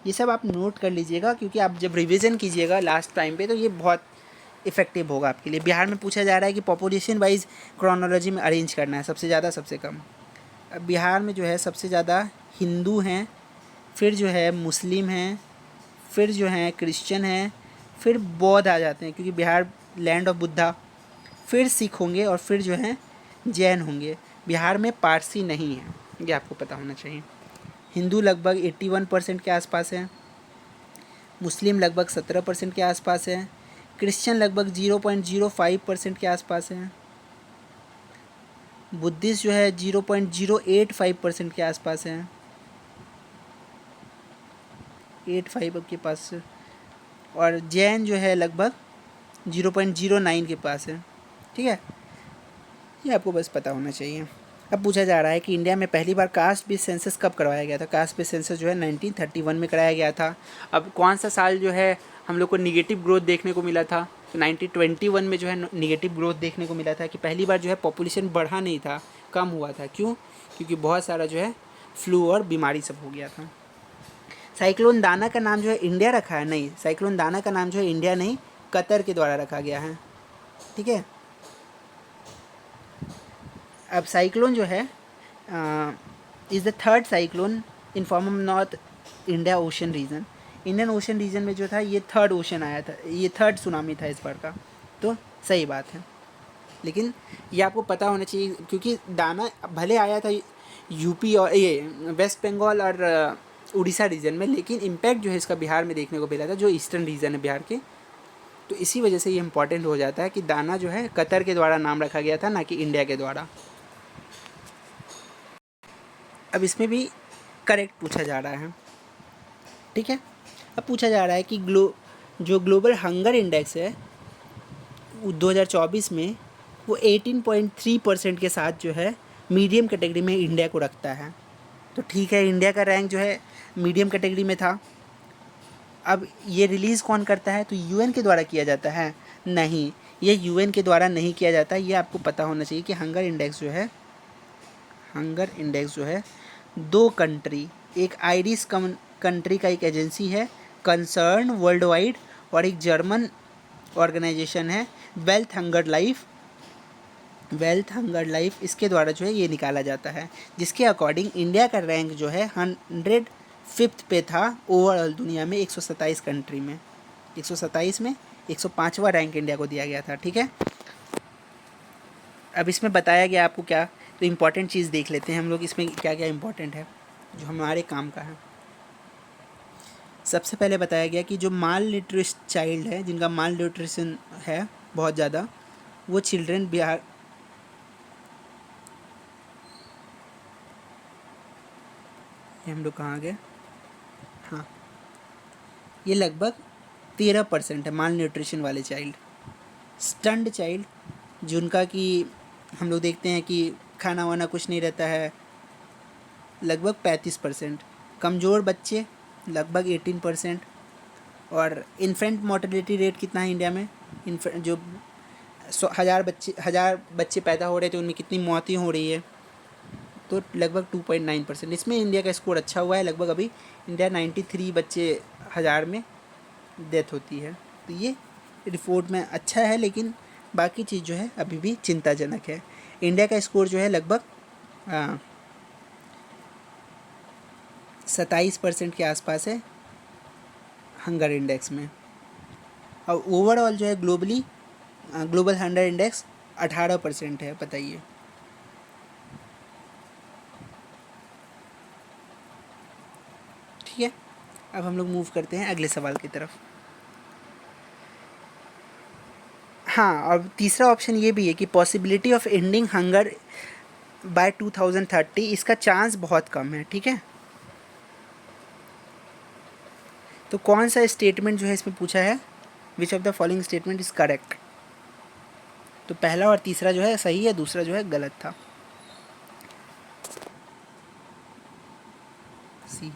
ये सब आप नोट कर लीजिएगा क्योंकि आप जब रिवीजन कीजिएगा लास्ट टाइम पे तो ये बहुत इफ़ेक्टिव होगा आपके लिए। बिहार में पूछा जा रहा है कि पॉपुलेशन वाइज क्रोनोलॉजी में अरेंज करना है, सबसे ज़्यादा सबसे कम। अब बिहार में जो है सबसे ज़्यादा हिंदू हैं, फिर जो है मुस्लिम हैं, फिर जो है क्रिश्चियन हैं, फिर बौद्ध आ जाते हैं क्योंकि बिहार लैंड ऑफ बुद्धा, फिर सिख होंगे और फिर जो है जैन होंगे। बिहार में पारसी नहीं है, ये आपको पता होना चाहिए। हिंदू लगभग 81% के आसपास है, मुस्लिम लगभग 17% के आसपास है, क्रिश्चियन लगभग 0.05% के आसपास है, बुद्धिस्ट जो है 0.085% के आसपास है, 85 के पास, और जैन जो है लगभग 0.09 के पास है। ठीक है, ये आपको बस पता होना चाहिए। अब पूछा जा रहा है कि इंडिया में पहली बार कास्ट बेस्ड सेंसस कब करवाया गया था? कास्ट बेस्ड सेंसस जो है 1931 में कराया गया था। अब कौन सा साल जो है हम लोग को निगेटिव ग्रोथ देखने को मिला था? तो 1921 में जो है निगेटिव ग्रोथ देखने को मिला था कि पहली बार जो है पॉपुलेशन बढ़ा नहीं था, कम हुआ था। क्यों? क्योंकि बहुत सारा जो है फ्लू और बीमारी सब हो गया था। साइक्लोन दाना का नाम जो है इंडिया रखा है? नहीं, साइक्लोन दाना का नाम जो है इंडिया नहीं, कतर के द्वारा रखा गया है। ठीक है, अब साइक्लोन जो है is the third cyclone in form of North India ocean region. Indian ocean region में जो था ये थर्ड ओशन आया था, ये थर्ड सुनामी था इस बार का। तो सही बात है, लेकिन ये आपको पता होना चाहिए क्योंकि दाना भले आया था यूपी और ये वेस्ट बंगाल और उड़ीसा रीजन में, लेकिन इम्पैक्ट जो है इसका बिहार में देखने को मिला था, जो ईस्टर्न रीजन है बिहार के। तो इसी वजह से ये इम्पॉर्टेंट हो जाता है कि दाना जो है कतर के द्वारा नाम रखा गया था, ना कि इंडिया के द्वारा। अब इसमें भी करेक्ट पूछा जा रहा है। ठीक है, अब पूछा जा रहा है कि जो ग्लोबल हंगर इंडेक्स है 2024 में वो 18.3% के साथ जो है मीडियम कैटेगरी में इंडिया को रखता है। तो ठीक है, इंडिया का रैंक जो है मीडियम कैटेगरी में था। अब ये रिलीज़ कौन करता है? तो यूएन के द्वारा किया जाता है? नहीं, ये यूएन के द्वारा नहीं किया जाता। ये आपको पता होना चाहिए कि हंगर इंडेक्स जो है दो कंट्री, एक आयरिश कंट्री का एक एजेंसी है कंसर्न वर्ल्ड वाइड, और एक जर्मन ऑर्गेनाइजेशन है वेल्थ हंगर लाइफ, इसके द्वारा जो है ये निकाला जाता है, जिसके अकॉर्डिंग इंडिया का रैंक जो है 105th पे था ओवरऑल दुनिया में 127 कंट्री में। 127 में 105वां रैंक इंडिया को दिया गया था। ठीक है, अब इसमें बताया गया आपको क्या, तो इम्पॉर्टेंट चीज़ देख लेते हैं हम लोग इसमें क्या क्या इम्पॉर्टेंट है जो हमारे काम का है। सबसे पहले बताया गया कि जो माल न्यूट्रिशन चाइल्ड है, जिनका माल न्यूट्रिशन है बहुत ज़्यादा, वो चिल्ड्रन बिहार ये हम लोग कहाँ आ गए, हाँ, ये लगभग 13% है माल न्यूट्रिशन वाले चाइल्ड। स्टंड चाइल्ड, जिनका कि हम लोग देखते हैं कि खाना वाना कुछ नहीं रहता है, लगभग 35%। कमज़ोर बच्चे लगभग 18%। और इन्फेंट मोर्टेलिटी रेट कितना है इंडिया में? जो 1000 बच्चे पैदा हो रहे थे उनमें कितनी मौतें हो रही है? तो लगभग 2.9%। इसमें इंडिया का स्कोर अच्छा हुआ है, लगभग अभी इंडिया 93 बच्चे 1000 में डेथ होती है। तो ये रिपोर्ट में अच्छा है, लेकिन बाकी चीज़ जो है अभी भी चिंताजनक है। इंडिया का स्कोर जो है लगभग 27% के आसपास है हंगर इंडेक्स में, और ओवरऑल जो है ग्लोबल हंगर इंडेक्स 18% है। बताइए, ठीक है। अब हम लोग मूव करते हैं अगले सवाल की तरफ। हाँ, और तीसरा ऑप्शन ये भी है कि possibility of ending hunger by 2030, इसका चांस बहुत कम है, ठीक है। तो कौन सा स्टेटमेंट जो है इसमें पूछा है, which of the following statement is correct. तो पहला और तीसरा जो है सही है, दूसरा जो है गलत था। सी।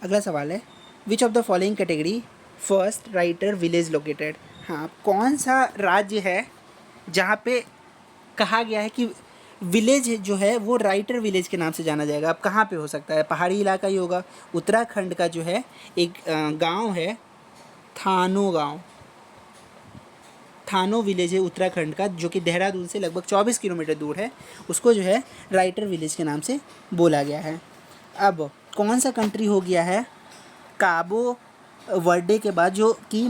अगला सवाल है, which of the following category first writer village located. हाँ, कौन सा राज्य है जहाँ पे कहा गया है कि विलेज जो है वो राइटर विलेज के नाम से जाना जाएगा। अब कहाँ पे हो सकता है, पहाड़ी इलाका ही होगा। उत्तराखंड का जो है एक गांव है थानो गांव, थानो विलेज है उत्तराखंड का, जो कि देहरादून से लगभग 24 किलोमीटर दूर है। उसको जो है राइटर विलेज के नाम से बोला गया है। अब कौन सा कंट्री हो गया है काबो वर्डे के बाद जो कि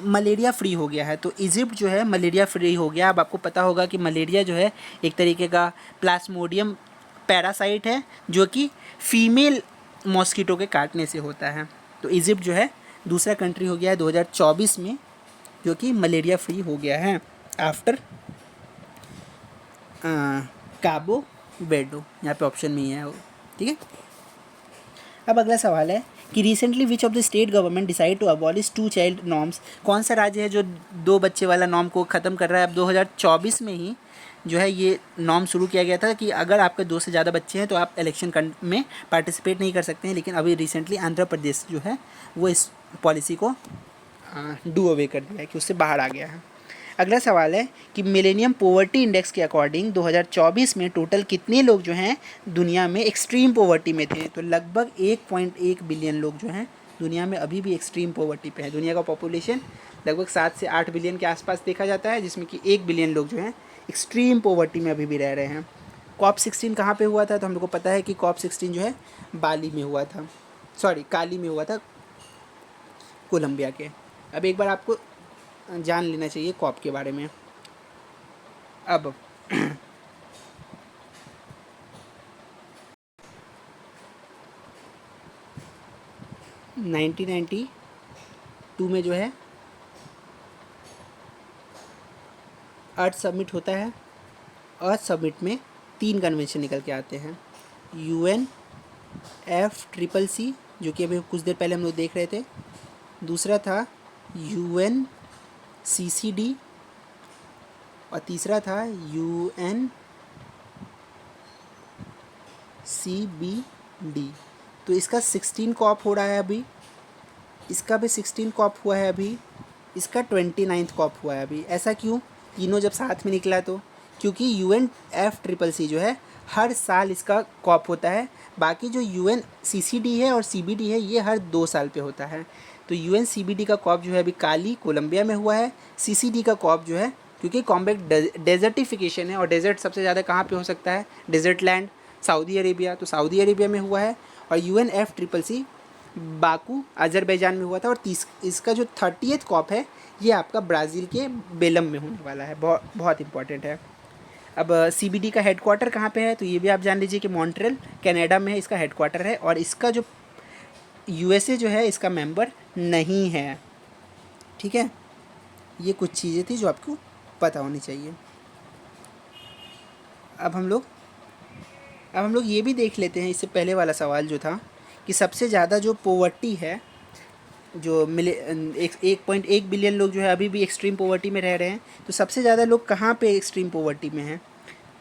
मलेरिया फ्री हो गया है। तो इजिप्ट जो है मलेरिया फ्री हो गया। अब आपको पता होगा कि मलेरिया जो है एक तरीके का प्लाज्मोडियम पैरासाइट है जो कि फीमेल मॉस्किटो के काटने से होता है। तो इजिप्ट जो है दूसरा कंट्री हो गया है 2024 में जो कि मलेरिया फ्री हो गया है आफ्टर काबो वेडो। यहाँ पे ऑप्शन में ही है वो, ठीक है। अब अगला सवाल है कि recently which of the state government decide to abolish 2 child norms. कौन सा राज्य है जो 2 बच्चे वाला नॉर्म को ख़त्म कर रहा है। अब 2024 में ही जो है ये नॉर्म शुरू किया गया था कि अगर आपके 2 से ज़्यादा बच्चे हैं तो आप इलेक्शन में पार्टिसिपेट नहीं कर सकते हैं। लेकिन अभी रिसेंटली आंध्र प्रदेश जो है वो इस पॉलिसी को डू अवे कर दिया है कि उससे बाहर आ गया है। अगला सवाल है कि मिलेनियम पोवर्टी इंडेक्स के अकॉर्डिंग 2024 में टोटल कितने लोग जो हैं दुनिया में एक्सट्रीम पोवर्टी में थे। तो लगभग 1.1 बिलियन लोग जो हैं दुनिया में अभी भी एक्सट्रीम पोवर्टी पे है। दुनिया का पॉपुलेशन लगभग 7 से 8 बिलियन के आसपास देखा जाता है, जिसमें कि 1 बिलियन लोग जो हैं एक्सट्रीम पोवर्टी में अभी भी रह रहे हैं। COP 16 कहाँ पे हुआ था, तो हम लोग को पता है कि COP 16 जो है बाली में हुआ था, सॉरी काली में हुआ था, कोलंबिया के। अब एक बार आपको जान लेना चाहिए कॉप के बारे में। अब 1992 में जो है अर्थ समिट होता है। अर्थ समिट में 3 कन्वेंशन निकल के आते हैं। UNFCCC जो कि अभी कुछ देर पहले हम लोग देख रहे थे। दूसरा था UNCCD और तीसरा था UNCBD। तो इसका 16 कॉप हो रहा है अभी, इसका भी 16 कॉप हुआ है अभी, इसका 29 कॉप हुआ है अभी। ऐसा क्यों, तीनों जब साथ में निकला तो क्योंकि UNFCCC जो है हर साल इसका कॉप होता है। बाकी जो UNCCD है और CBD है ये हर 2 साल पे होता है। तो UNCBD का कॉप जो है अभी काली कोलंबिया में हुआ है। CCD का कॉप जो है क्योंकि कॉम्बैक्ट डेजर्टिफिकेशन है और डेजर्ट सबसे ज़्यादा कहाँ पे हो सकता है, डेजर्ट लैंड सऊदी अरेबिया, तो सऊदी अरेबिया में हुआ है। और UNFCCC बाकू अजरबैजान में हुआ था। और इसका जो 30th कॉप है ये आपका ब्राज़ील के बेलम में होने वाला है, बहुत इंपॉर्टेंट है। अब CBD का हेडक्वार्टर कहाँ पे है, तो ये भी आप जान लीजिए कि मॉन्ट्रियल कनाडा में है इसका हेडक्वार्टर है। और इसका जो USA जो है इसका मेंबर नहीं है, ठीक है। ये कुछ चीज़ें थी जो आपको पता होनी चाहिए। अब हम लोग ये भी देख लेते हैं, इससे पहले वाला सवाल जो था कि सबसे ज़्यादा जो पोवर्टी है, जो 1.1 बिलियन लोग जो है अभी भी एक्सट्रीम पोवर्टी में रह रहे हैं। तो सबसे ज़्यादा लोग कहाँ पे एक्सट्रीम पोवर्टी में हैं,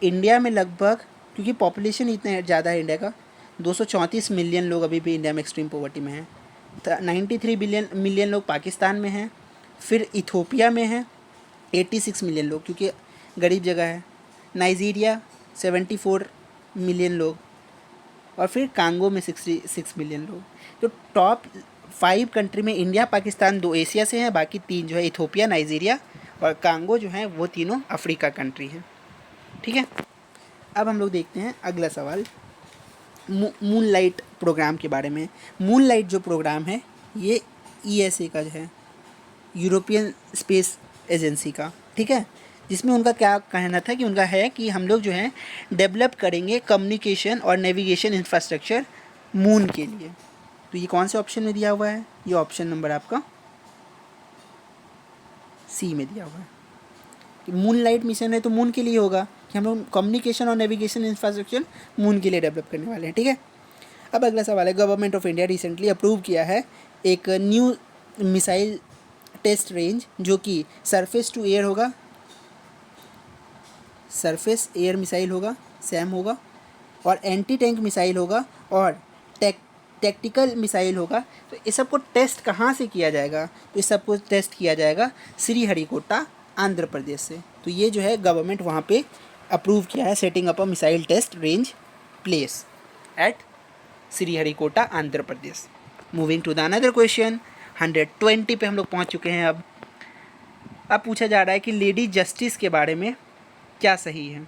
इंडिया में लगभग, क्योंकि पॉपुलेशन इतना ज़्यादा है इंडिया का, 234 मिलियन लोग अभी भी इंडिया में एक्सट्रीम पोवर्टी में हैं। 93 मिलियन लोग पाकिस्तान में हैं। फिर इथोपिया में है 86 मिलियन लोग क्योंकि गरीब जगह है। नाइजीरिया 74 मिलियन लोग और फिर कांगो में 66 मिलियन लोग। तो टॉप 5 कंट्री में इंडिया पाकिस्तान 2 एशिया से हैं, बाकी 3 जो है इथोपिया, नाइजीरिया और कांगो जो है वो तीनों अफ्रीका कंट्री हैं, ठीक है। अब हम लोग देखते हैं अगला सवाल मूनलाइट प्रोग्राम के बारे में। मूनलाइट जो प्रोग्राम है ये ESA का जो है, यूरोपियन स्पेस एजेंसी का, ठीक है, जिसमें उनका क्या कहना था कि उनका है कि हम लोग जो है डेवलप करेंगे कम्युनिकेशन और नेविगेशन इंफ्रास्ट्रक्चर मून के लिए। तो ये कौन से ऑप्शन में दिया हुआ है, ये ऑप्शन नंबर आपका सी में दिया हुआ है कि मून लाइट मिशन है तो मून के लिए होगा कि हम लोग कम्युनिकेशन और नेविगेशन इंफ्रास्ट्रक्चर मून के लिए डेवलप करने वाले हैं, ठीक है। अब अगला सवाल है, government of India recently approve किया है एक न्यू मिसाइल टेस्ट रेंज जो कि सरफेस टू एयर होगा, सरफेस एयर मिसाइल होगा, सैम होगा, और एंटी टैंक मिसाइल होगा, और टैक्टिकल मिसाइल होगा। तो इस सबको टेस्ट कहाँ से किया जाएगा? तो इस सबको टेस्ट किया जाएगा श्रीहरिकोटा आंध्र प्रदेश से। तो ये जो है गवर्नमेंट वहाँ पे अप्रूव किया है, setting up a missile test range place at Sriharikota Andhra Pradesh. Moving to the another question, 120 पे हम लोग पहुँच चुके हैं। अब पूछा जा रहा है कि लेडी जस्टिस के बारे में क्या सही है।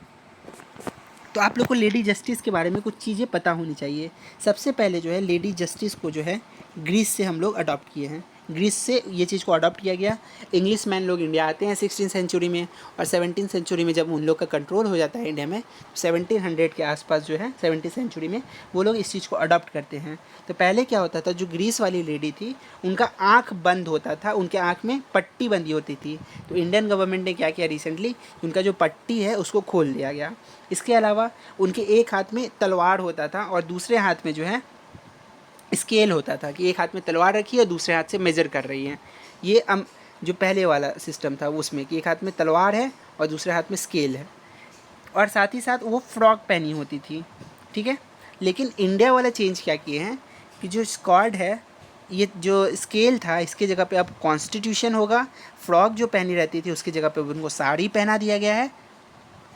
तो आप लोग को लेडी जस्टिस के बारे में कुछ चीज़ें पता होनी चाहिए। सबसे पहले जो है लेडी जस्टिस को जो है ग्रीस से हम लोग अडॉप्ट किए हैं, ग्रीस से ये चीज़ को अडॉप्ट किया गया। इंग्लिश मैन लोग इंडिया आते हैं 16th सेंचुरी में, और 17th सेंचुरी में जब उन लोग का कंट्रोल हो जाता है इंडिया में, 1700 के आसपास जो है 17th सेंचुरी में वो लोग इस चीज़ को अडॉप्ट करते हैं। तो पहले क्या होता था, जो ग्रीस वाली लेडी थी उनका आँख बंद होता था, उनके आँख में पट्टी बंधी होती थी। तो इंडियन गवर्नमेंट ने क्या किया रिसेंटली, उनका जो पट्टी है उसको खोल दिया गया। इसके अलावा उनके एक हाथ में तलवार होता था और दूसरे हाथ में जो है स्केल होता था, कि एक हाथ में तलवार रखी है और दूसरे हाथ से मेज़र कर रही हैं। ये जो पहले वाला सिस्टम था उसमें कि एक हाथ में तलवार है और दूसरे हाथ में स्केल है, और साथ ही साथ वो फ्रॉक पहनी होती थी, ठीक है। लेकिन इंडिया वाला चेंज क्या किए हैं कि जो स्कॉर्ड है, ये जो स्केल था इसके जगह पे अब कॉन्स्टिट्यूशन होगा, फ्रॉक जो पहनी रहती थी उसकी जगह पे उनको साड़ी पहना दिया गया है।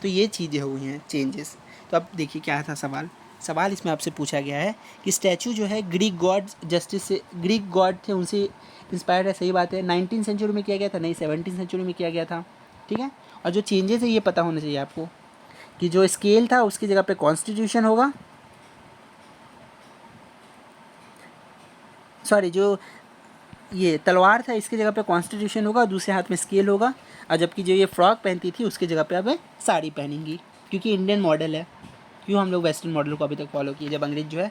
तो ये चीज़ें हुई हैं चेंजेस। तो अब देखिए क्या था सवाल इसमें आपसे पूछा गया है कि स्टैचू जो है ग्रीक गॉड जस्टिस से, ग्रीक गॉड थे उनसे इंस्पायर्ड है, सही बात है। 19th सेंचुरी में किया गया था, नहीं 17th सेंचुरी में किया गया था, ठीक है। और जो चेंजेस है ये पता होना चाहिए आपको कि जो स्केल था उसकी जगह पे कॉन्स्टिट्यूशन होगा, सॉरी जो ये तलवार था इसकी जगह पे कॉन्स्टिट्यूशन होगा, दूसरे हाथ में स्केल होगा, और जबकि जो ये फ्रॉक पहनती थी उसकी जगह पे अब साड़ी पहनेंगी, क्योंकि इंडियन मॉडल है। क्यों हम लोग वेस्टर्न मॉडल को अभी तक फॉलो किए, जब अंग्रेज जो है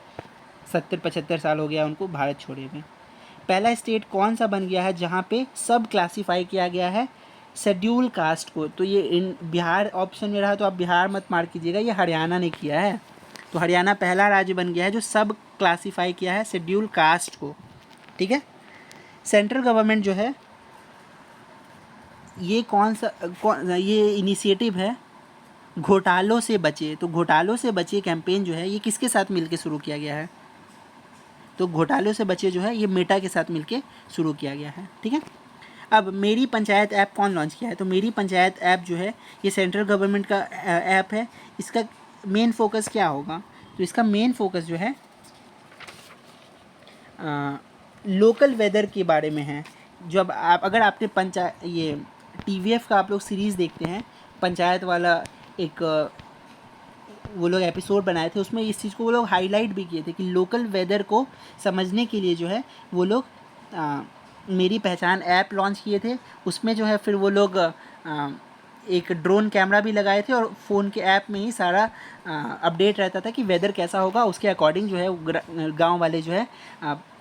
70-75 साल हो गया उनको भारत छोड़े हुए। पहला स्टेट कौन सा बन गया है जहाँ पे सब क्लासीफाई किया गया है शेड्यूल कास्ट को? तो ये बिहार ऑप्शन में रहा, तो आप बिहार मत मार्क कीजिएगा, ये हरियाणा ने किया है। तो हरियाणा पहला राज्य बन गया है जो सब क्लासीफाई किया है शेड्यूल कास्ट को, ठीक है। सेंट्रल गवर्नमेंट जो है ये ये इनिशिएटिव है घोटालों से बचे। तो घोटालों से बचे कैंपेन जो है ये किसके साथ मिलके शुरू किया गया है? तो घोटालों से बचे जो है ये मेटा के साथ मिलके शुरू किया गया है, ठीक है। अब मेरी पंचायत ऐप कौन लॉन्च किया है? तो मेरी पंचायत ऐप जो है ये सेंट्रल गवर्नमेंट का ऐप है। इसका मेन फोकस क्या होगा? तो इसका मेन फोकस जो है लोकल वेदर के बारे में है। जब आप अगर आपने ये TVF का आप लोग सीरीज़ देखते हैं, पंचायत वाला एक वो लोग एपिसोड बनाए थे, उसमें इस चीज़ को वो लोग हाईलाइट भी किए थे कि लोकल वेदर को समझने के लिए जो है वो लोग मेरी पहचान ऐप लॉन्च किए थे। उसमें जो है फिर वो लोग एक ड्रोन कैमरा भी लगाए थे और फ़ोन के ऐप में ही सारा अपडेट रहता था कि वेदर कैसा होगा, उसके अकॉर्डिंग जो है गांव वाले जो है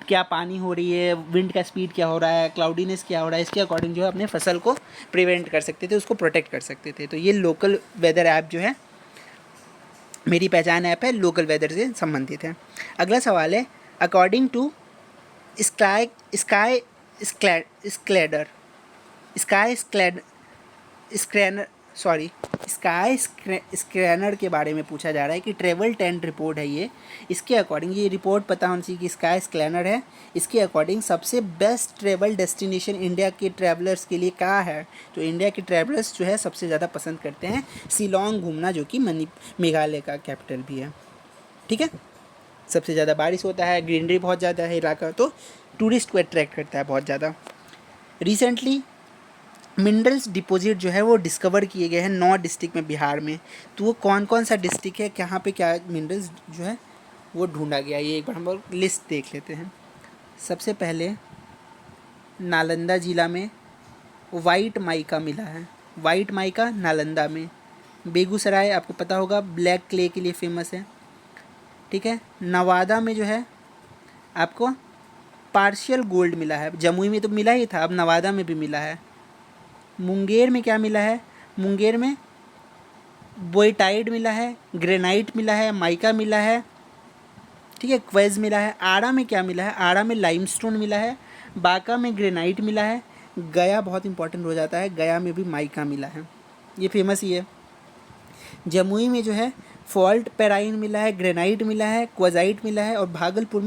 क्या पानी हो रही है, विंड का स्पीड क्या हो रहा है, क्लाउडीनेस क्या हो रहा है, इसके अकॉर्डिंग जो है अपने फसल को प्रिवेंट कर सकते थे, उसको प्रोटेक्ट कर सकते थे। तो ये लोकल वेदर ऐप जो है मेरी पहचान ऐप है, लोकल वेदर से संबंधित है। अगला सवाल है, अकॉर्डिंग टू स्काई स्कैनर के बारे में पूछा जा रहा है कि ट्रेवल टेंट रिपोर्ट है ये। इसके अकॉर्डिंग ये रिपोर्ट पता होनी चाहिए कि स्काई स्कैनर है। इसके अकॉर्डिंग सबसे बेस्ट ट्रेवल डेस्टिनेशन इंडिया के ट्रैवलर्स के लिए कहाँ है? तो इंडिया के ट्रैवलर्स जो है सबसे ज़्यादा पसंद करते हैं शिलोंग घूमना, जो कि मेघालय का कैपिटल भी है, ठीक है। सबसे ज़्यादा बारिश होता है, ग्रीनरी बहुत ज़्यादा है इलाका, तो टूरिस्ट को अट्रैक्ट करता है बहुत ज़्यादा। रिसेंटली मिनरल्स डिपॉजिट जो है वो डिस्कवर किए गए हैं 9 डिस्ट्रिक्ट में बिहार में। तो वो कौन कौन सा डिस्ट्रिक्ट है, कहाँ पे क्या मिनरल्स जो है वो ढूंढा गया, ये एक बार हम लोग लिस्ट देख लेते हैं। सबसे पहले नालंदा ज़िला में वाइट माइका मिला है, वाइट माइका नालंदा में। बेगूसराय आपको पता होगा ब्लैक क्ले के लिए फेमस है, ठीक है। नवादा में जो है आपको पार्शियल गोल्ड मिला है, जमुई में तो मिला ही था, अब नवादा में भी मिला है। मुंगेर में क्या मिला है? मुंगेर में बोइटाइड मिला है, ग्रेनाइट मिला है, माइका मिला है, ठीक है, क्वेज मिला है। आरा में क्या मिला है? आरा में लाइमस्टोन मिला है, बांका में ग्रेनाइट मिला है, गया बहुत इंपॉर्टेंट हो जाता है, गया में भी माइका मिला है, ये फेमस ही है। जमुई में जो है फॉल्ट पेराइन मिला है, ग्रेनाइट मिला है, क्वजाइट मिला है, और भागलपुर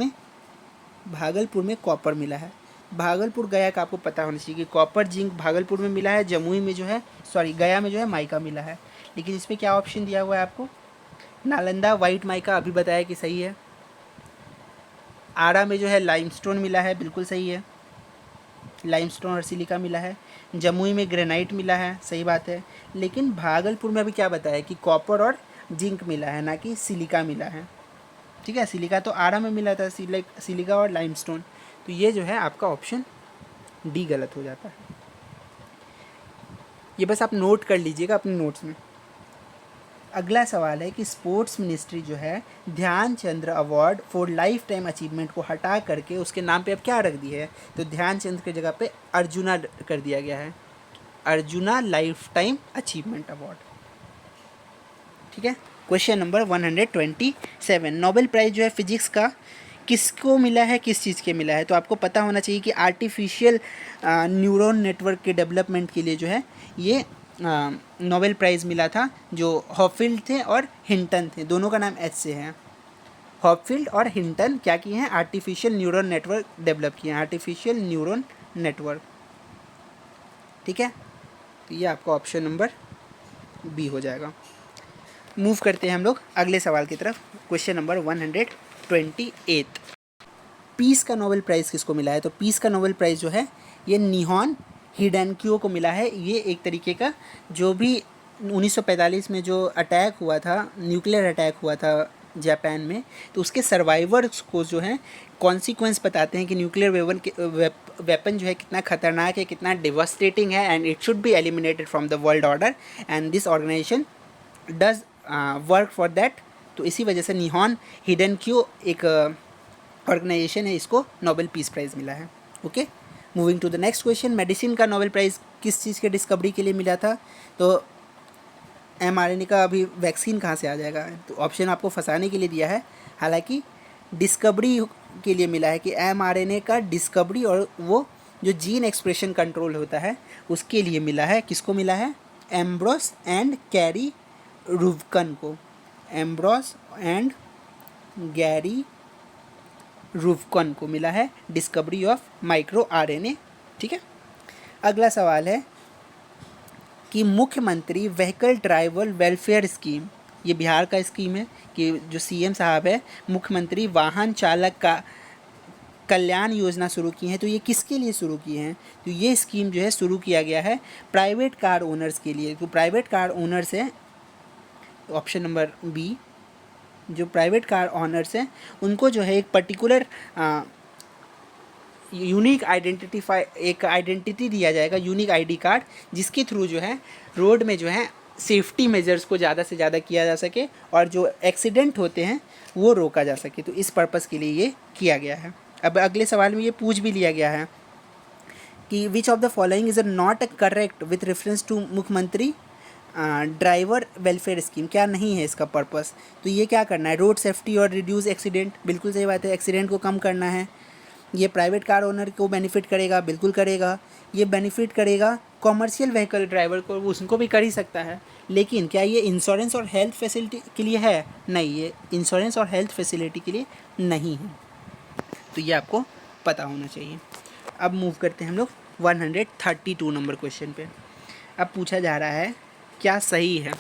में कॉपर मिला है। भागलपुर गया का आपको पता होना चाहिए कि कॉपर जिंक भागलपुर में मिला है, जमुई में जो है गया में जो है माइका मिला है। लेकिन इसमें क्या ऑप्शन दिया हुआ है आपको? नालंदा वाइट माइका, अभी बताया कि सही है। आरा में जो है लाइमस्टोन मिला है, बिल्कुल सही है, लाइमस्टोन और सिलिका मिला है। जमुई में ग्रेनाइट मिला है, सही बात है। लेकिन भागलपुर में अभी क्या बताया कि कॉपर और जिंक मिला है, ना कि सिलिका मिला है, ठीक है। सिलिका तो आरा में मिला था, सिलिका और लाइमस्टोन। तो ये जो है आपका ऑप्शन डी गलत हो जाता है। ये बस आप नोट कर लीजिएगा अपने नोट्स में। अगला सवाल है कि स्पोर्ट्स मिनिस्ट्री जो है Dhyan Chandra award for life time achievement को हटा करके उसके नाम पे अब क्या रख दिया है? तो ध्यानचंद्र की जगह पे अर्जुना कर दिया गया है, arjuna life time achievement award, ठीक है। क्वेश्चन नंबर 127, नोबेल प्राइज़ जो है फिजिक्स का किसको मिला है, किस चीज़ के मिला है? तो आपको पता होना चाहिए कि आर्टिफिशियल न्यूरॉन नेटवर्क के डेवलपमेंट के लिए जो है ये नोबेल प्राइज़ मिला था, जो हॉपफील्ड थे और हिंटन थे, दोनों का नाम एच से है। हॉपफील्ड और हिंटन क्या किए हैं? आर्टिफिशियल न्यूरॉन नेटवर्क डेवलप किए हैं, आर्टिफिशियल न्यूरॉन नेटवर्क, ठीक है। तो ये आपका ऑप्शन नंबर बी हो जाएगा। मूव करते हैं हम लोग अगले सवाल की तरफ। क्वेश्चन नंबर 128, पीस का नोबेल प्राइज़ किसको मिला है? तो पीस का नोबेल प्राइज़ जो है ये निहॉन हिडेनक्यो को मिला है। ये एक तरीके का जो भी 1945 में जो अटैक हुआ था, न्यूक्लियर अटैक हुआ था जापान में, तो उसके सर्वाइवर्स को जो है कॉन्सिक्वेंस बताते हैं कि न्यूक्लियर वेपन जो है कितना खतरनाक है, कितना डिवास्टेटिंग है, and it should be eliminated from the world order, and this organisation does work for that. तो इसी वजह से निहॉन हिडेनक्यो एक ऑर्गेनाइजेशन है, इसको नोबेल पीस प्राइज़ मिला है। Okay, moving to the next question, medicine का नोबेल प्राइज़ किस चीज़ के डिस्कवरी के लिए मिला था? तो mRNA का अभी वैक्सीन कहाँ से आ जाएगा? तो ऑप्शन आपको फंसाने के लिए दिया है, हालांकि डिस्कवरी के लिए मिला है कि mRNA का डिस्कवरी और वो जो जीन एक्सप्रेशन कंट्रोल होता है उसके लिए मिला है। किसको मिला है? एम्ब्रोस एंड कैरी रुवकन को, एम्ब्रोस एंड गैरी रुवकन को मिला है डिस्कवरी ऑफ माइक्रो RNA, ठीक है। अगला सवाल है कि मुख्यमंत्री व्हीकल ड्राइवर वेलफेयर स्कीम, ये बिहार का स्कीम है कि जो CM साहब है मुख्यमंत्री वाहन चालक का कल्याण योजना शुरू की है। तो ये किसके लिए शुरू की हैं? तो ये स्कीम जो है शुरू किया गया है प्राइवेट कार ओनर्स के लिए। तो प्राइवेट कार ओनर्स है ऑप्शन नंबर बी, जो प्राइवेट कार ओनर्स हैं उनको जो है एक पर्टिकुलर यूनिक एक आइडेंटिटी दिया जाएगा, यूनिक ID कार्ड, जिसके थ्रू जो है रोड में जो है सेफ्टी मेजर्स को ज़्यादा से ज़्यादा किया जा सके और जो एक्सीडेंट होते हैं वो रोका जा सके। तो इस पर्पज़ के लिए ये किया गया है। अब अगले सवाल में ये पूछ भी लिया गया है कि which of the following is not correct with reference to मुख्यमंत्री ड्राइवर वेलफेयर स्कीम, क्या नहीं है इसका पर्पस? तो ये क्या करना है? रोड सेफ्टी और रिड्यूस एक्सीडेंट, बिल्कुल सही बात है, एक्सीडेंट को कम करना है। ये प्राइवेट कार ओनर को बेनिफिट करेगा, बिल्कुल करेगा। ये बेनिफिट करेगा कॉमर्शियल व्हीकल ड्राइवर को, उनको भी कर ही सकता है। लेकिन क्या ये इंश्योरेंस और हेल्थ फैसिलिटी के लिए है? नहीं, ये इंश्योरेंस और हेल्थ फैसिलिटी के लिए नहीं है। तो ये आपको पता होना चाहिए। अब मूव करते हैं हम लोग 132 नंबर क्वेश्चन पे। अब पूछा जा रहा है क्या सही है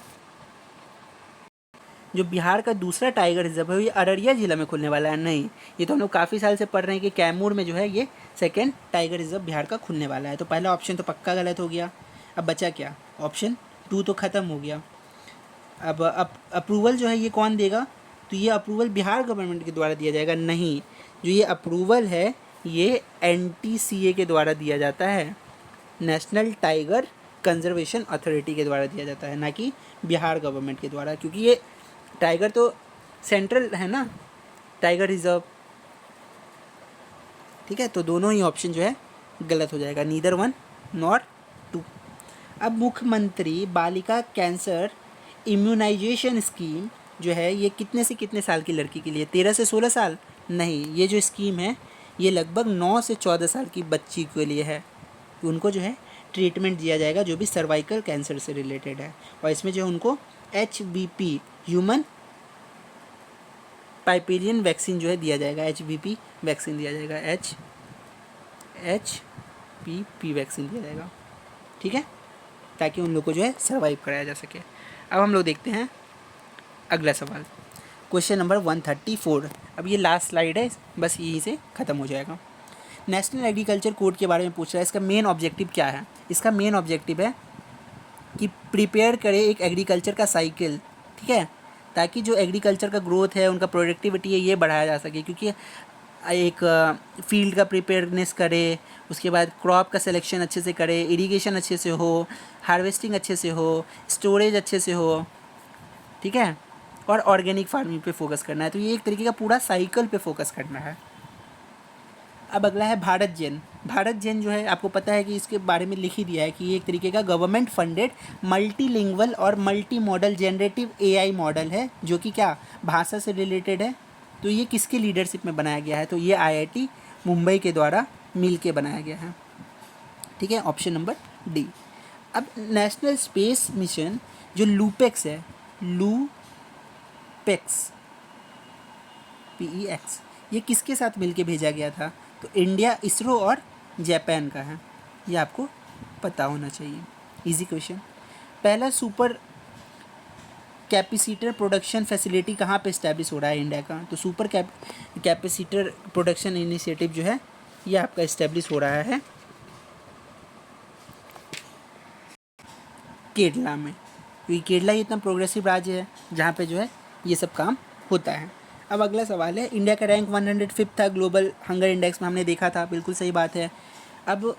जो बिहार का दूसरा टाइगर रिजर्व है ये अररिया जिला में खुलने वाला है? नहीं, ये तो हम लोग काफ़ी साल से पढ़ रहे हैं कि कैमूर में जो है ये सेकंड टाइगर रिजर्व बिहार का खुलने वाला है। तो पहला ऑप्शन तो पक्का गलत हो गया। अब बचा क्या? ऑप्शन 2 तो ख़त्म हो गया। अब अप्रूवल जो है ये कौन देगा? तो ये अप्रूवल बिहार गवर्नमेंट के द्वारा दिया जाएगा। नहीं, जो ये अप्रूवल है ये NTCA के द्वारा दिया जाता है, नेशनल टाइगर कंजर्वेशन अथॉरिटी के द्वारा दिया जाता है, ना कि बिहार गवर्नमेंट के द्वारा, क्योंकि ये टाइगर तो सेंट्रल है ना टाइगर रिजर्व, ठीक है। तो दोनों ही ऑप्शन जो है गलत हो जाएगा, नीदर 1 नॉर 2। अब मुख्यमंत्री बालिका कैंसर इम्यूनाइजेशन स्कीम जो है ये कितने से कितने साल की लड़की के लिए, 13 से 16 साल? नहीं, ये जो स्कीम है ये लगभग 9 से 14 साल की बच्ची के लिए है। उनको जो है ट्रीटमेंट दिया जाएगा जो भी सर्वाइकल कैंसर से रिलेटेड है, और इसमें जो है उनको HBP ह्यूमन पाइपेरियन वैक्सीन जो है दिया जाएगा, HBP वैक्सीन दिया जाएगा, HPP वैक्सीन दिया जाएगा, ठीक है, ताकि उन लोग को जो है सर्वाइव कराया जा सके। अब हम लोग देखते हैं अगला सवाल, क्वेश्चन नंबर 134। अब ये लास्ट स्लाइड है, बस यहीं से ख़त्म हो जाएगा। नेशनल एग्रीकल्चर कोड के बारे में पूछ रहा है, इसका मेन ऑब्जेक्टिव क्या है? इसका मेन ऑब्जेक्टिव है कि प्रिपेयर करे एक एग्रीकल्चर का साइकिल, ठीक है, ताकि जो एग्रीकल्चर का ग्रोथ है, उनका प्रोडक्टिविटी है, ये बढ़ाया जा सके। क्योंकि एक फील्ड का प्रिपेयरनेस करे, उसके बाद क्रॉप का सिलेक्शन अच्छे से करे, इरिगेशन अच्छे से हो, हार्वेस्टिंग अच्छे से हो, स्टोरेज अच्छे से हो, ठीक है, और ऑर्गेनिक फार्मिंग पे फोकस करना है। तो ये एक तरीके का पूरा साइकिल पे फोकस करना है। अब अगला है भारत जेन। भारत जेन जो है आपको पता है कि इसके बारे में लिख ही दिया है कि ये एक तरीके का गवर्नमेंट फंडेड मल्टीलिंगुअल और multi modal generative AI model है, जो कि क्या भाषा से रिलेटेड है। तो ये किसके लीडरशिप में बनाया गया है? तो ये IIT मुंबई के द्वारा मिल के बनाया गया है, ठीक है, ऑप्शन नंबर डी। अब नेशनल स्पेस मिशन जो लूपेक्स है, लूपेक्स PEX, ये किसके साथ मिलके भेजा गया था? तो इंडिया, इसरो और जापान का है, ये आपको पता होना चाहिए। Easy question. पहला सुपर कैपेसिटर प्रोडक्शन फैसिलिटी कहाँ पे इस्टेब्लिश हो रहा है इंडिया का? तो सुपर कैपेसिटर प्रोडक्शन इनिशिएटिव जो है ये आपका इस्टेब्लिश हो रहा है केरला में, क्योंकि केरला ही इतना प्रोग्रेसिव राज्य है जहाँ पे जो है ये सब काम होता है। अब अगला सवाल है, इंडिया का रैंक 105 था ग्लोबल हंगर इंडेक्स में, हमने देखा था, बिल्कुल सही बात है। अब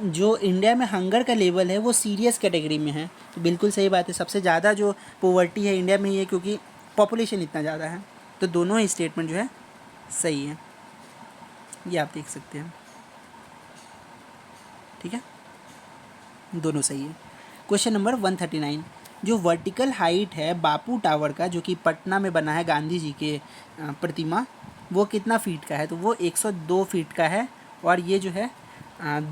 जो इंडिया में हंगर का लेवल है वो सीरियस कैटेगरी में है, तो बिल्कुल सही बात है। सबसे ज़्यादा जो पोवर्टी है इंडिया में ही है, क्योंकि पॉपुलेशन इतना ज़्यादा है। तो दोनों ही स्टेटमेंट जो है सही है, ये आप देख सकते हैं, ठीक है, दोनों सही है। क्वेश्चन नंबर 139, जो वर्टिकल हाइट है बापू टावर का, जो कि पटना में बना है गांधी जी के प्रतिमा, वो कितना फीट का है? तो वो 102 फीट का है, और ये जो है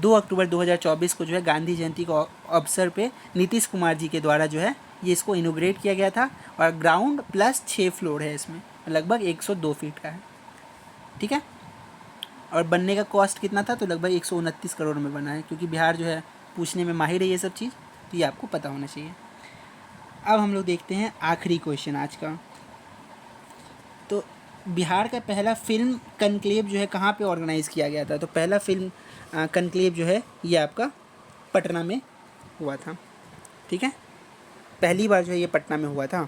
2 अक्टूबर 2024 को जो है गांधी जयंती के अवसर पे नीतीश कुमार जी के द्वारा जो है ये इसको इनोग्रेट किया गया था, और ग्राउंड प्लस 6 फ्लोर है, इसमें लगभग 102 फीट का है, ठीक है। और बनने का कॉस्ट कितना था? तो लगभग 129 करोड़ में बना है, क्योंकि बिहार जो है पूछने में माहिर है ये सब चीज़, तो ये आपको पता होना चाहिए। अब हम लोग देखते हैं आखिरी क्वेश्चन आज का। तो बिहार का पहला फिल्म कनक्लेव जो है कहाँ पे ऑर्गेनाइज़ किया गया था? तो पहला फिल्म कनक्लेव जो है ये आपका पटना में हुआ था, ठीक है, पहली बार जो है ये पटना में हुआ था,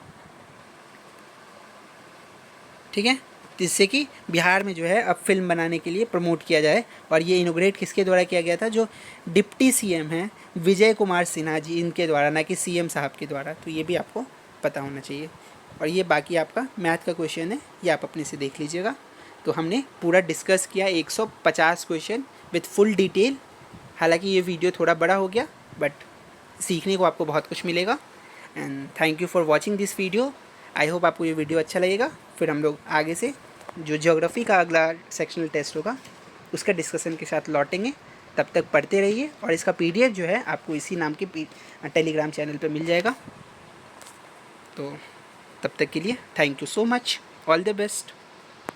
ठीक है, जिससे कि बिहार में जो है अब फिल्म बनाने के लिए प्रमोट किया जाए। और ये इनोग्रेट किसके द्वारा किया गया था? जो डिप्टी CM हैं विजय कुमार सिन्हा जी, इनके द्वारा, ना कि CM साहब के द्वारा। तो ये भी आपको पता होना चाहिए। और ये बाकी आपका मैथ का क्वेश्चन है, ये आप अपने से देख लीजिएगा। तो हमने पूरा डिस्कस किया 150 क्वेश्चन विथ फुल डिटेल। हालांकि ये वीडियो थोड़ा बड़ा हो गया, बट सीखने को आपको बहुत कुछ मिलेगा। And thank you for watching this video. I hope आपको ये वीडियो अच्छा लगेगा। फिर हम लोग आगे से जो ज्योग्राफी का अगला सेक्शनल टेस्ट होगा उसका डिस्कशन के साथ लौटेंगे। तब तक पढ़ते रहिए, और इसका PDF जो है आपको इसी नाम के टेलीग्राम चैनल पे मिल जाएगा। तो तब तक के लिए thank you so much, all the best.